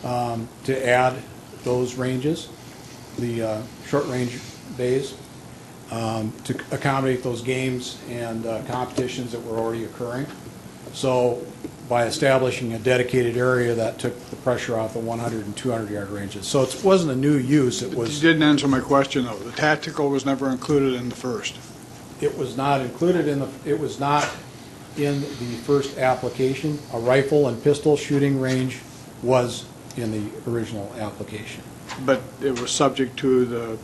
to add those ranges, the short-range bays, to accommodate those games and competitions that were already occurring. So by establishing a dedicated area, that took the pressure off the 100 and 200-yard ranges. So it wasn't a new use. It was. You didn't answer my question, though. The tactical was never included in the first. It was not included in the. It was not in the first application. A rifle and pistol shooting range was in the original application. But it was subject to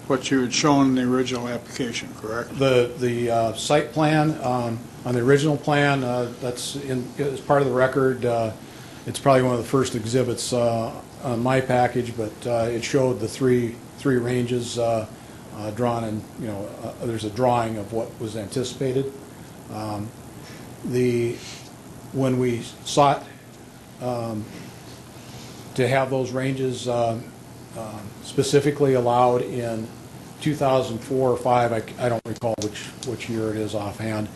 what you had shown in the original application, correct? The site plan, on the original plan, that's as part of the record. It's probably one of the first exhibits on my package, but it showed the three ranges drawn, and there's a drawing of what was anticipated. When we sought to have those ranges specifically allowed in 2004 or 5, I don't recall which year it is offhand.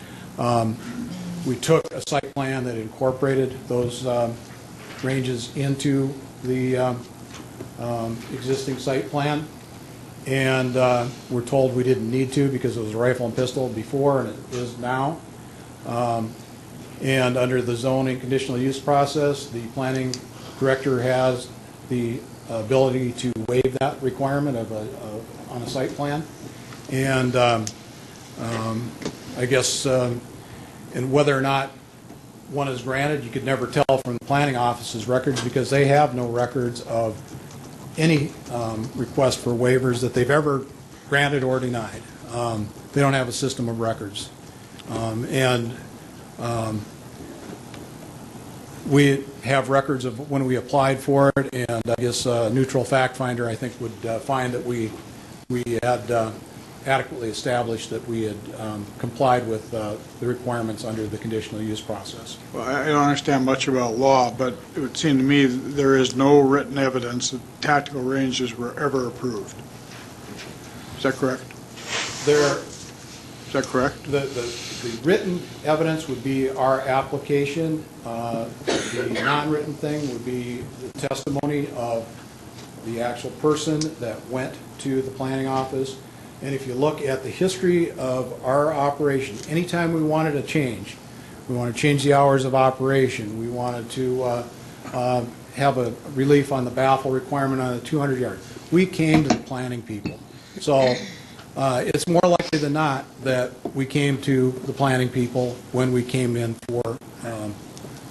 We took a site plan that incorporated those ranges into the existing site plan, and we're told we didn't need to because it was a rifle and pistol before, and it is now. And under the zoning conditional use process, the planning director has the ability to waive that requirement on a site plan. And I guess, and whether or not one is granted, you could never tell from the planning office's records because they have no records of any request for waivers that they've ever granted or denied. They don't have a system of records. We have records of when we applied for it, and I guess a neutral fact finder, I think, would find that we had adequately established that we had complied with the requirements under the conditional use process. Well, I don't understand much about law, but it would seem to me there is no written evidence that tactical ranges were ever approved. Is that correct? Is that correct? The written evidence would be our application. The non-written thing would be the testimony of the actual person that went to the planning office, And if you look at the history of our operation, anytime we wanted a change, we wanted to change the hours of operation, we wanted to have a relief on the baffle requirement on the 200-yard, we came to the planning people. So it's more likely than not that we came to the planning people when we came in for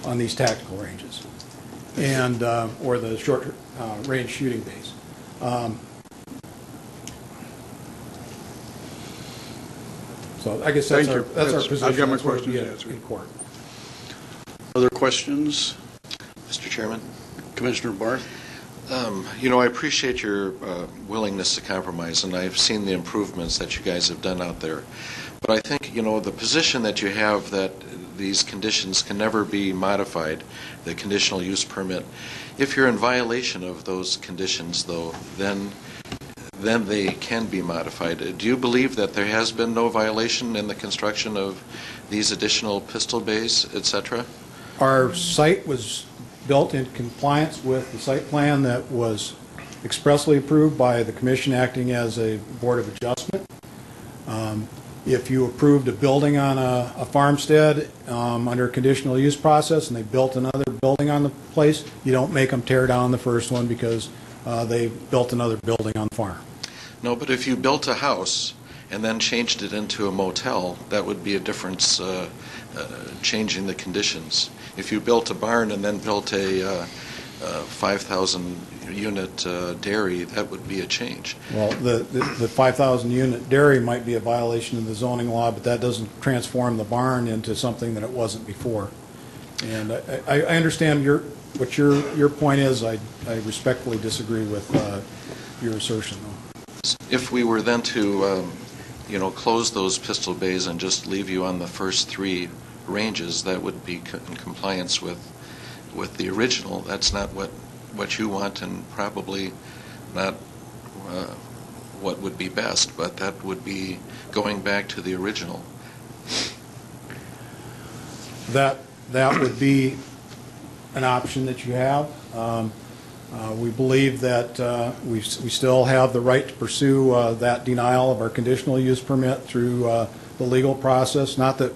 on these tactical ranges and or the short range shooting bays. So I guess that's our position. I've got my That's where questions we get answered. in court. Other questions? Mr. Chairman? Commissioner Barth? You know, I appreciate your willingness to compromise, and I've seen the improvements that you guys have done out there. But I think, you know, the position that you have that these conditions can never be modified, the conditional use permit, if you're in violation of those conditions, though, then they can be modified. Do you believe that there has been no violation in the construction of these additional pistol bays, et cetera? Our site was built in compliance with the site plan that was expressly approved by the commission acting as a board of adjustment. If you approved a building on a farmstead under a conditional use process and they built another building on the place, you don't make them tear down the first one because they built another building on the farm. No, but if you built a house and then changed it into a motel, that would be a difference, changing the conditions. If you built a barn and then built a 5,000-unit dairy, that would be a change. Well, the 5,000-unit dairy might be a violation of the zoning law, but that doesn't transform the barn into something that it wasn't before. And I understand what your point is. I respectfully disagree with your assertion, though. If we were then to, you know, close those pistol bays and just leave you on the first three ranges, that would be in compliance with the original. That's not what you want, and probably not what would be best, but that would be going back to the original. That would be an option that you have. We believe that we still have the right to pursue that denial of our conditional use permit through the legal process. Not that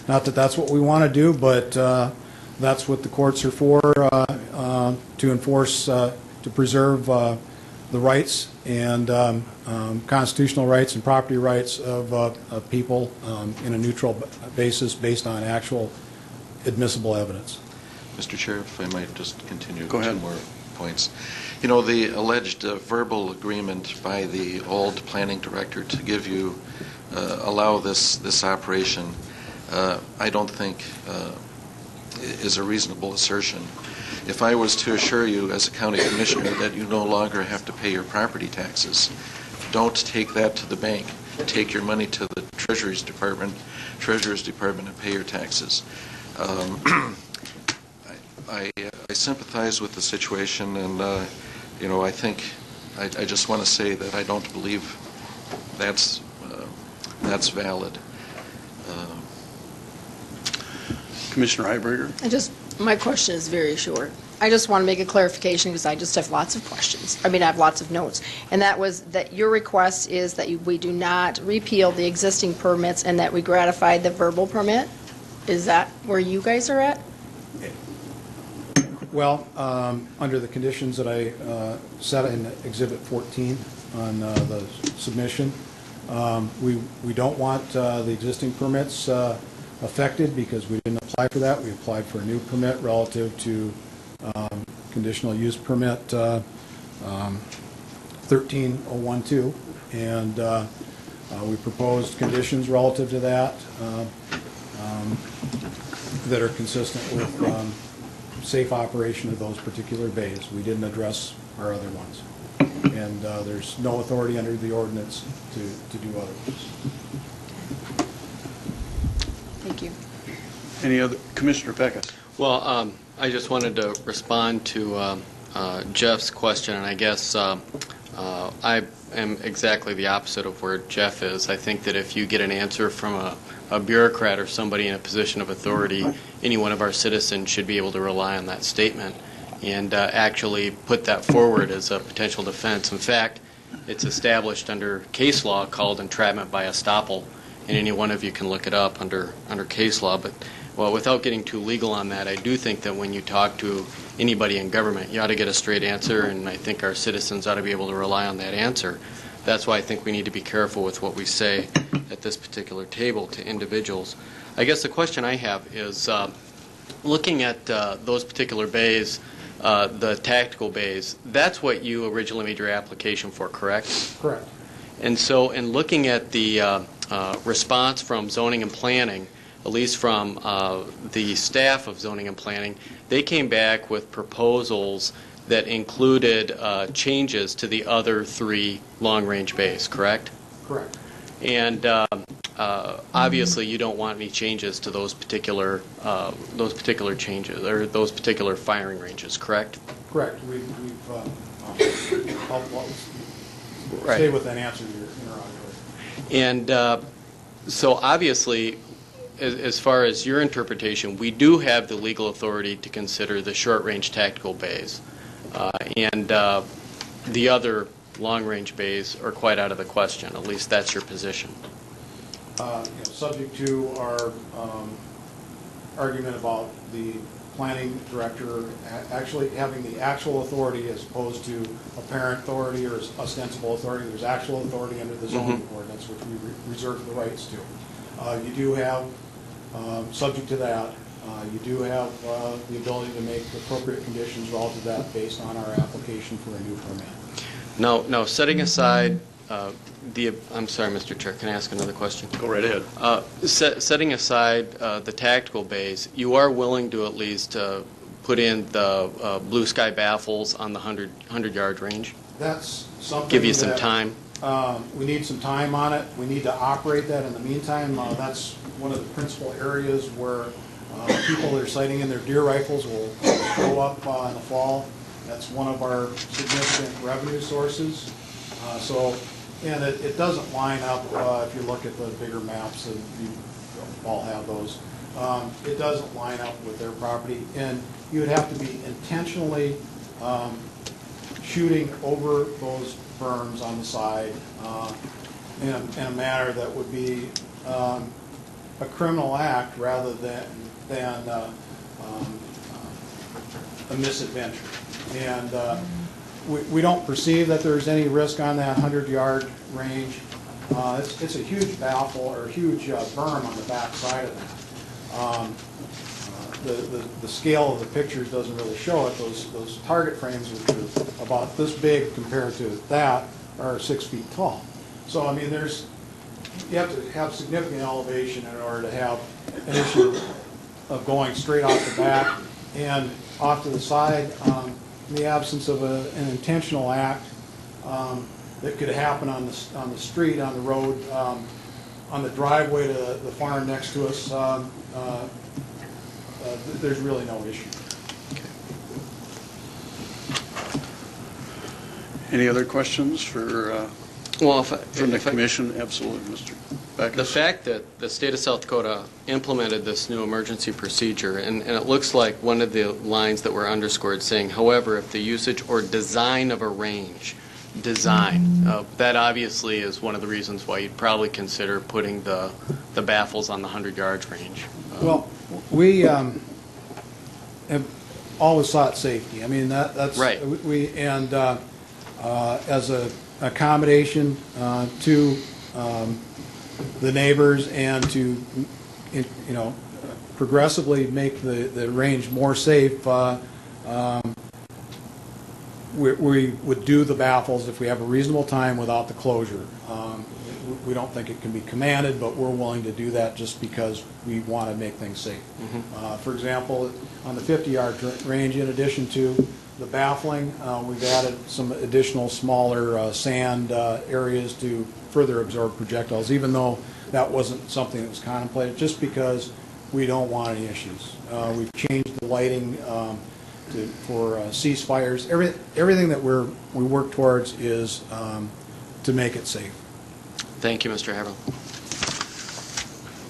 that's what we want to do, but that's what the courts are for, to enforce, to preserve the rights and constitutional rights and property rights of people in a neutral basis based on actual admissible evidence. Mr. Chair, if I might just continue. Go ahead. Two more points. You know, the alleged verbal agreement by the old planning director to give you, allow this operation, I don't think is a reasonable assertion. If I was to assure you as a county commissioner that you no longer have to pay your property taxes, don't take that to the bank. Take your money to the Treasurer's Department and pay your taxes. I sympathize with the situation, and you know, I think I just want to say that I don't believe that's valid. Commissioner Heiberger? My question is very short. I just want to make a clarification because I just have lots of questions. I mean, I have lots of notes. And that was that your request is that we do not repeal the existing permits and that we gratify the verbal permit? Is that where you guys are at? Well, under the conditions that I set in Exhibit 14 on the submission, we don't want the existing permits affected because we didn't apply for that. We applied for a new permit relative to conditional use permit 13012, and we proposed conditions relative to that that are consistent with safe operation of those particular bays. We didn't address our other ones. And there's no authority under the ordinance to do otherwise. Thank you. Any other? Commissioner Peckus? Well, I just wanted to respond to Jeff's question, and I guess I am exactly the opposite of where Jeff is. I think that if you get an answer from a bureaucrat or somebody in a position of authority, any one of our citizens should be able to rely on that statement and actually put that forward as a potential defense. In fact, It's established under case law called entrapment by estoppel, and any one of you can look it up under case law. But, well, without getting too legal on that, I do think that when you talk to anybody in government, you ought to get a straight answer, and I think our citizens ought to be able to rely on that answer. That's why I think we need to be careful with what we say at this particular table to individuals. I guess the question I have is, looking at those particular bays, the tactical bays, that's what you originally made your application for, correct? Correct. And so in looking at the response from zoning and planning, at least from the staff of zoning and planning, they came back with proposals that included changes to the other 3 long-range bays, correct? Correct. And obviously, you don't want any changes to those particular changes or those particular firing ranges, correct? Correct. We've stay with that answer to your interrogatory. And so obviously, as far as your interpretation, we do have the legal authority to consider the short-range tactical bays. And the other long-range bays are quite out of the question. At least that's your position. Subject to our argument about the planning director actually having the actual authority as opposed to apparent authority or ostensible authority. There's actual authority under the zoning ordinance, which we reserve the rights to. You do have, subject to that, you do have the ability to make appropriate conditions relative to that based on our application for a new permit. Now, setting aside I'm sorry, Mr. Chair, can I ask another question? Go right ahead. Setting aside the tactical bays, you are willing to at least put in the blue sky baffles on the 100-yard range? That's something give you some time? We need some time on it. We need to operate that in the meantime. That's one of the principal areas where people that are sighting in their deer rifles will show up in the fall. That's one of our significant revenue sources. And it doesn't line up, if you look at the bigger maps, and you all have those, it doesn't line up with their property. And you would have to be intentionally shooting over those berms on the side in a manner that would be a criminal act rather than a misadventure. And we don't perceive that there's any risk on that 100-yard range. It's a huge baffle or a huge berm on the back side of that. The scale of the pictures doesn't really show it. Those target frames, which are about this big compared to that, are 6 feet tall. So I mean, you have to have significant elevation in order to have an issue of going straight off the back and off to the side. In the absence of an intentional act that could happen on the street, on the road, on the driveway to the farm next to us, there's really no issue. Any other questions for from the commission? Absolutely, Mr. Beckes. The fact that the state of South Dakota implemented this new emergency procedure, and it looks like one of the lines that were underscored saying, however, if the usage or design of a range, that obviously is one of the reasons why you'd probably consider putting the baffles on the 100-yard range. Well, we have always sought safety. I mean, that's right. As an accommodation to the neighbors and to progressively make the range more safe, we would do the baffles if we have a reasonable time without the closure. We don't think it can be commanded, but we're willing to do that just because we want to make things safe. For example, on the 50-yard range, in addition to the baffling, we've added some additional smaller sand areas to further absorb projectiles, even though that wasn't something that was contemplated, just because we don't want any issues. We've changed the lighting for ceasefires. Everything that we work towards is to make it safe. Thank you, Mr. Haverhill.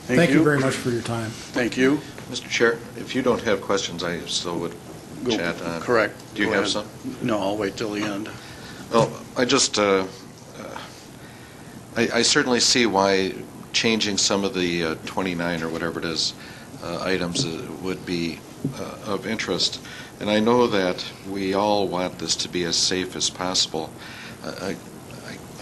Thank you very much for your time. Thank you. Mr. Chair, if you don't have questions, I still would chat on. Correct. Do you have some? No, I'll wait till the end. Well, I just I certainly see why changing some of the 29 or whatever it is items would be of interest. And I know that we all want this to be as safe as possible. I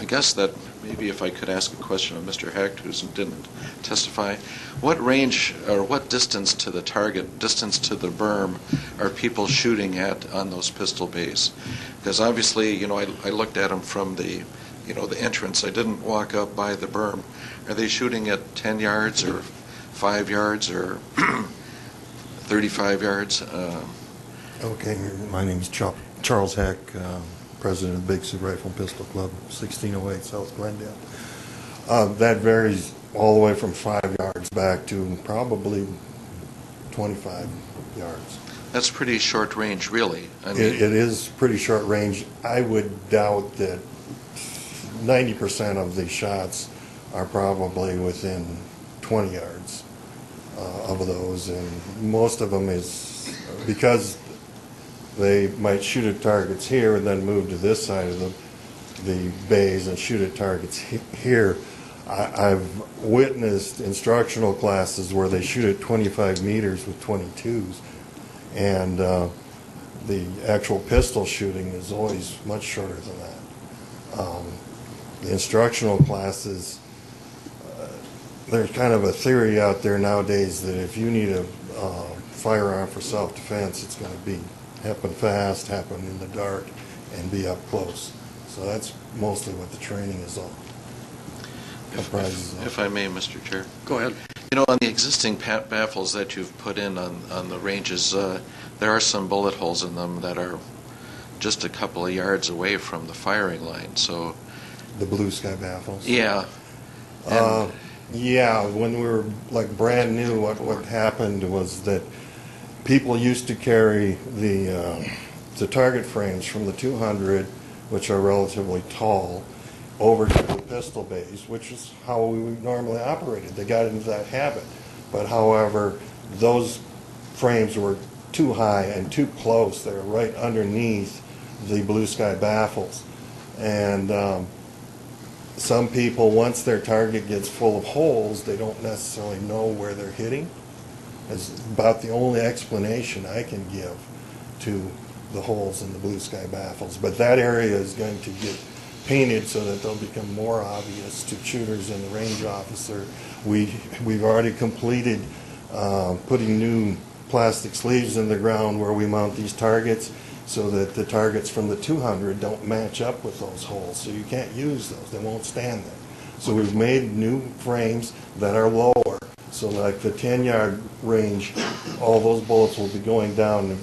guess that maybe if I could ask a question of Mr. Hecht, who didn't testify, what range or what distance to the target, distance to the berm, are people shooting at on those pistol bays? Because obviously, you know, I looked at them from the, you know, the entrance. I didn't walk up by the berm. Are they shooting at 10 yards or 5 yards or 35 yards? Okay, my name is Charles Heck, president of the Big Sioux Rifle and Pistol Club, 1608 South Glendale. That varies all the way from 5 yards back to probably 25 yards. That's pretty short range, really. I mean, It is pretty short range. I would doubt that 90% of the shots are probably within 20 yards of those, and most of them is because they might shoot at targets here and then move to this side of the bays and shoot at targets here. I've witnessed instructional classes where they shoot at 25 meters with 22s, and the actual pistol shooting is always much shorter than that. The instructional classes, there's kind of a theory out there nowadays that if you need a firearm for self-defense, it's going to happen fast, happen in the dark, and be up close. So that's mostly what the training is on. If I may, Mr. Chair. Go ahead. You know, on the existing baffles that you've put in on the ranges, there are some bullet holes in them that are just a couple of yards away from the firing line. So The blue sky baffles? Yeah. Yeah, when we were like brand new, what happened was that people used to carry the target frames from the 200, which are relatively tall, over to the pistol bays, which is how we normally operated. They got into that habit. But however, those frames were too high and too close. They were right underneath the blue sky baffles. And some people, once their target gets full of holes, they don't necessarily know where they're hitting. It's about the only explanation I can give to the holes in the blue sky baffles. But that area is going to get painted so that they'll become more obvious to shooters and the range officer. We've already completed putting new plastic sleeves in the ground where we mount these targets so that the targets from the 200 don't match up with those holes. So you can't use those. They won't stand there. So we've made new frames that are lower. So like the 10-yard range, all those bullets will be going down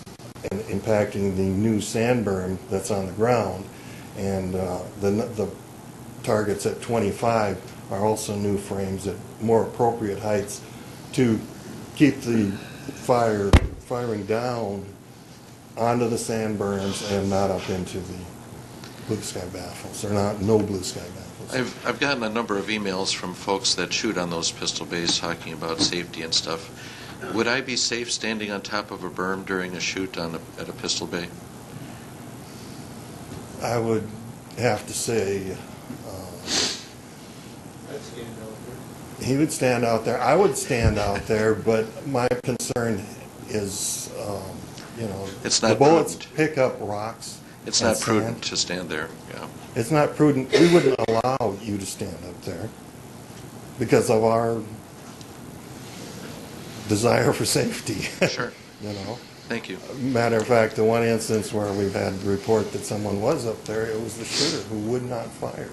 and impacting the new sand berm that's on the ground. And the targets at 25 are also new frames at more appropriate heights to keep the firing down onto the sand berms and not up into the blue sky baffles. They're not no blue sky baffles. I've gotten a number of emails from folks that shoot on those pistol bays talking about safety and stuff. Would I be safe standing on top of a berm during a shoot at a pistol bay? I would have to say he would stand out there. I would stand out there, but my concern is, It's the not bullets prudent. pick up rocks. It's and not prudent sand. to stand there. Yeah. It's not prudent. We wouldn't allow you to stand up there because of our desire for safety. Sure. Thank you. Matter of fact, the one instance where we've had a report that someone was up there, it was the shooter who would not fire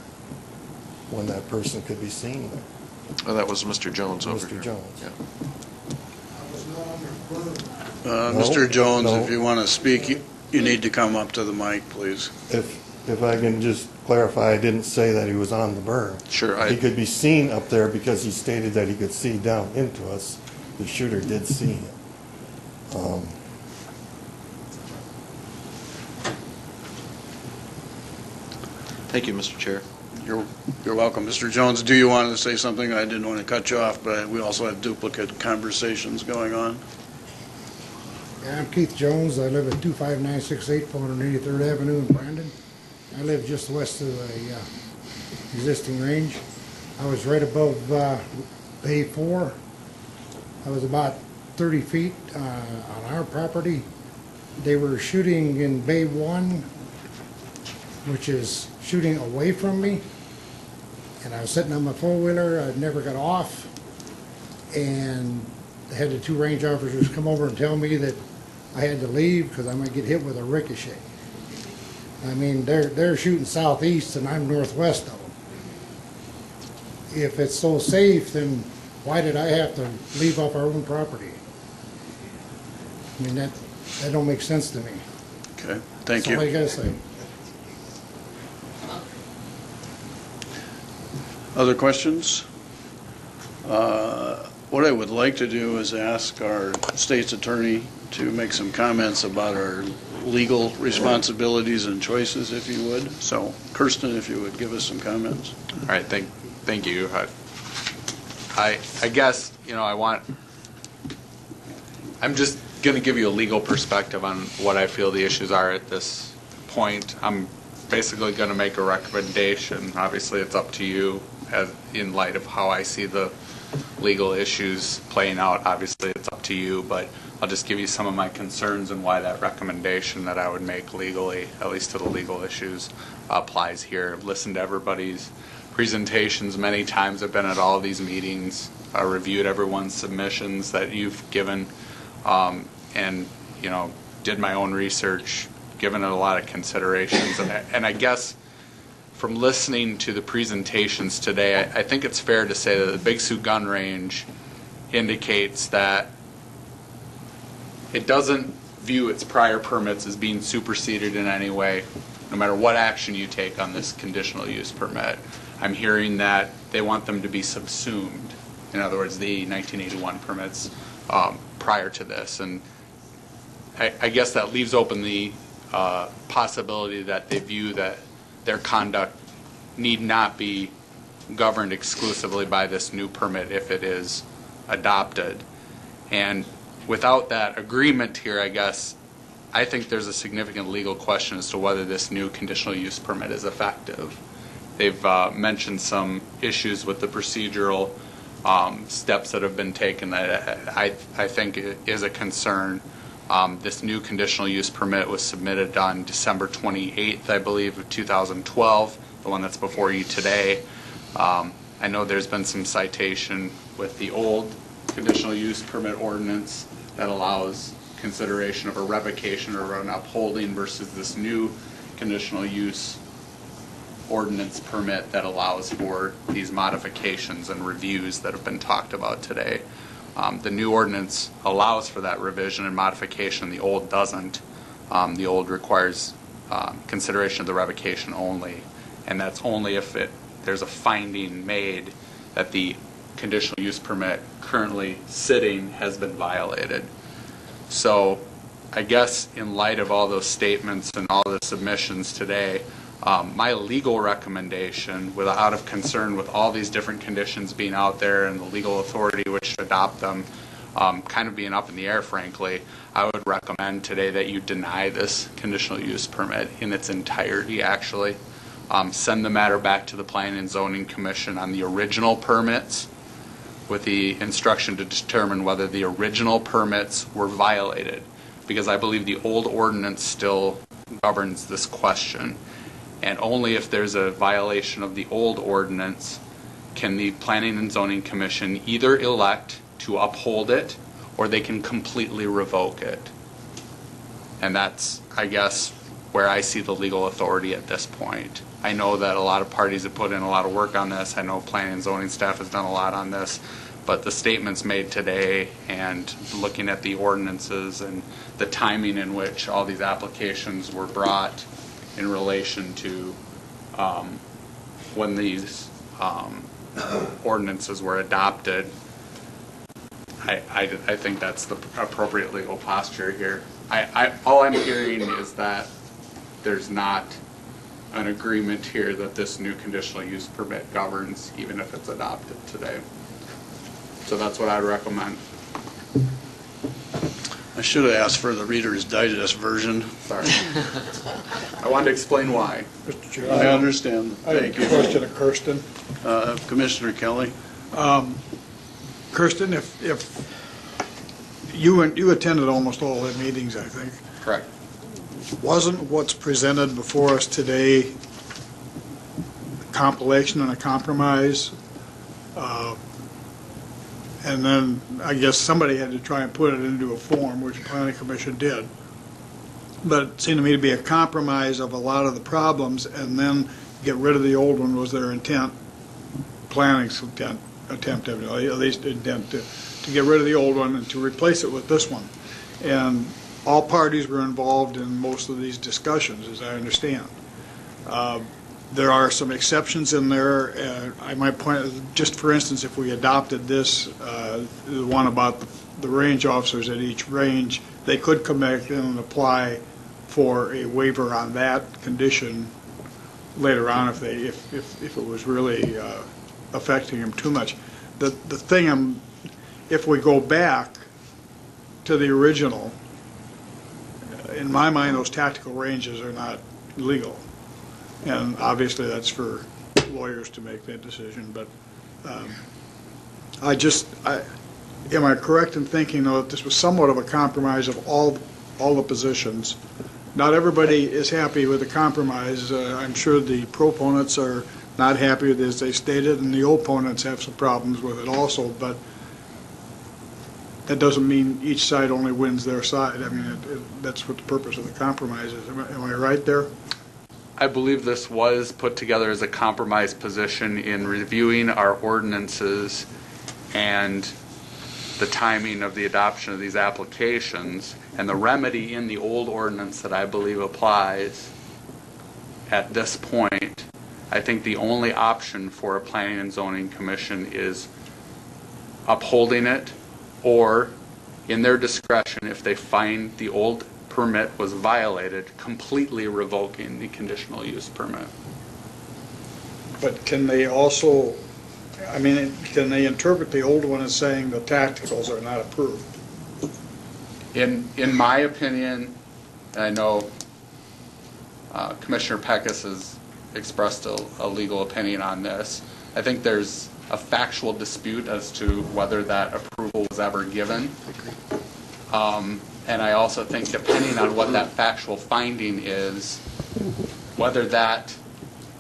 when that person could be seen there. Oh, that was Mr. Jones over here. Mr. Jones. Yeah. Mr. Jones, no. if you want to speak, you need to come up to the mic, please. If I can just clarify, I didn't say that he was on the berm. Sure. He could be seen up there because he stated that he could see down into us. The shooter did see him. Thank you, Mr. Chair. You're welcome. Mr. Jones, do you want to say something? I didn't want to cut you off, but we also have duplicate conversations going on. Yeah, I'm Keith Jones. I live at 25968 483rd Avenue in Brandon. I live just west of the existing range. I was right above Bay 4. I was about 30 feet on our property. They were shooting in Bay 1, which is shooting away from me. And I was sitting on my four-wheeler. I never got off. And I had the 2 range officers come over and tell me that I had to leave because I might get hit with a ricochet. I mean, they're shooting southeast and I'm northwest of them. If it's so safe, then why did I have to leave off our own property? I mean, that don't make sense to me. Okay, thank you. That's all I gotta say. Other questions? What I would like to do is ask our state's attorney to make some comments about our legal responsibilities and choices, if you would. So, Kirsten, if you would give us some comments. All right, thank you. I guess, I'm just going to give you a legal perspective on what I feel the issues are at this point. I'm basically going to make a recommendation. Obviously, it's up to you in light of how I see the legal issues playing out. Obviously, it's up to you, but I'll just give you some of my concerns and why that recommendation that I would make legally, at least to the legal issues, applies here. I've listened to everybody's presentations many times. I've been at all of these meetings, reviewed everyone's submissions that you've given, and did my own research, given it a lot of considerations. And I guess from listening to the presentations today, I think it's fair to say that the Big Sioux Gun Range indicates that it doesn't view its prior permits as being superseded in any way, no matter what action you take on this conditional use permit. I'm hearing that they want them to be subsumed. In other words, the 1981 permits prior to this. And I guess that leaves open the possibility that they view that their conduct need not be governed exclusively by this new permit if it is adopted. And without that agreement here, I guess, I think there's a significant legal question as to whether this new conditional use permit is effective. They've mentioned some issues with the procedural steps that have been taken that I think is a concern. This new conditional use permit was submitted on December 28th, I believe, of 2012, the one that's before you today. I know there's been some citation with the old conditional use permit ordinance that allows consideration of a revocation or an upholding versus this new conditional use ordinance permit that allows for these modifications and reviews that have been talked about today. The new ordinance allows for that revision and modification. The old doesn't. The old requires consideration of the revocation only, and that's only if there's a finding made that the conditional use permit currently sitting has been violated. So I guess in light of all those statements and all the submissions today, my legal recommendation, out of concern with all these different conditions being out there and the legal authority which should adopt them kind of being up in the air, frankly, I would recommend today that you deny this conditional use permit in its entirety, actually. Send the matter back to the Planning and Zoning Commission on the original permits with the instruction to determine whether the original permits were violated, because I believe the old ordinance still governs this question. And only if there's a violation of the old ordinance can the Planning and Zoning Commission either elect to uphold it or they can completely revoke it. And that's, I guess, where I see the legal authority at this point. I know that a lot of parties have put in a lot of work on this. I know Planning and Zoning staff has done a lot on this. But the statements made today and looking at the ordinances and the timing in which all these applications were brought in relation to when these ordinances were adopted, I think that's the appropriate legal posture here. All I'm hearing is that there's not an agreement here that this new conditional use permit governs, even if it's adopted today. So that's what I'd recommend. I should have asked for the Reader's Digest version. Sorry. I wanted to explain why. Mr. Chair, I understand. I have Thank a you. question of Kirsten. Commissioner Kelly? Kirsten, if you attended almost all the meetings, I think. Correct. Wasn't what's presented before us today a compilation and a compromise? And then I guess somebody had to try and put it into a form, which the Planning Commission did. But it seemed to me to be a compromise of a lot of the problems, and then get rid of the old one was their intent, planning's attempt, at least intent to get rid of the old one and to replace it with this one. And all parties were involved in most of these discussions, as I understand. There are some exceptions in there. I might point, just for instance, if we adopted this, the one about the range officers at each range, they could come back in and apply for a waiver on that condition later on if it was really affecting them too much. The thing, if we go back to the original, in my mind, those tactical ranges are not legal. And obviously, that's for lawyers to make that decision. But am I correct in thinking, though, that this was somewhat of a compromise of all the positions? Not everybody is happy with the compromise. I'm sure the proponents are not happy with it, as they stated, and the opponents have some problems with it also. But that doesn't mean each side only wins their side. I mean, that's what the purpose of the compromise is. Am I right there? I believe this was put together as a compromise position in reviewing our ordinances and the timing of the adoption of these applications, and the remedy in the old ordinance that I believe applies at this point. I think the only option for a Planning and Zoning Commission is upholding it, or in their discretion, if they find the old permit was violated, completely revoking the conditional use permit. But can they also, I mean, can they interpret the old one as saying the tacticals are not approved? In my opinion, and I know Commissioner Peckus has expressed a legal opinion on this, I think there's a factual dispute as to whether that approval was ever given. And I also think, depending on what that factual finding is, whether that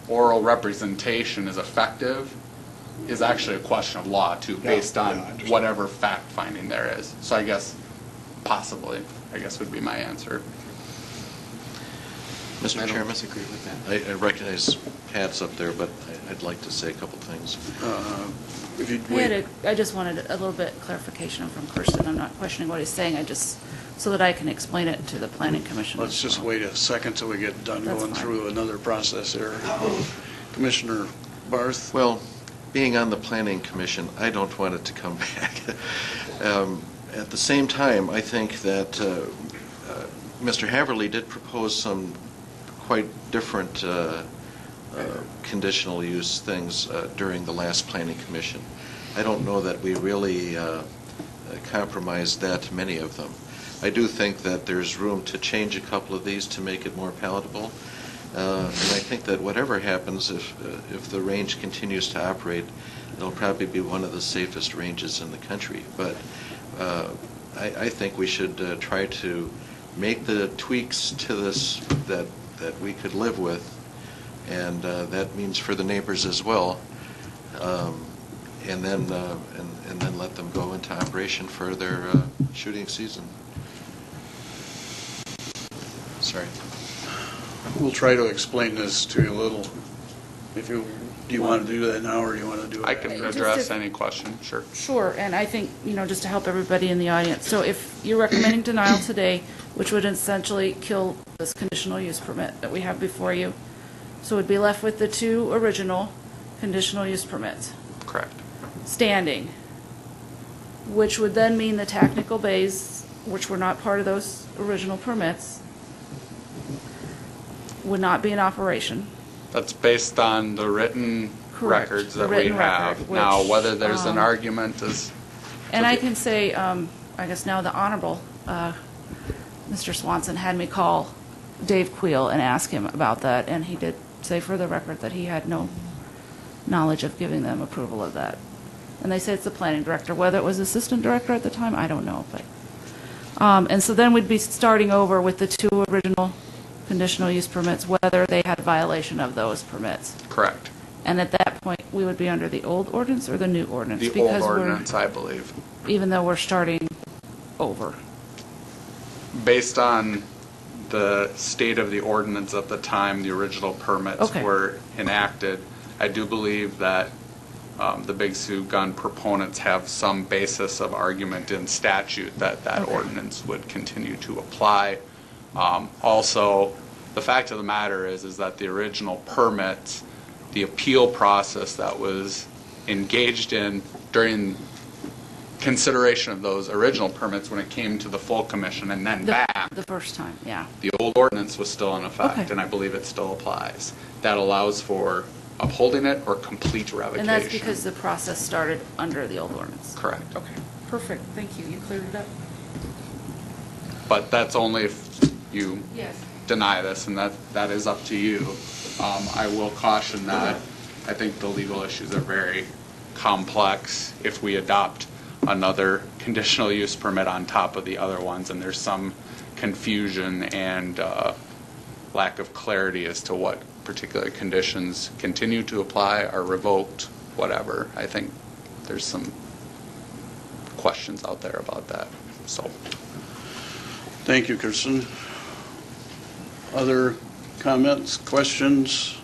oral representation is effective is actually a question of law, too, based on whatever fact finding there is. So I guess, possibly, would be my answer. Mr. Chairman, disagree with that. I recognize Pat's up there, but I'd like to say a couple things. I just wanted a little bit clarification from Kirsten. I'm not questioning what he's saying. So that I can explain it to the Planning Commission. Let's just wait a second till we get done going through another process here. Commissioner Barth? Well, being on the Planning Commission, I don't want it to come back. At the same time, I think that Mr. Haverly did propose some quite different conditional use things during the last Planning Commission. I don't know that we really compromised that many of them. I do think that there's room to change a couple of these to make it more palatable. And I think that whatever happens, if the range continues to operate, it'll probably be one of the safest ranges in the country. But I think we should try to make the tweaks to this that we could live with, and that means for the neighbors as well. And then let them go into operation for their shooting season. Sorry. We'll try to explain this to you a little. Do you want to do that now, or do you want to do it? I can address any question, sure. Sure, and I think, just to help everybody in the audience. So if you're recommending denial today, which would essentially kill this conditional use permit that we have before you, so we'd be left with the two original conditional use permits. Correct. Standing, which would then mean the technical bays, which were not part of those original permits, would not be in operation. That's based on the written records that we have. Now, whether there's an argument is... And I can say, I guess now the Honorable Mr. Swanson had me call Dave Queel and ask him about that, and he did say for the record that he had no knowledge of giving them approval of that. And they say it's the planning director. Whether it was assistant director at the time, I don't know. But and so then we'd be starting over with the two original conditional use permits, whether they had violation of those permits. Correct. And at that point, we would be under the old ordinance or the new ordinance? The old ordinance, I believe. Even though we're starting over. Based on the state of the ordinance at the time the original permits were enacted, I do believe that the Big Sioux gun proponents have some basis of argument in statute that that ordinance would continue to apply. Also, the fact of the matter is that the original permits, the appeal process that was engaged in during consideration of those original permits when it came to the full commission and then back. The first time, yeah. The old ordinance was still in effect, and I believe it still applies. That allows for upholding it or complete revocation. And that's because the process started under the old ordinance? Correct. Okay, perfect. Thank you. You cleared it up. But that's only if you Yes. deny this, and that is up to you. I will caution that I think the legal issues are very complex if we adopt another conditional use permit on top of the other ones, and there's some confusion and lack of clarity as to what particular conditions continue to apply, are revoked, whatever. I think there's some questions out there about that. So, Thank you, Kirsten. Other comments, questions?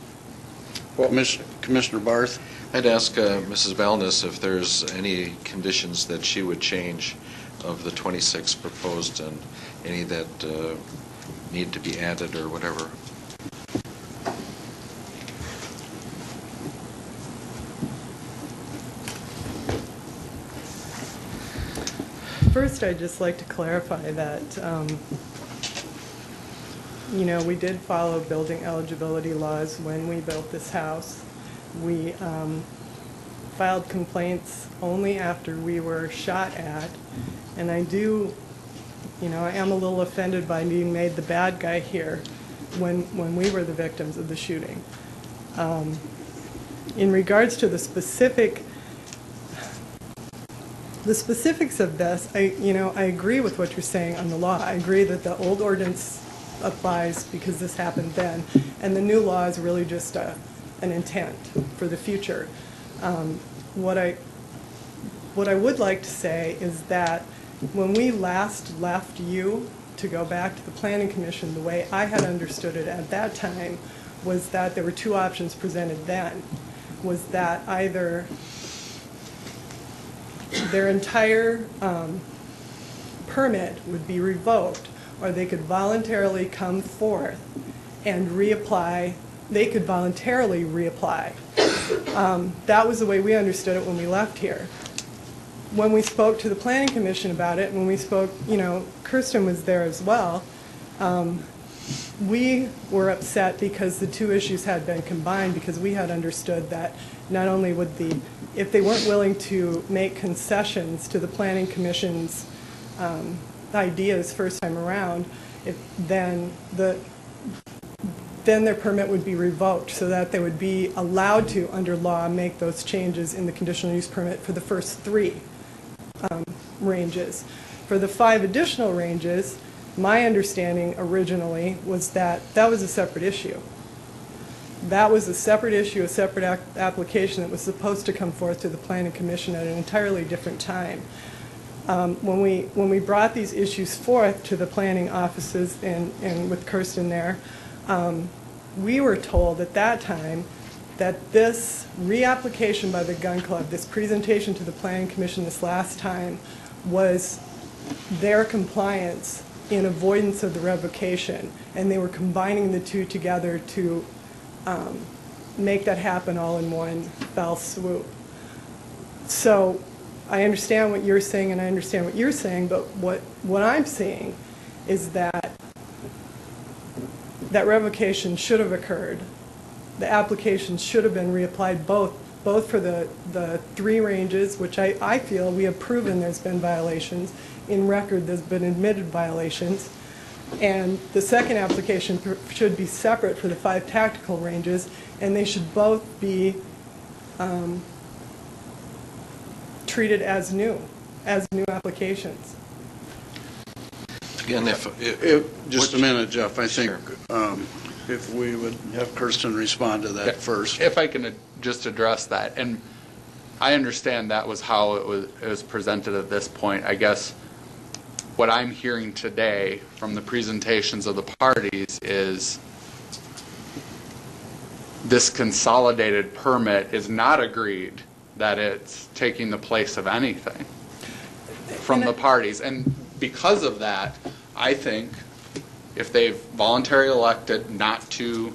Commissioner Barth? I'd ask Mrs. Valnes if there's any conditions that she would change of the 26 proposed and any that need to be added or whatever. First, I'd just like to clarify that, we did follow building eligibility laws when we built this house. We filed complaints only after we were shot at, and I am a little offended by being made the bad guy here when we were the victims of the shooting. In regards to the specifics of this, I agree with what you're saying on the law. I agree that the old ordinance applies because this happened then, and the new law is really just an intent for the future. What I would like to say is that when we last left you to go back to the Planning Commission, the way I had understood it at that time was that there were two options presented then, was that either their entire permit would be revoked, or they could voluntarily come forth and reapply. They could voluntarily reapply. That was the way we understood it when we left here. When we spoke to the Planning Commission about it, when we spoke, Kirsten was there as well, we were upset because the two issues had been combined, because we had understood that not only would if they weren't willing to make concessions to the Planning Commission's ideas first time around, then their permit would be revoked, so that they would be allowed to, under law, make those changes in the conditional use permit for the first three ranges. For the 5 additional ranges, my understanding originally was that that was a separate issue. That was a separate issue, a separate application that was supposed to come forth to the Planning Commission at an entirely different time. When we brought these issues forth to the planning offices and with Kirsten there, we were told at that time that this reapplication by the gun club, this presentation to the Planning Commission this last time, was their compliance in avoidance of the revocation, and they were combining the two together to make that happen all in one fell swoop. So I understand what you're saying, and I understand what you're saying, but what I'm seeing is that revocation should have occurred. The applications should have been reapplied, both for the 3 ranges, which I feel we have proven there's been violations. In record, there's been admitted violations. And the second application should be separate for the 5 tactical ranges, and they should both be treated as new applications. Again, Just a minute, Jeff, I think if we would have Kirsten respond to that first. If I can just address that, and I understand that was how it was presented at this point. I guess what I'm hearing today from the presentations of the parties is this consolidated permit is not agreed that it's taking the place of anything from the parties. And because of that, I think if they've voluntarily elected not to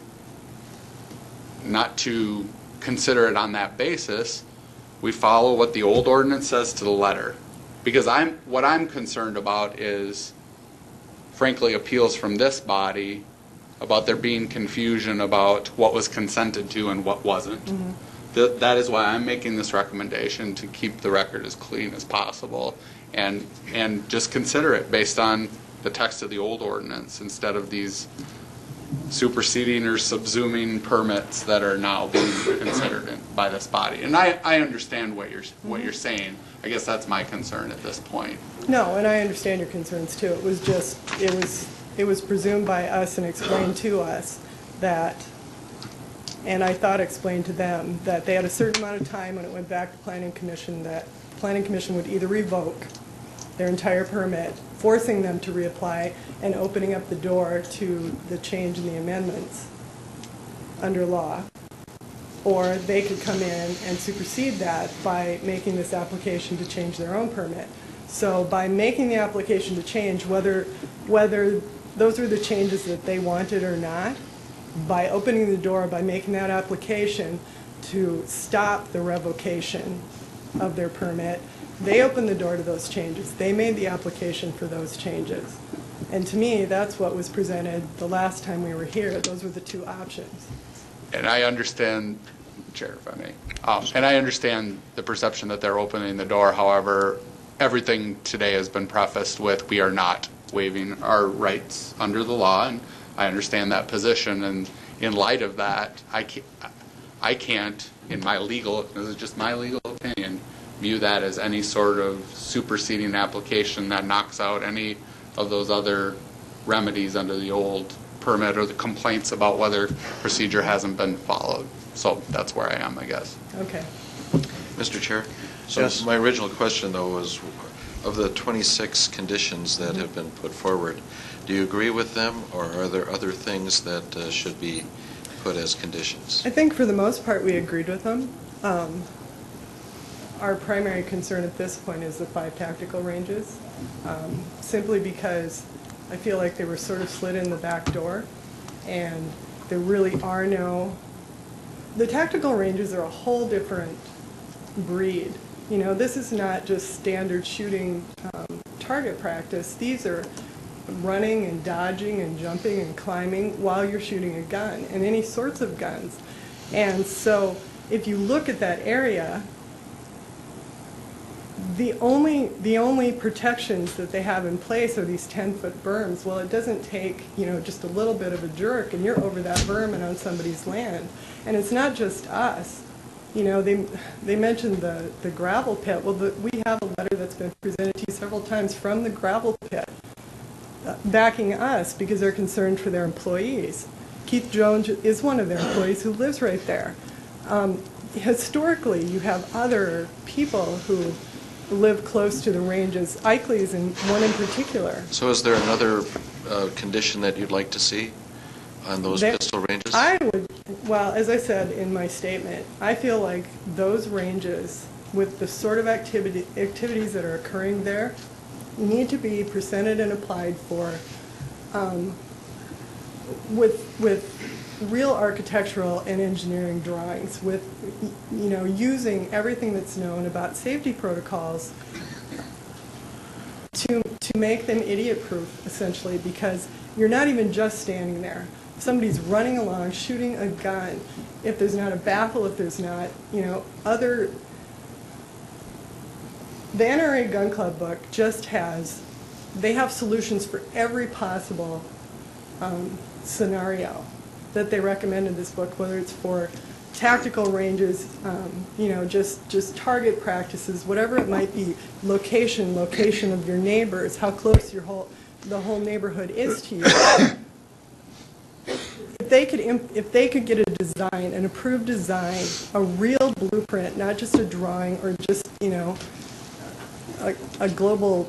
consider it on that basis, we follow what the old ordinance says to the letter. Because what I'm concerned about is, frankly, appeals from this body about there being confusion about what was consented to and what wasn't. Mm-hmm. That is why I'm making this recommendation, to keep the record as clean as possible and just consider it based on the text of the old ordinance instead of these superseding or subsuming permits that are now being considered by this body. And I understand what you're saying. I guess that's my concern at this point. No, and I understand your concerns too. It was just, it was presumed by us and explained to us that, and I thought explained to them, that they had a certain amount of time when it went back to Planning Commission, that Planning Commission would either revoke their entire permit, forcing them to reapply and opening up the door to the change in the amendments under law, or they could come in and supersede that by making this application to change their own permit. So by making the application to change, whether those are the changes that they wanted or not, by opening the door, by making that application to stop the revocation of their permit, they opened the door to those changes. They made the application for those changes. And to me, that's what was presented the last time we were here. Those were the two options. And I understand, Chair, if I may, and I understand the perception that they're opening the door. However, everything today has been prefaced with, we are not waiving our rights under the law, and I understand that position. And in light of that, I can't, in my legal, this is just my legal opinion, view that as any sort of superseding application that knocks out any of those other remedies under the old permit or the complaints about whether procedure hasn't been followed. So that's where I am, I guess. Okay. Mr. Chair? So Yes. my original question, though, was of the 26 conditions that have been put forward, do you agree with them, or are there other things that should be put as conditions? I think for the most part we agreed with them. Our primary concern at this point is the 5 tactical ranges, simply because I feel like they were sort of slid in the back door, and there really are no... The tactical ranges are a whole different breed. You know, this is not just standard shooting target practice. These are running and dodging and jumping and climbing while you're shooting a gun, and any sorts of guns. And so if you look at that area, the only protections that they have in place are these 10-foot berms. Well, it doesn't take, you know, just a little bit of a jerk and you're over that berm and on somebody's land. And it's not just us. You know, they mentioned the gravel pit. Well, we have a letter that's been presented to you several times from the gravel pit backing us because they're concerned for their employees. Keith Jones is one of their employees who lives right there. Historically, you have other people who live close to the ranges. Ikley is one in particular. So is there another condition that you'd like to see on those pistol ranges? I would, well, as I said in my statement, I feel like those ranges, with the sort of activities that are occurring there, need to be presented and applied for with real architectural and engineering drawings, with, you know, using everything that's known about safety protocols to make them idiot-proof, essentially, because you're not even just standing there. Somebody's running along, shooting a gun. If there's not a baffle, if there's not, you know, other... The NRA Gun Club book just has, they have solutions for every possible scenario that they recommend in this book, whether it's for tactical ranges, just target practices, whatever it might be, location of your neighbors, how close the whole neighborhood is to you. If they could get a design, an approved design, a real blueprint, not just a drawing or just, a global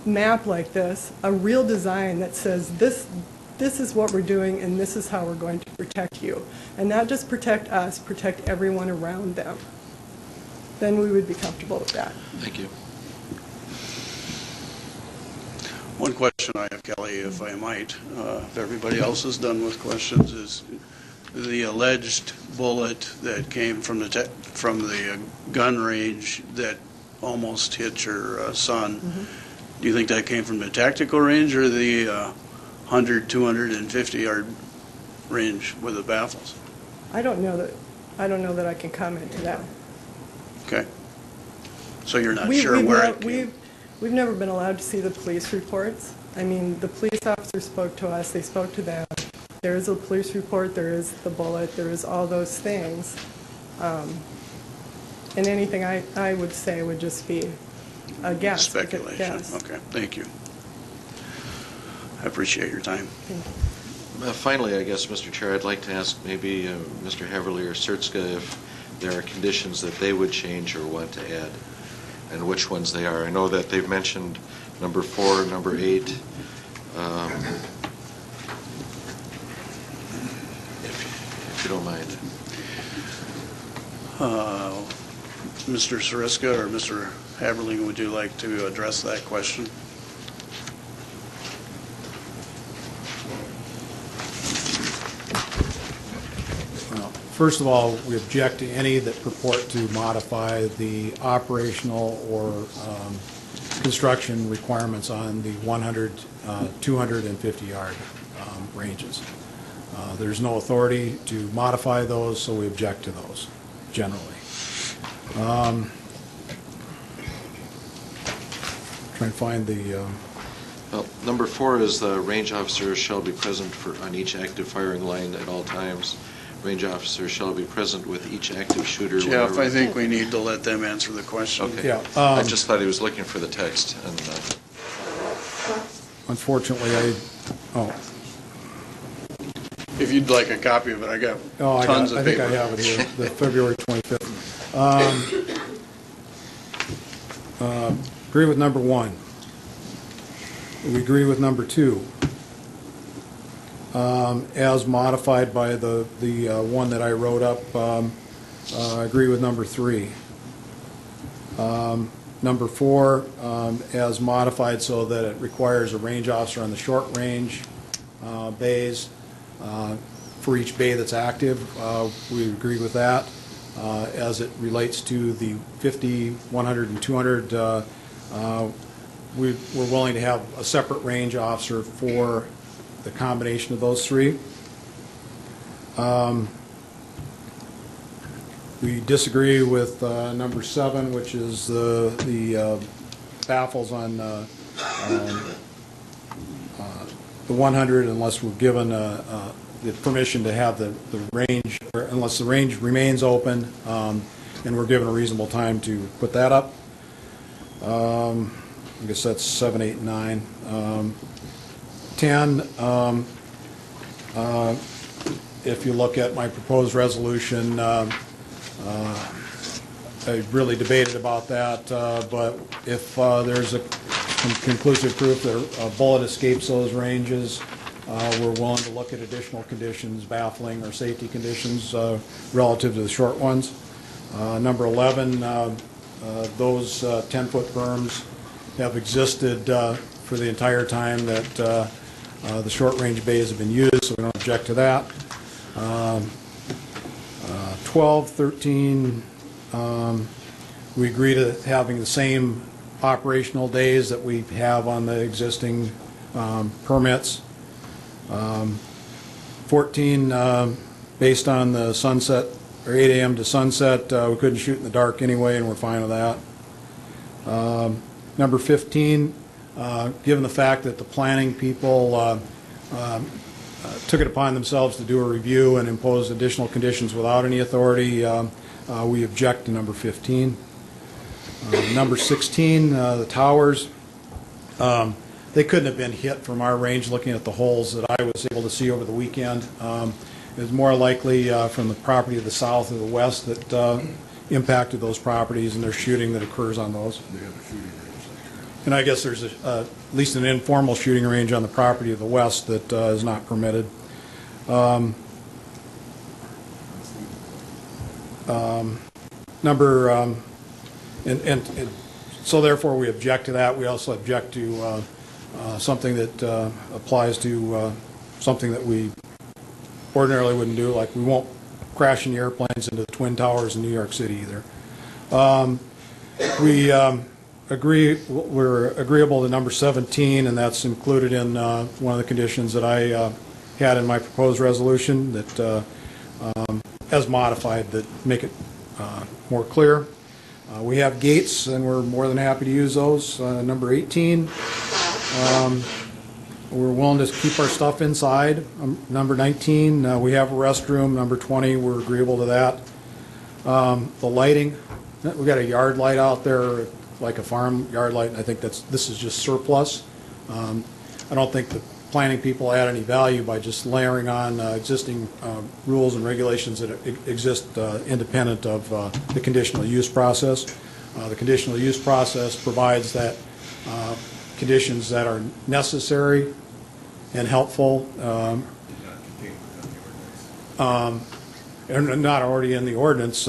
map like this, a real design that says this is what we're doing and this is how we're going to protect you. And not just protect us, protect everyone around them. Then we would be comfortable with that. Thank you. One question I have, Kelly, if I might, if everybody else is done with questions, is the alleged bullet that came from the gun range that almost hit your son. Mm-hmm. Do you think that came from the tactical range or the 100, 250 yard range with the baffles? I don't know that I can comment to that. Okay. So you're not sure where it came? We've never been allowed to see the police reports. I mean, the police officer spoke to us, they spoke to them. There is a police report, there is the bullet, there is all those things. And anything I would say would just be a guess. Speculation. Yes. Okay, thank you. I appreciate your time. Thank you. Finally, I guess, Mr. Chair, I'd like to ask maybe Mr. Haverly or Sertska if there are conditions that they would change or want to add, and which ones they are. I know that they've mentioned number 4, number 8. If you don't mind. Mr. Sariska or Mr. Haberling, would you like to address that question? First of all, we object to any that purport to modify the operational or construction requirements on the 100, 250 yard ranges. There's no authority to modify those, so we object to those generally. Trying to find the... Well, number 4 is the range officer shall be present on each active firing line at all times. Range officer shall be present with each active shooter. Jeff, I think we need to let them answer the question. Okay. Yeah, I just thought he was looking for the text. And, unfortunately, If you'd like a copy of it, I got tons of paper. I think I have it here, the February 25th. Agree with number 1. We agree with number 2. As modified by the one that I wrote up, I agree with number 3. Number 4, as modified so that it requires a range officer on the short range bays for each bay that's active. We agree with that. As it relates to the 50, 100, and 200, we're willing to have a separate range officer for the combination of those 3. We disagree with number 7, which is the baffles on the 100 unless we're given the permission to have the range, or unless the range remains open and we're given a reasonable time to put that up. I guess that's 7, 8, 9. 10, if you look at my proposed resolution, I really debated about that, but if there's some conclusive proof that a bullet escapes those ranges, we're willing to look at additional conditions, baffling or safety conditions relative to the short ones. Number 11, those 10-foot berms have existed for the entire time that the short-range bays have been used, so we don't object to that. 12, 13, we agree to having the same operational days that we have on the existing permits. 14, based on the sunset, or 8 a.m. to sunset, we couldn't shoot in the dark anyway, and we're fine with that. Number 15, given the fact that the planning people took it upon themselves to do a review and impose additional conditions without any authority. We object to number 15. Number 16, the towers. They couldn't have been hit from our range looking at the holes that I was able to see over the weekend. It was more likely from the property to the south or the west that impacted those properties, and there's shooting that occurs on those. And I guess there's at least an informal shooting range on the property of the west that is not permitted. So therefore we object to that. We also object to something that applies to something that we ordinarily wouldn't do, like we won't crash any airplanes into the Twin Towers in New York City either. We're agreeable to number 17, and that's included in one of the conditions that I had in my proposed resolution that, as modified, that make it more clear. We have gates, and we're more than happy to use those. Number 18, we're willing to keep our stuff inside. Number 19, we have a restroom. Number 20, we're agreeable to that. The lighting, we've got a yard light out there, like a farm yard light, and I think this is just surplus. I don't think the planning people add any value by just layering on existing rules and regulations that exist independent of the conditional use process. The conditional use process provides that conditions that are necessary and helpful and not already in the ordinance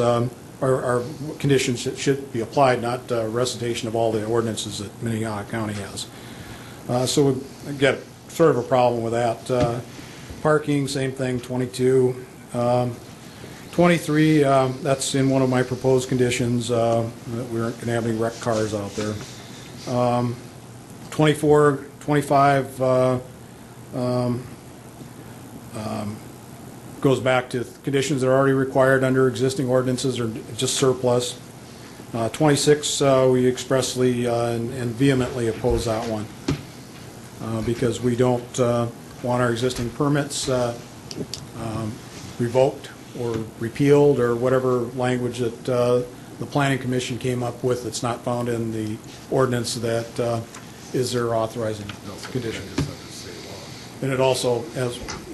are conditions that should be applied, not recitation of all the ordinances that Minnehaha County has. So we get sort of a problem with that. Parking, same thing, 22. 23, that's in one of my proposed conditions, that we aren't going to have any wrecked cars out there. 24, 25 goes back to conditions that are already required under existing ordinances or just surplus. 26, we expressly and vehemently oppose that one because we don't want our existing permits revoked or repealed or whatever language that the Planning Commission came up with that's not found in the ordinance that is their authorizing condition. And it also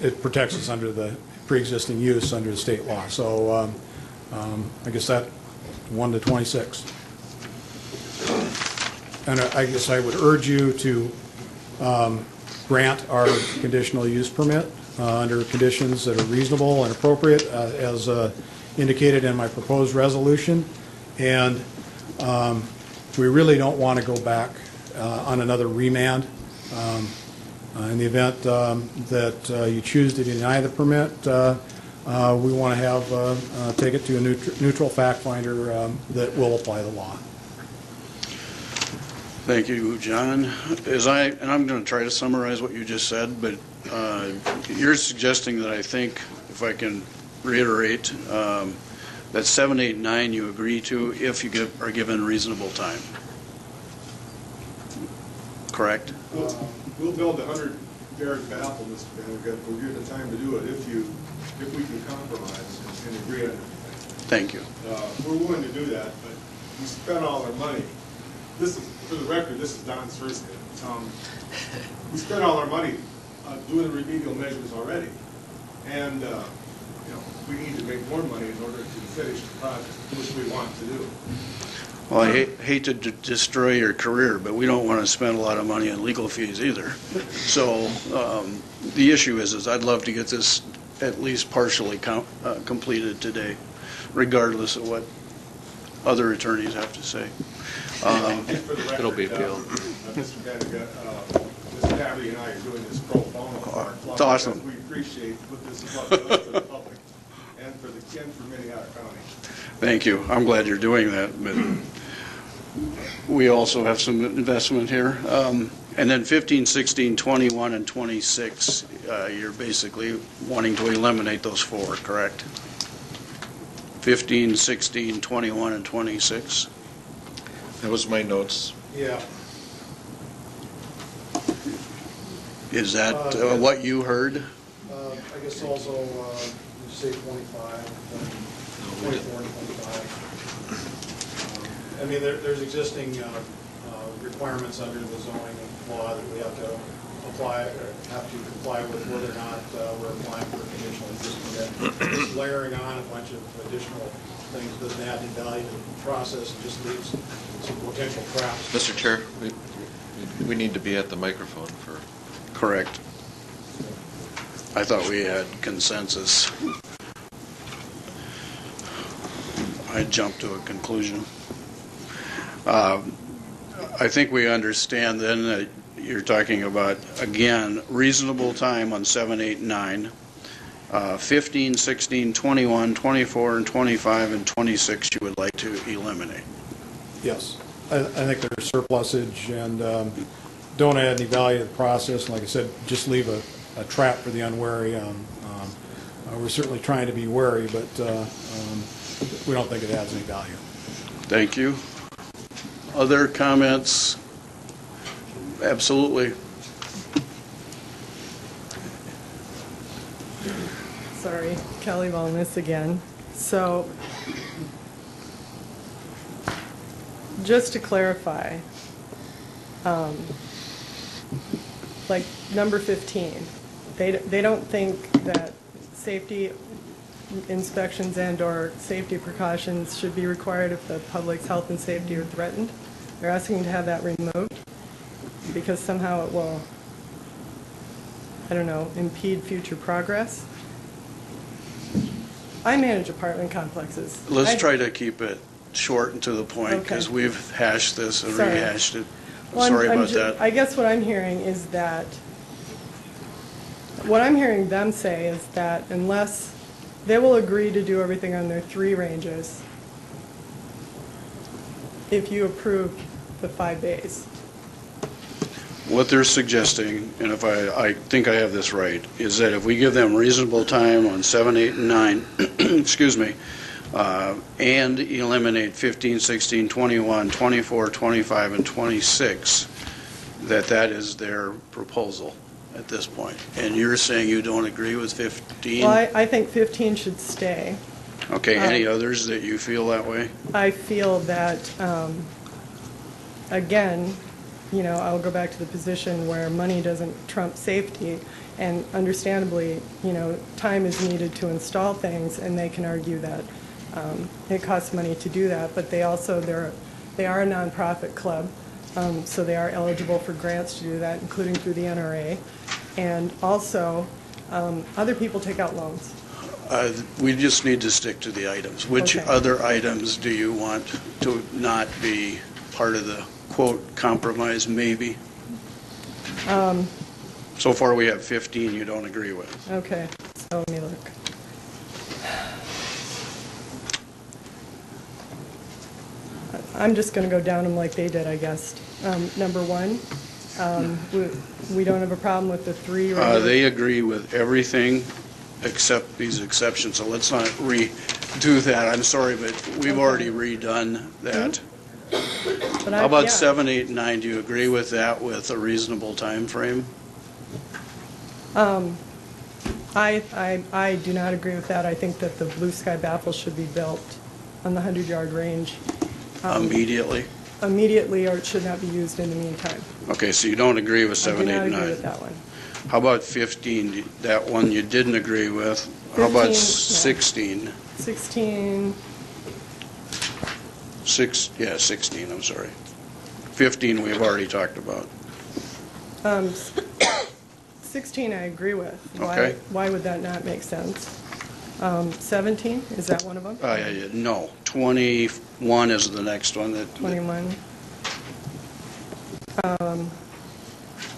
it protects us under the pre-existing use under the state law. So I guess that 1 to 26. And I guess I would urge you to grant our conditional use permit under conditions that are reasonable and appropriate as indicated in my proposed resolution. And we really don't want to go back on another remand. In the event that you choose to deny the permit, we want to have take it to a neutral fact finder that will apply the law. Thank you, John. And I'm going to try to summarize what you just said, but you're suggesting that I think, if I can reiterate, that 7, 8, 9 you agree to if you are given reasonable time. Correct? We'll build 100 Derek Baffle, Mr. Vandergut. We'll give the time to do it if we can compromise and agree on everything. Thank you. We're willing to do that, but we spent all our money. This is, for the record, this is Don's first bid. We spent all our money doing the remedial measures already, and we need to make more money in order to finish the project, which we want to do. Well, I hate to destroy your career, but we don't want to spend a lot of money on legal fees either. So the issue is I'd love to get this at least partially completed today, regardless of what other attorneys have to say. It'll be appealed. Mr. Vandergut, Mr. Haverty and I are doing this pro bono for our club. It's awesome. We appreciate what this club does for the public and for Minnehaha County. Thank you. I'm glad you're doing that. But we also have some investment here. And then 15, 16, 21, and 26, you're basically wanting to eliminate those four, correct? 15, 16, 21, and 26. That was my notes. Yeah. Is that what you heard? I guess also, you say 25, 24 and 25. I mean, there's existing requirements under the zoning law that we have to apply, or have to comply with whether or not we're applying for a conditional use permit. Just layering on a bunch of additional things doesn't add any value to the process and just leaves some potential traps. Mr. Chair, we need to be at the microphone for... Correct. I thought we had consensus. I jumped to a conclusion. I think we understand then that you're talking about, again, reasonable time on 7, 8, and 9, 15, 16, 21, 24, and 25, and 26 you would like to eliminate. Yes. I think there's surplusage and don't add any value to the process. And like I said, just leave a trap for the unwary. We're certainly trying to be wary, but we don't think it adds any value. Thank you. Other comments? Absolutely. Sorry, Kelly Wellness again. So, just to clarify, like number 15, they don't think that safety inspections and/or safety precautions should be required if the public's health and safety are threatened. They're asking to have that removed because somehow it will, I don't know, impede future progress. I manage apartment complexes. Let's try to keep it short and to the point because we've hashed this and rehashed it. Sorry about that. I guess what I'm hearing is that, what I'm hearing them say is that unless they will agree to do everything on their 3 ranges if you approve the 5 bays. What they're suggesting, and if I think I have this right, is that if we give them reasonable time on 7, 8, and 9, excuse me, and eliminate 15, 16, 21, 24, 25, and 26, that is their proposal at this point. And you're saying you don't agree with 15? Well, I think 15 should stay. Okay, any others that you feel that way? I feel that, again, you know, I'll go back to the position where money doesn't trump safety, and understandably, you know, time is needed to install things, and they can argue that it costs money to do that, but they also, they are a nonprofit club, so they are eligible for grants to do that, including through the NRA, and also, other people take out loans. We just need to stick to the items. Which other items do you want to not be part of the quote compromise maybe? So far we have 15 you don't agree with. Okay, so let me look. I'm just going to go down them like they did, I guess. Number 1, we don't have a problem with the 3. They agree with everything except these exceptions, so let's not redo that. I'm sorry, but we've already redone that. How about 7, 8, and 9? Do you agree with that with a reasonable time frame? I do not agree with that. I think that the blue sky baffles should be built on the 100-yard range. Immediately? Immediately, or it should not be used in the meantime. Okay, so you don't agree with 7, 8, and 9? I do not agree with that one. How about 15? That one you didn't agree with. How about 16? 16. 16, I'm sorry. 15 we've already talked about. 16 I agree with. Okay. Why would that not make sense? 17, is that one of them? No, 21 is the next one. 21.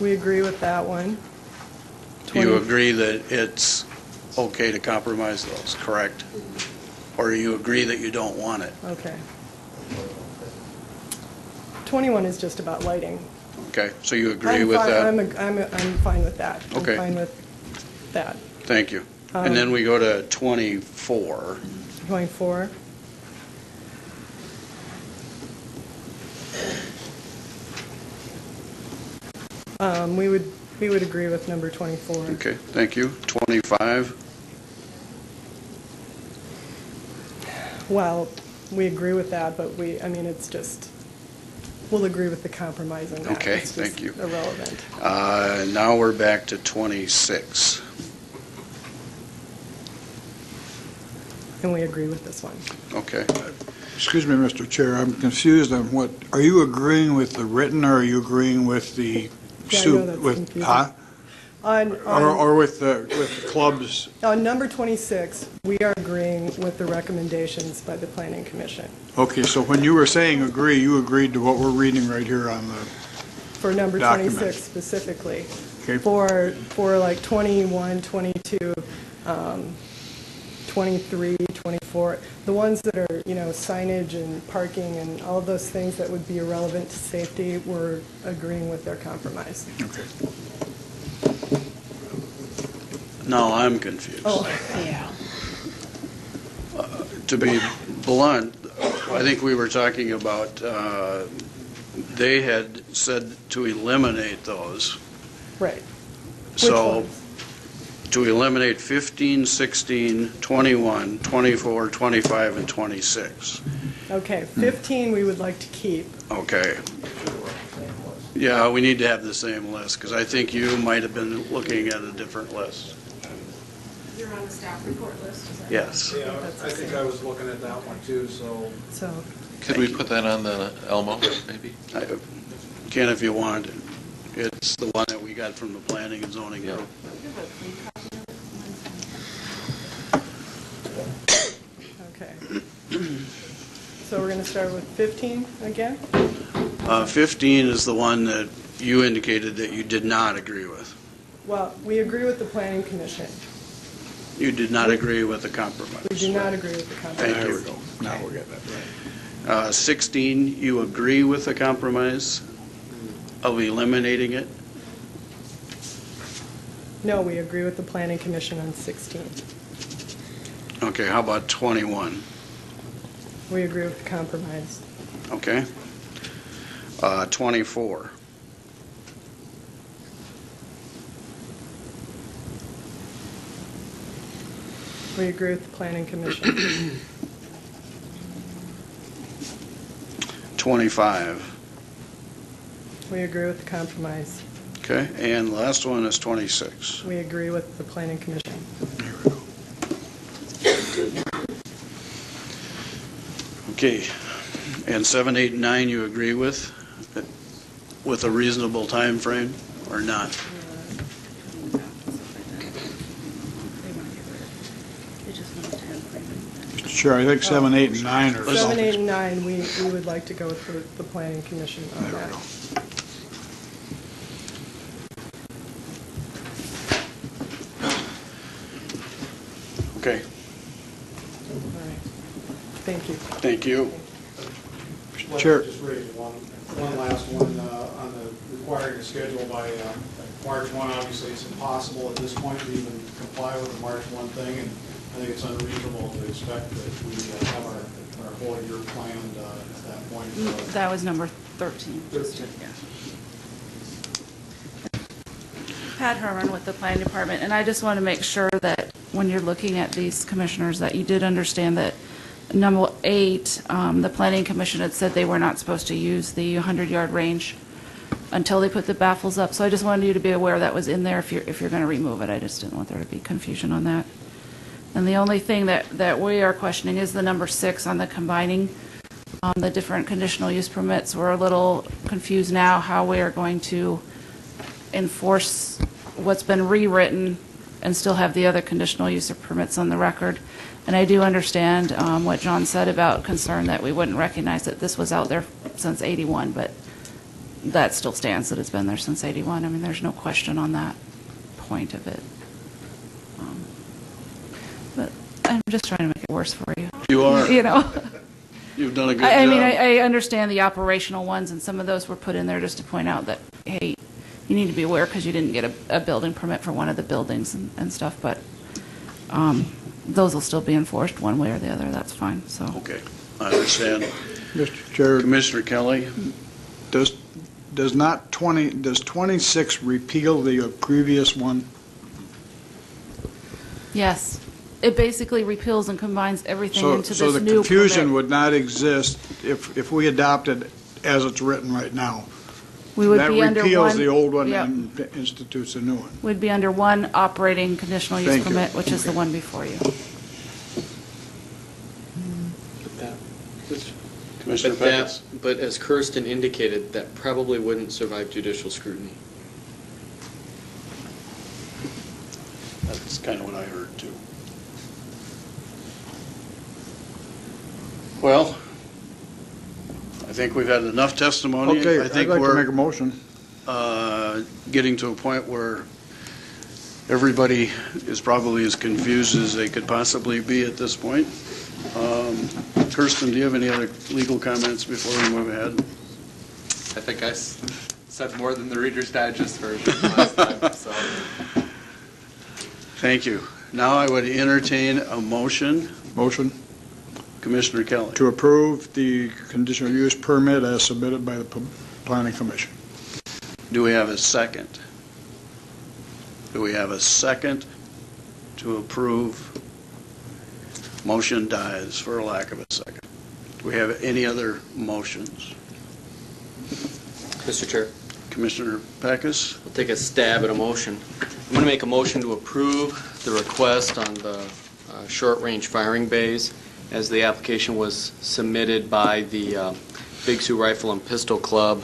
We agree with that one. You agree that it's okay to compromise those, correct? Or you agree that you don't want it? Okay. 21 is just about lighting. Okay, so you agree with that? I'm fine with that. Okay. I'm fine with that. Thank you. And then we go to 24. 24. We would agree with number 24. Okay, thank you. 25, Well, we agree with that, but it's just, we'll agree with the compromise on that. Okay, It's just thank you. irrelevant. now we're back to 26. And we agree with this one. Okay. Excuse me, Mr. Chair, I'm confused on what, are you agreeing with the written, or are you agreeing with the Yeah, I soup? know that's confusing. Huh? On Or with the clubs? on number 26, we are agreeing with the recommendations by the Planning Commission. Okay, so when you were saying agree, you agreed to what we're reading right here on the, For number Document. 26 specifically. Okay. For like 21, 22, 23, 24, the ones that are, signage and parking and all of those things that would be irrelevant to safety, we're agreeing with their compromise. okay. Now I'm confused. Oh, Yeah. To be blunt, I think we were talking about, they had said to eliminate those. right. So ones? to eliminate 15, 16, 21, 24, 25, and 26. Okay, 15 we would like to keep. Okay. Yeah, we need to have the same list, because I think you might have been looking at a different list. You're on the staff report list, is that? Yes. Yeah, I think I was looking at that one too, so. So, Could we put that on the Elmo, maybe? Can if you want. It's the one that we got from the planning and zoning group. okay. So we're going to start with 15 again? 15 is the one that you indicated that you did not agree with. Well, we agree with the Planning Commission. You did not agree with the compromise. We do not agree with the compromise. Thank you. There we go. Now we'll get that right. 16, you agree with the compromise of eliminating it? No, we agree with the Planning Commission on 16. Okay, how about 21? We agree with the compromise. Okay. 24. We agree with the Planning Commission. 25. We agree with the compromise. Okay, and the last one is 26. We agree with the Planning Commission. Okay, and 7, 8, and 9 you agree with a reasonable time frame or not? Mr. Chair, I think 7, 8, and 9 are. 7, 8, and 9, we would like to go with the Planning Commission on that. Okay, All right. Thank you. thank you. Chair. Just raise one last one on the requiring a schedule by March 1. Obviously, it's impossible at this point to even comply with the March 1 thing, and I think it's unreasonable to expect that we have our whole year planned at that point. That was number 13. 13. Yeah. Pat Herman with the Planning Department, and I just want to make sure that when you're looking at these commissioners, that you did understand that number 8, the Planning Commission had said they were not supposed to use the 100-yard range until they put the baffles up. So I just wanted you to be aware that was in there if you're going to remove it. I just didn't want there to be confusion on that. And the only thing that we are questioning is the number 6 on the combining the different conditional use permits. We're a little confused now how we are going to enforce what's been rewritten and still have the other conditional use permits on the record. And I do understand what John said about concern that we wouldn't recognize that this was out there since 81, but that still stands, that it's been there since 81. I mean, there's no question on that point of it. But I'm just trying to make it worse for you. You are. You know? You've done a good I job. mean, I understand the operational ones, and some of those were put in there just to point out that, hey, you need to be aware because you didn't get a building permit for one of the buildings and stuff, but those will still be enforced one way or the other. That's fine, so. Okay, I understand. Mr. Chair, Commissioner Kelly? does does 26 repeal the previous one? Yes. It basically repeals and combines everything into So this the new confusion permit. would not exist if we adopted as it's written right now. We would be under That repeals one- the old one yep. and institutes a new one. We'd be under one operating conditional use Thank you. permit, which is the one before you. Commissioner But Pecos? but as Kirsten indicated, that probably wouldn't survive judicial scrutiny. That's kind of what I heard, too. Well, I think we've had enough testimony. Okay, I I'd think like to we're make a motion. getting to a point where everybody is probably as confused as they could possibly be at this point. Kirsten, do you have any other legal comments before we move ahead? I think I said more than the Reader's Digest version last time, so. Thank you. Now I would entertain a motion. Motion Commissioner Kelly. to approve the conditional use permit as submitted by the Planning Commission. Do we have a second? Do we have a second to approve? Motion dies for a lack of a second. Do we have any other motions? Mr. Chair, Commissioner Pecos? I'll take a stab at a motion. I'm going to make a motion to approve the request on the short-range firing bays as the application was submitted by the Big Sioux Rifle and Pistol Club,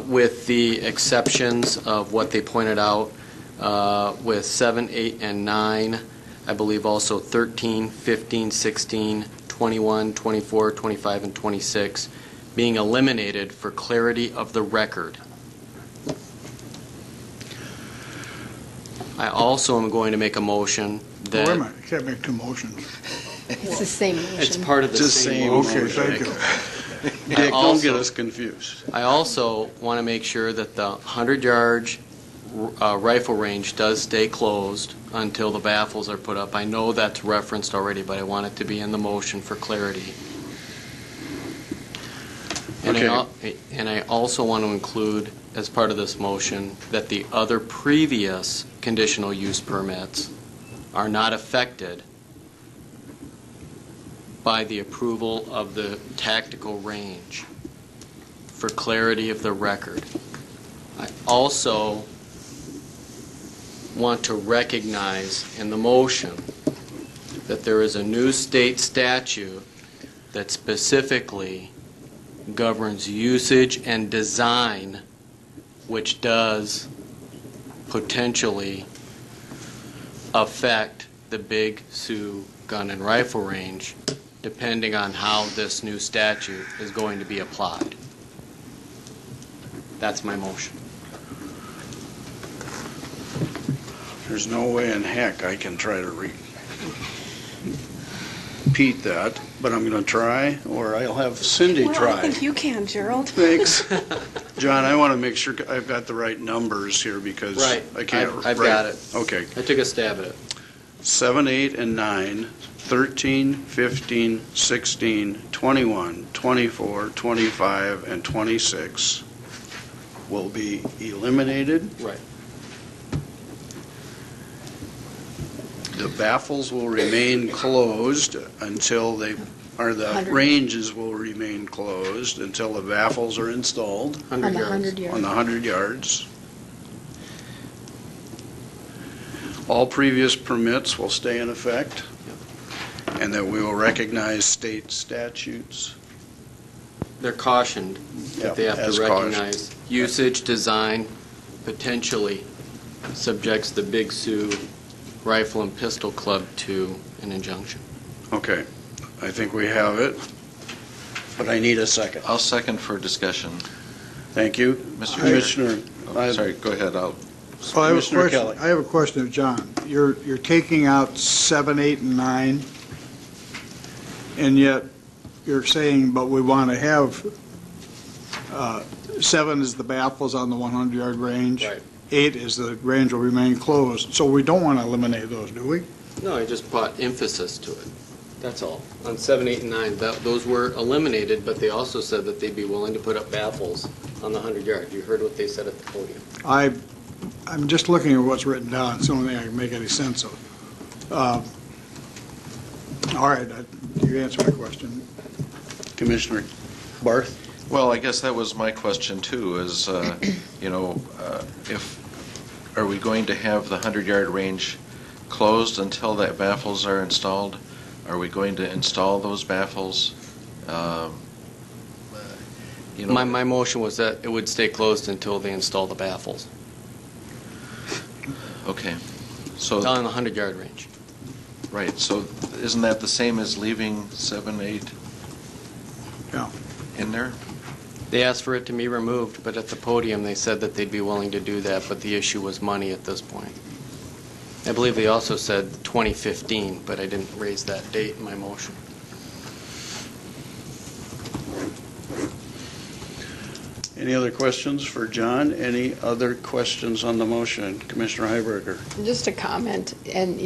with the exceptions of what they pointed out with 7, 8, and 9. I believe also 13, 15, 16, 21, 24, 25, and 26 being eliminated for clarity of the record. I also am going to make a motion that... Wait a minute, you can't make two motions. It's the same motion. It's part of the same motion. Okay, thank you. Dick, don't get us confused. I also want to make sure that the 100-yard rifle range does stay closed until the baffles are put up. I know that's referenced already, but I want it to be in the motion for clarity. And I also want to include, as part of this motion, that the other previous conditional use permits are not affected by the approval of the tactical range for clarity of the record. I also want to recognize in the motion that there is a new state statute that specifically governs usage and design, which does potentially affect the Big Sioux Gun and Rifle Range, depending on how this new statute is going to be applied. That's my motion. There's no way in heck I can try to repeat that, but I'm going to try, or I'll have Cindy Well, try. I think you can, Gerald. Thanks. John, I want to make sure I've got the right numbers here because Right. I can't. I've got it. Okay. I took a stab at it. 7, 8, and 9, 13, 15, 16, 21, 24, 25, and 26 will be eliminated. Right. The baffles will remain closed until the 100. ranges will remain closed until the baffles are installed 100 On the yards. 100 yard. on the 100 yards. All previous permits will stay in effect, and that we will recognize state statutes. They're cautioned that they have as to cautioned. recognize usage, design, potentially subjects the Big Sioux Rifle and Pistol Club to an injunction. Okay, I think we have it, but I need a second. I'll second for discussion. Thank you. Mr. Commissioner. Oh, sorry, go ahead. Well, I have a Commissioner question. Kelly. I have a question of John. You're taking out 7, 8, and 9, and yet you're saying, but we want to have 7 is the baffles on the 100-yard range. Right. 8 is the range will remain closed. So we don't want to eliminate those, do we? No, I just brought emphasis to it. That's all. On 7, 8, and 9, those were eliminated, but they also said that they'd be willing to put up baffles on the 100-yard. You heard what they said at the podium. I'm just looking at what's written down. It's the only thing I can make any sense of. All right, you answered my question. Commissioner Barth? Well, I guess that was my question too, is, are we going to have the 100-yard range closed until that baffles are installed? Are we going to install those baffles? My motion was that it would stay closed until they install the baffles. Okay. So On the 100-yard range. Right, so isn't that the same as leaving 7, 8 in there? They asked for it to be removed, but at the podium they said that they'd be willing to do that, but the issue was money at this point. I believe they also said 2015, but I didn't raise that date in my motion. Any other questions for John? Any other questions on the motion? Commissioner Heiberger? Just a comment, and,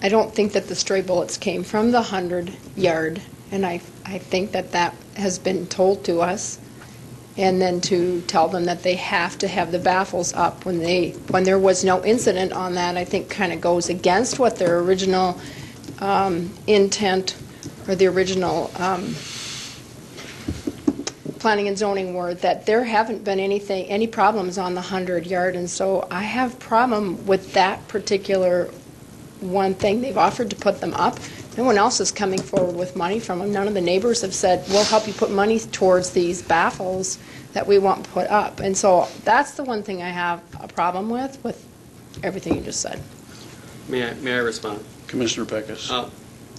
I don't think that the stray bullets came from the 100-yard, and I think that has been told to us, and then to tell them that they have to have the baffles up when there was no incident on that, I think kind of goes against what their original intent or the original planning and zoning were, that there haven't been any problems on the 100-yard, and so I have problem with that particular one thing. They've offered to put them up. No one else is coming forward with money from them. None of the neighbors have said, we'll help you put money towards these baffles that we want put up. And so that's the one thing I have a problem with everything you just said. May I respond? Commissioner Peckus?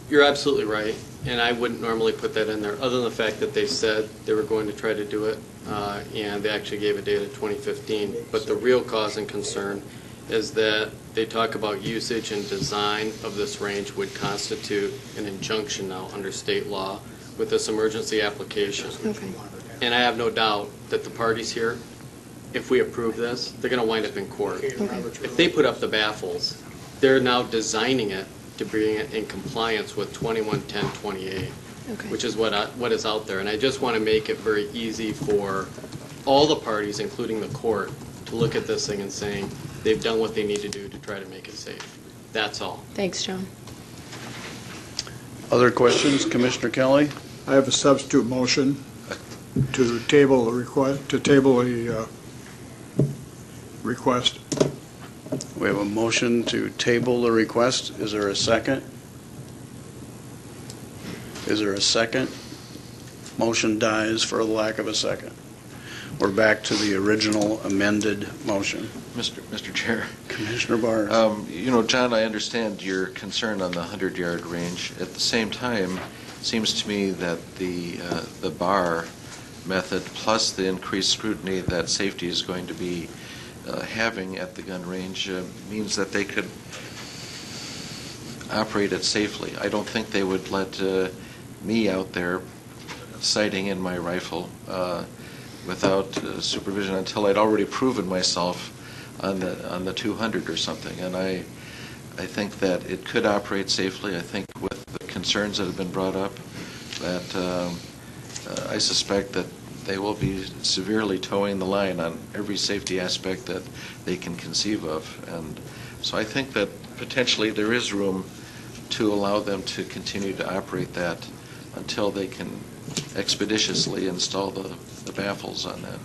You're absolutely right, and I wouldn't normally put that in there, other than the fact that they said they were going to try to do it, and they actually gave a date of 2015. But the real cause and concern is that they talk about usage and design of this range would constitute an injunction now under state law with this emergency application. Okay. And I have no doubt that the parties here, if we approve this, they're going to wind up in court. Okay. If they put up the baffles, they're now designing it to bring it in compliance with 211028, which is what is out there. And I just want to make it very easy for all the parties, including the court, to look at this thing and saying they've done what they need to do to try to make it safe. That's all. Thanks, John. Other questions? Commissioner Kelly? I have a substitute motion to table the request. We have a motion to table the request. Is there a second? Is there a second? Motion dies for lack of a second. We're back to the original amended motion. Mr. Chair. Commissioner Barr. John, I understand your concern on the 100-yard range. At the same time, it seems to me that the bar method plus the increased scrutiny that safety is going to be having at the gun range means that they could operate it safely. I don't think they would let me out there sighting in my rifle without supervision until I'd already proven myself on the 200 or something. And I think that it could operate safely. I think with the concerns that have been brought up, that I suspect that they will be severely towing the line on every safety aspect that they can conceive of. And so I think that potentially there is room to allow them to continue to operate that until they can expeditiously install the baffles on that.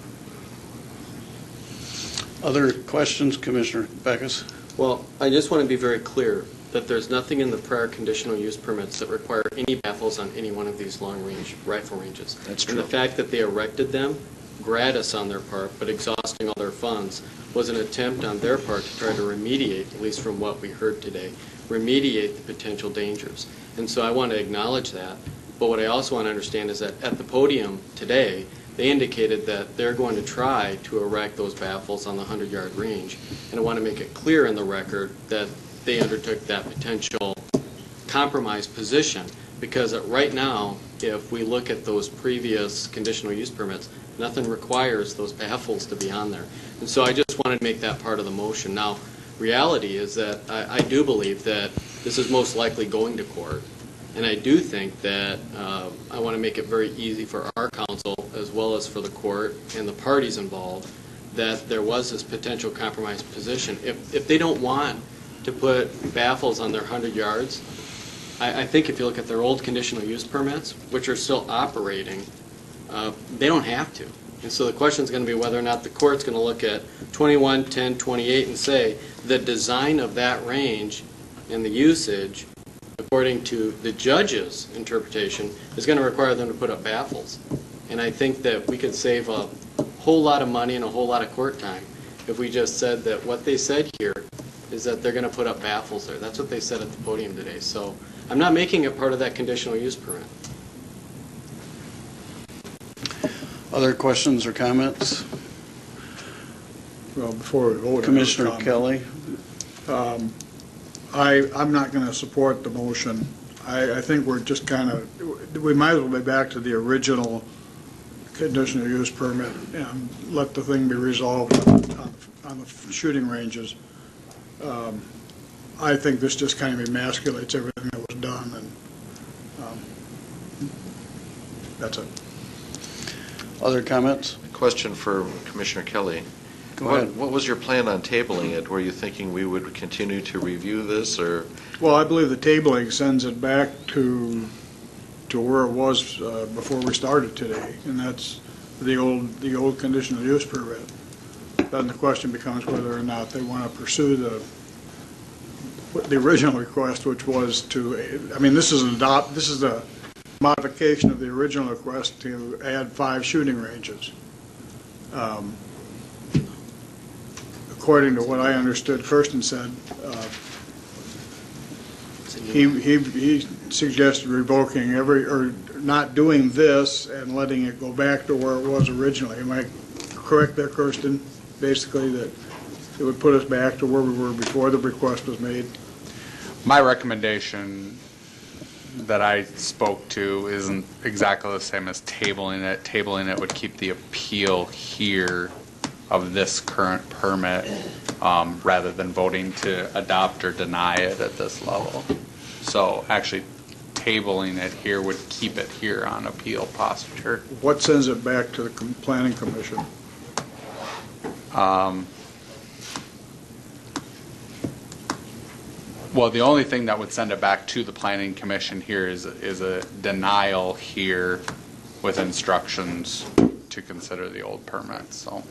Other questions, Commissioner Peckus? Well, I just want to be very clear that there's nothing in the prior conditional use permits that require any baffles on any one of these long-range rifle ranges. That's true. And the fact that they erected them, gratis on their part, but exhausting all their funds, was an attempt on their part to try to remediate, at least from what we heard today, remediate the potential dangers. And so I want to acknowledge that. But what I also want to understand is that at the podium today, they indicated that they're going to try to erect those baffles on the 100-yard range. And I want to make it clear in the record that they undertook that potential compromise position, because right now, if we look at those previous conditional use permits, nothing requires those baffles to be on there. And so I just wanted to make that part of the motion. Now, reality is that I do believe that this is most likely going to court, And I do think that I want to make it very easy for our council, as well as for the court and the parties involved, that there was this potential compromise position. If they don't want to put baffles on their 100 yards, I think if you look at their old conditional use permits, which are still operating, they don't have to. And so the question is going to be whether or not the court's going to look at 21, 10, 28 and say the design of that range and the usage, according to the judge's interpretation, is going to require them to put up baffles. And I think that we could save a whole lot of money and a whole lot of court time if we just said that what they said here is that they're going to put up baffles there. That's what they said at the podium today. So I'm not making it part of that conditional use permit. Other questions or comments? Well, before we vote. Commissioner Kelly? I'm not going to support the motion. I think we're just kind of, we might as well be back to the original conditional use permit and let the thing be resolved on the shooting ranges. I think this just kind of emasculates everything that was done, and that's it. Other comments? Question for Commissioner Kelly. Go ahead. What was your plan on tabling it? Were you thinking we would continue to review this, or? Well, I believe the tabling sends it back to where it was before we started today, and that's the old conditional use permit. Then the question becomes whether or not they want to pursue the original request, which was to, I mean, this is a modification of the original request to add 5 shooting ranges. According to what I understood, Kirsten said, he suggested revoking or not doing this and letting it go back to where it was originally. Am I correct there, Kirsten? Basically, that it would put us back to where we were before the request was made? My recommendation that I spoke to isn't exactly the same as tabling it. Tabling it would keep the appeal here of this current permit rather than voting to adopt or deny it at this level. So actually tabling it here would keep it here on appeal posture. What sends it back to the Planning Commission? Well, the only thing that would send it back to the Planning Commission here is a denial here with instructions to consider the old permit. So,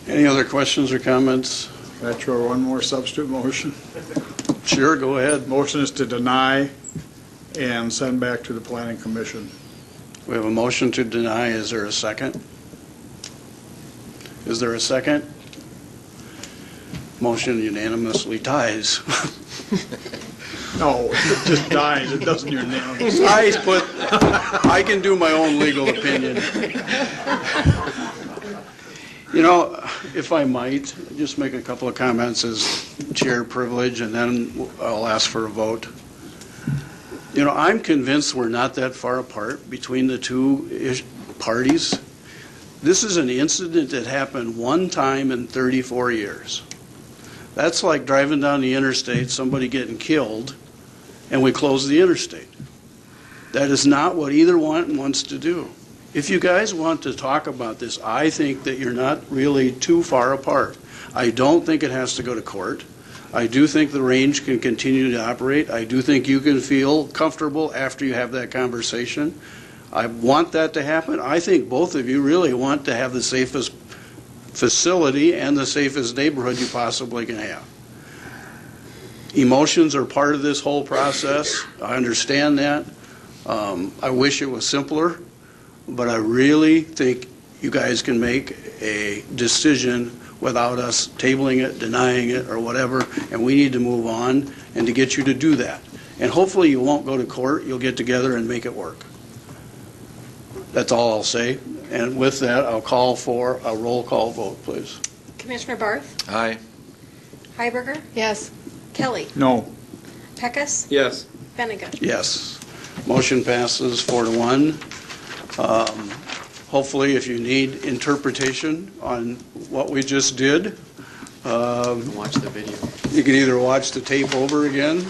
Any other questions or comments? Can I throw one more substitute motion? Sure, go ahead. Motion is to deny and send back to the Planning Commission. We have a motion to deny. Is there a second? Is there a second? Motion unanimously dies. No, it just dies. It doesn't unanimously. I can do my own legal opinion. You know, if I might, just make a couple of comments as chair privilege, and then I'll ask for a vote. You know, I'm convinced we're not that far apart between the two parties. This is an incident that happened one time in 34 years. That's like driving down the interstate, somebody getting killed, and we close the interstate. That is not what either one wants to do. If you guys want to talk about this, I think that you're not really too far apart. I don't think it has to go to court. I do think the range can continue to operate. I do think you can feel comfortable after you have that conversation. I want that to happen. I think both of you really want to have the safest facility and the safest neighborhood you possibly can have. Emotions are part of this whole process. I understand that. I wish it was simpler, but I really think you guys can make a decision without us tabling it, denying it, or whatever, and we need to move on and to get you to do that. And hopefully you won't go to court. You'll get together and make it work. That's all I'll say. And with that, I'll call for a roll call vote, please. Commissioner Barth? Aye. Heiberger? Yes. Kelly? No. Peckus? Yes. Benega? Yes. Motion passes 4-1. Hopefully, if you need interpretation on what we just did, Watch the video. you can either watch the tape over again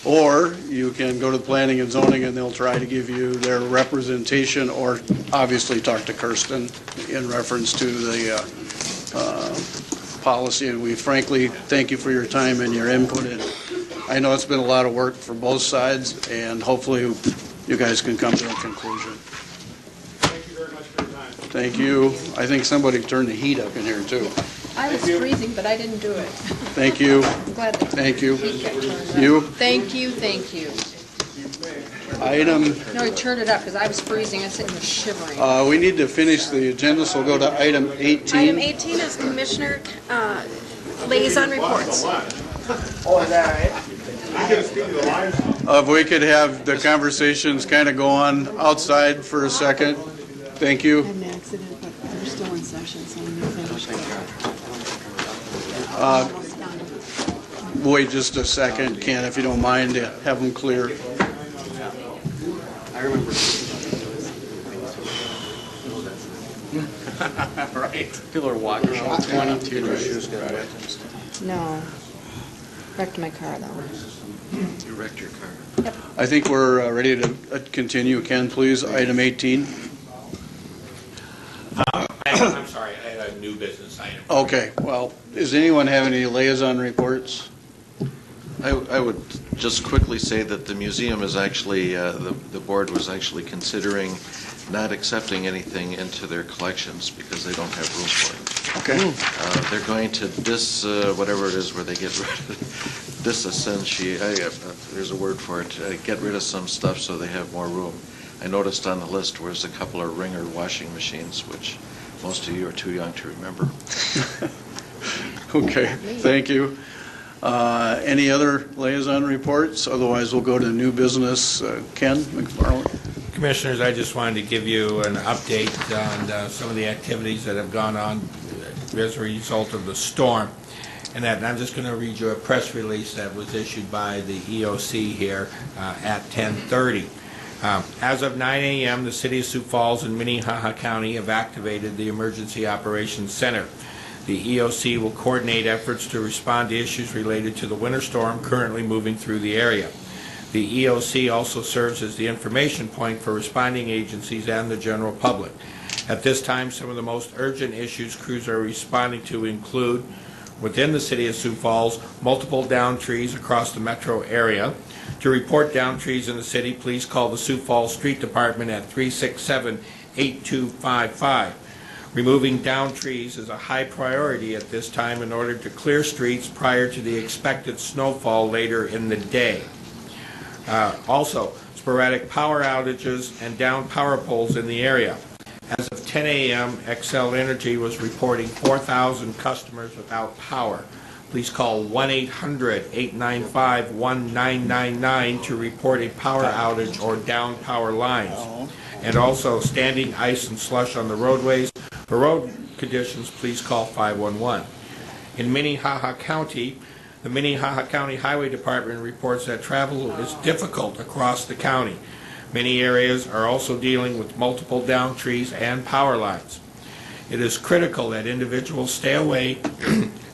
Or you can go to the planning and zoning and they'll try to give you their representation, or obviously talk to Kirsten in reference to the policy. And we frankly thank you for your time and your input. And I know it's been a lot of work for both sides, and hopefully you guys can come to a conclusion. Thank you very much for your time. Thank you. I think somebody turned the heat up in here too. I was freezing, but I didn't do it. Thank you. I'm glad that Thank you. heat got turned up. You? Thank you, thank you. Item, No, he turned it up because I was freezing. I was sitting there shivering. we need to finish the agenda, so we'll go to item 18. Item 18 is Commissioner liaison reports. If we could have the conversations kind of go on outside for a second. Thank you. Had an accident, but we're still in session, so I'm going to finish. Wait just a second, Ken, if you don't mind, to have them clear. I remember. Right. People are walking around 22 their shoes got wet and stuff. No. Wrecked my car, though. You wrecked your car. I think we're ready to continue. Ken, please, item 18. I'm sorry, I had a new business item. Okay, well, does anyone have any liaison reports? I would just quickly say that the museum is actually, the board was actually considering not accepting anything into their collections because they don't have room for it. Okay. They're going to whatever it is where they get rid of, there's a word for it, get rid of some stuff so they have more room. I noticed on the list was a couple of Ringer washing machines, which most of you are too young to remember. Okay, thank you. Any other liaison reports? Otherwise, we'll go to new business. Ken McFarland. Commissioners, I just wanted to give you an update on some of the activities that have gone on as a result of the storm. And I'm just going to read you a press release that was issued by the EOC here at 10:30. As of 9 a.m., the City of Sioux Falls and Minnehaha County have activated the Emergency Operations Center. The EOC will coordinate efforts to respond to issues related to the winter storm currently moving through the area. The EOC also serves as the information point for responding agencies and the general public. At this time, some of the most urgent issues crews are responding to include, within the City of Sioux Falls, multiple downed trees across the metro area. To report downed trees in the city, please call the Sioux Falls Street Department at 367-8255. Removing downed trees is a high priority at this time in order to clear streets prior to the expected snowfall later in the day. Also, sporadic power outages and downed power poles in the area. As of 10 a.m., Xcel Energy was reporting 4,000 customers without power. Please call 1-800-895-1999 to report a power outage or downed power lines. And also, standing ice and slush on the roadways. For road conditions, please call 511. In Minnehaha County, the Minnehaha County Highway Department reports that travel is difficult across the county. Many areas are also dealing with multiple downed trees and power lines. It is critical that individuals stay away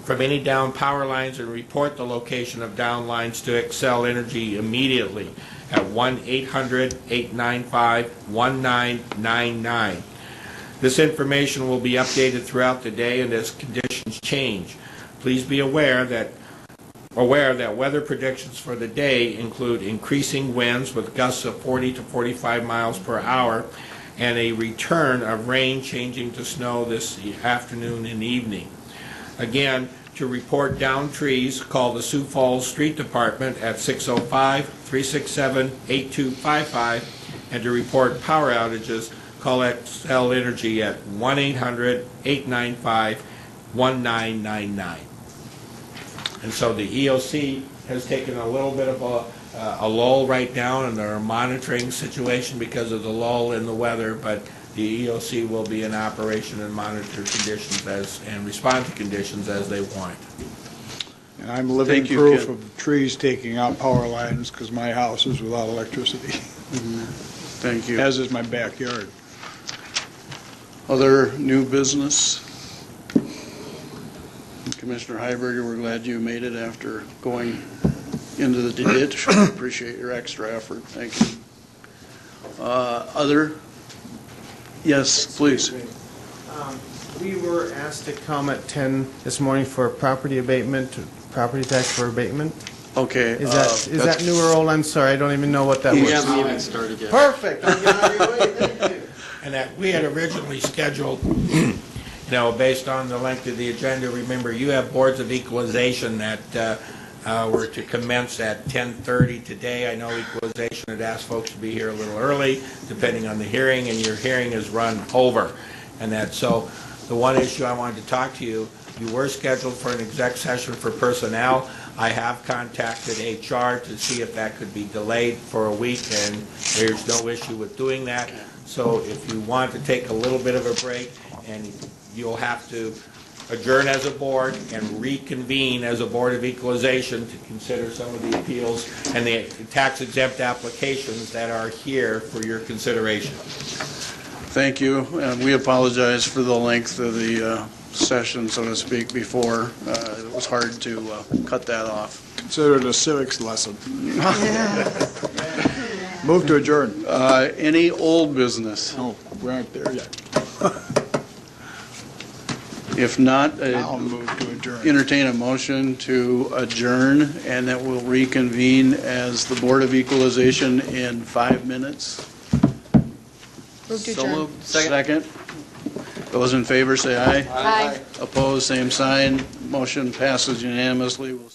from any downed power lines and report the location of downed lines to Xcel Energy immediately at 1-800-895-1999. This information will be updated throughout the day and as conditions change. Please be aware that weather predictions for the day include increasing winds with gusts of 40 to 45 miles per hour and a return of rain changing to snow this afternoon and evening. Again, to report downed trees, call the Sioux Falls Street Department at 605-367-8255, and to report power outages, call Xcel Energy at 1-800-895-1999. And so the EOC has taken a little bit of a lull right now in their monitoring situation because of the lull in the weather, but the EOC will be in operation and monitor conditions and respond to conditions as they warrant. And I'm living proof of trees taking out power lines because my house is without electricity. Thank you. As is my backyard. Other new business? Commissioner Heiberger, we're glad you made it after going into the ditch. Appreciate your extra effort. Thank you. Other? Yes, please. We were asked to come at 10 this morning for property abatement, property tax for abatement. Okay. Is that new or old? I'm sorry, I don't even know what that was. We haven't even started yet. Perfect. I'm getting on your way. Thank you. And that we had originally scheduled, based on the length of the agenda, remember, you have boards of equalization that were to commence at 10:30 today. I know equalization had asked folks to be here a little early, depending on the hearing, and your hearing is run over. And that, so the one issue I wanted to talk to you, you were scheduled for an exec session for personnel. I have contacted HR to see if that could be delayed for a week, and there's no issue with doing that. So if you want to take a little bit of a break, and you'll have to adjourn as a board and reconvene as a Board of Equalization to consider some of the appeals and the tax exempt applications that are here for your consideration. Thank you, and we apologize for the length of the session, so to speak, before. It was hard to cut that off. Consider it a civics lesson. Move to adjourn. Any old business? No, we aren't there yet. If not, I'll move to adjourn. entertain a motion to adjourn, and that will reconvene as the Board of Equalization in 5 minutes. Move to So adjourn. moved. Second. Those in favor say aye. Aye. Opposed, same sign. Motion passes unanimously. We'll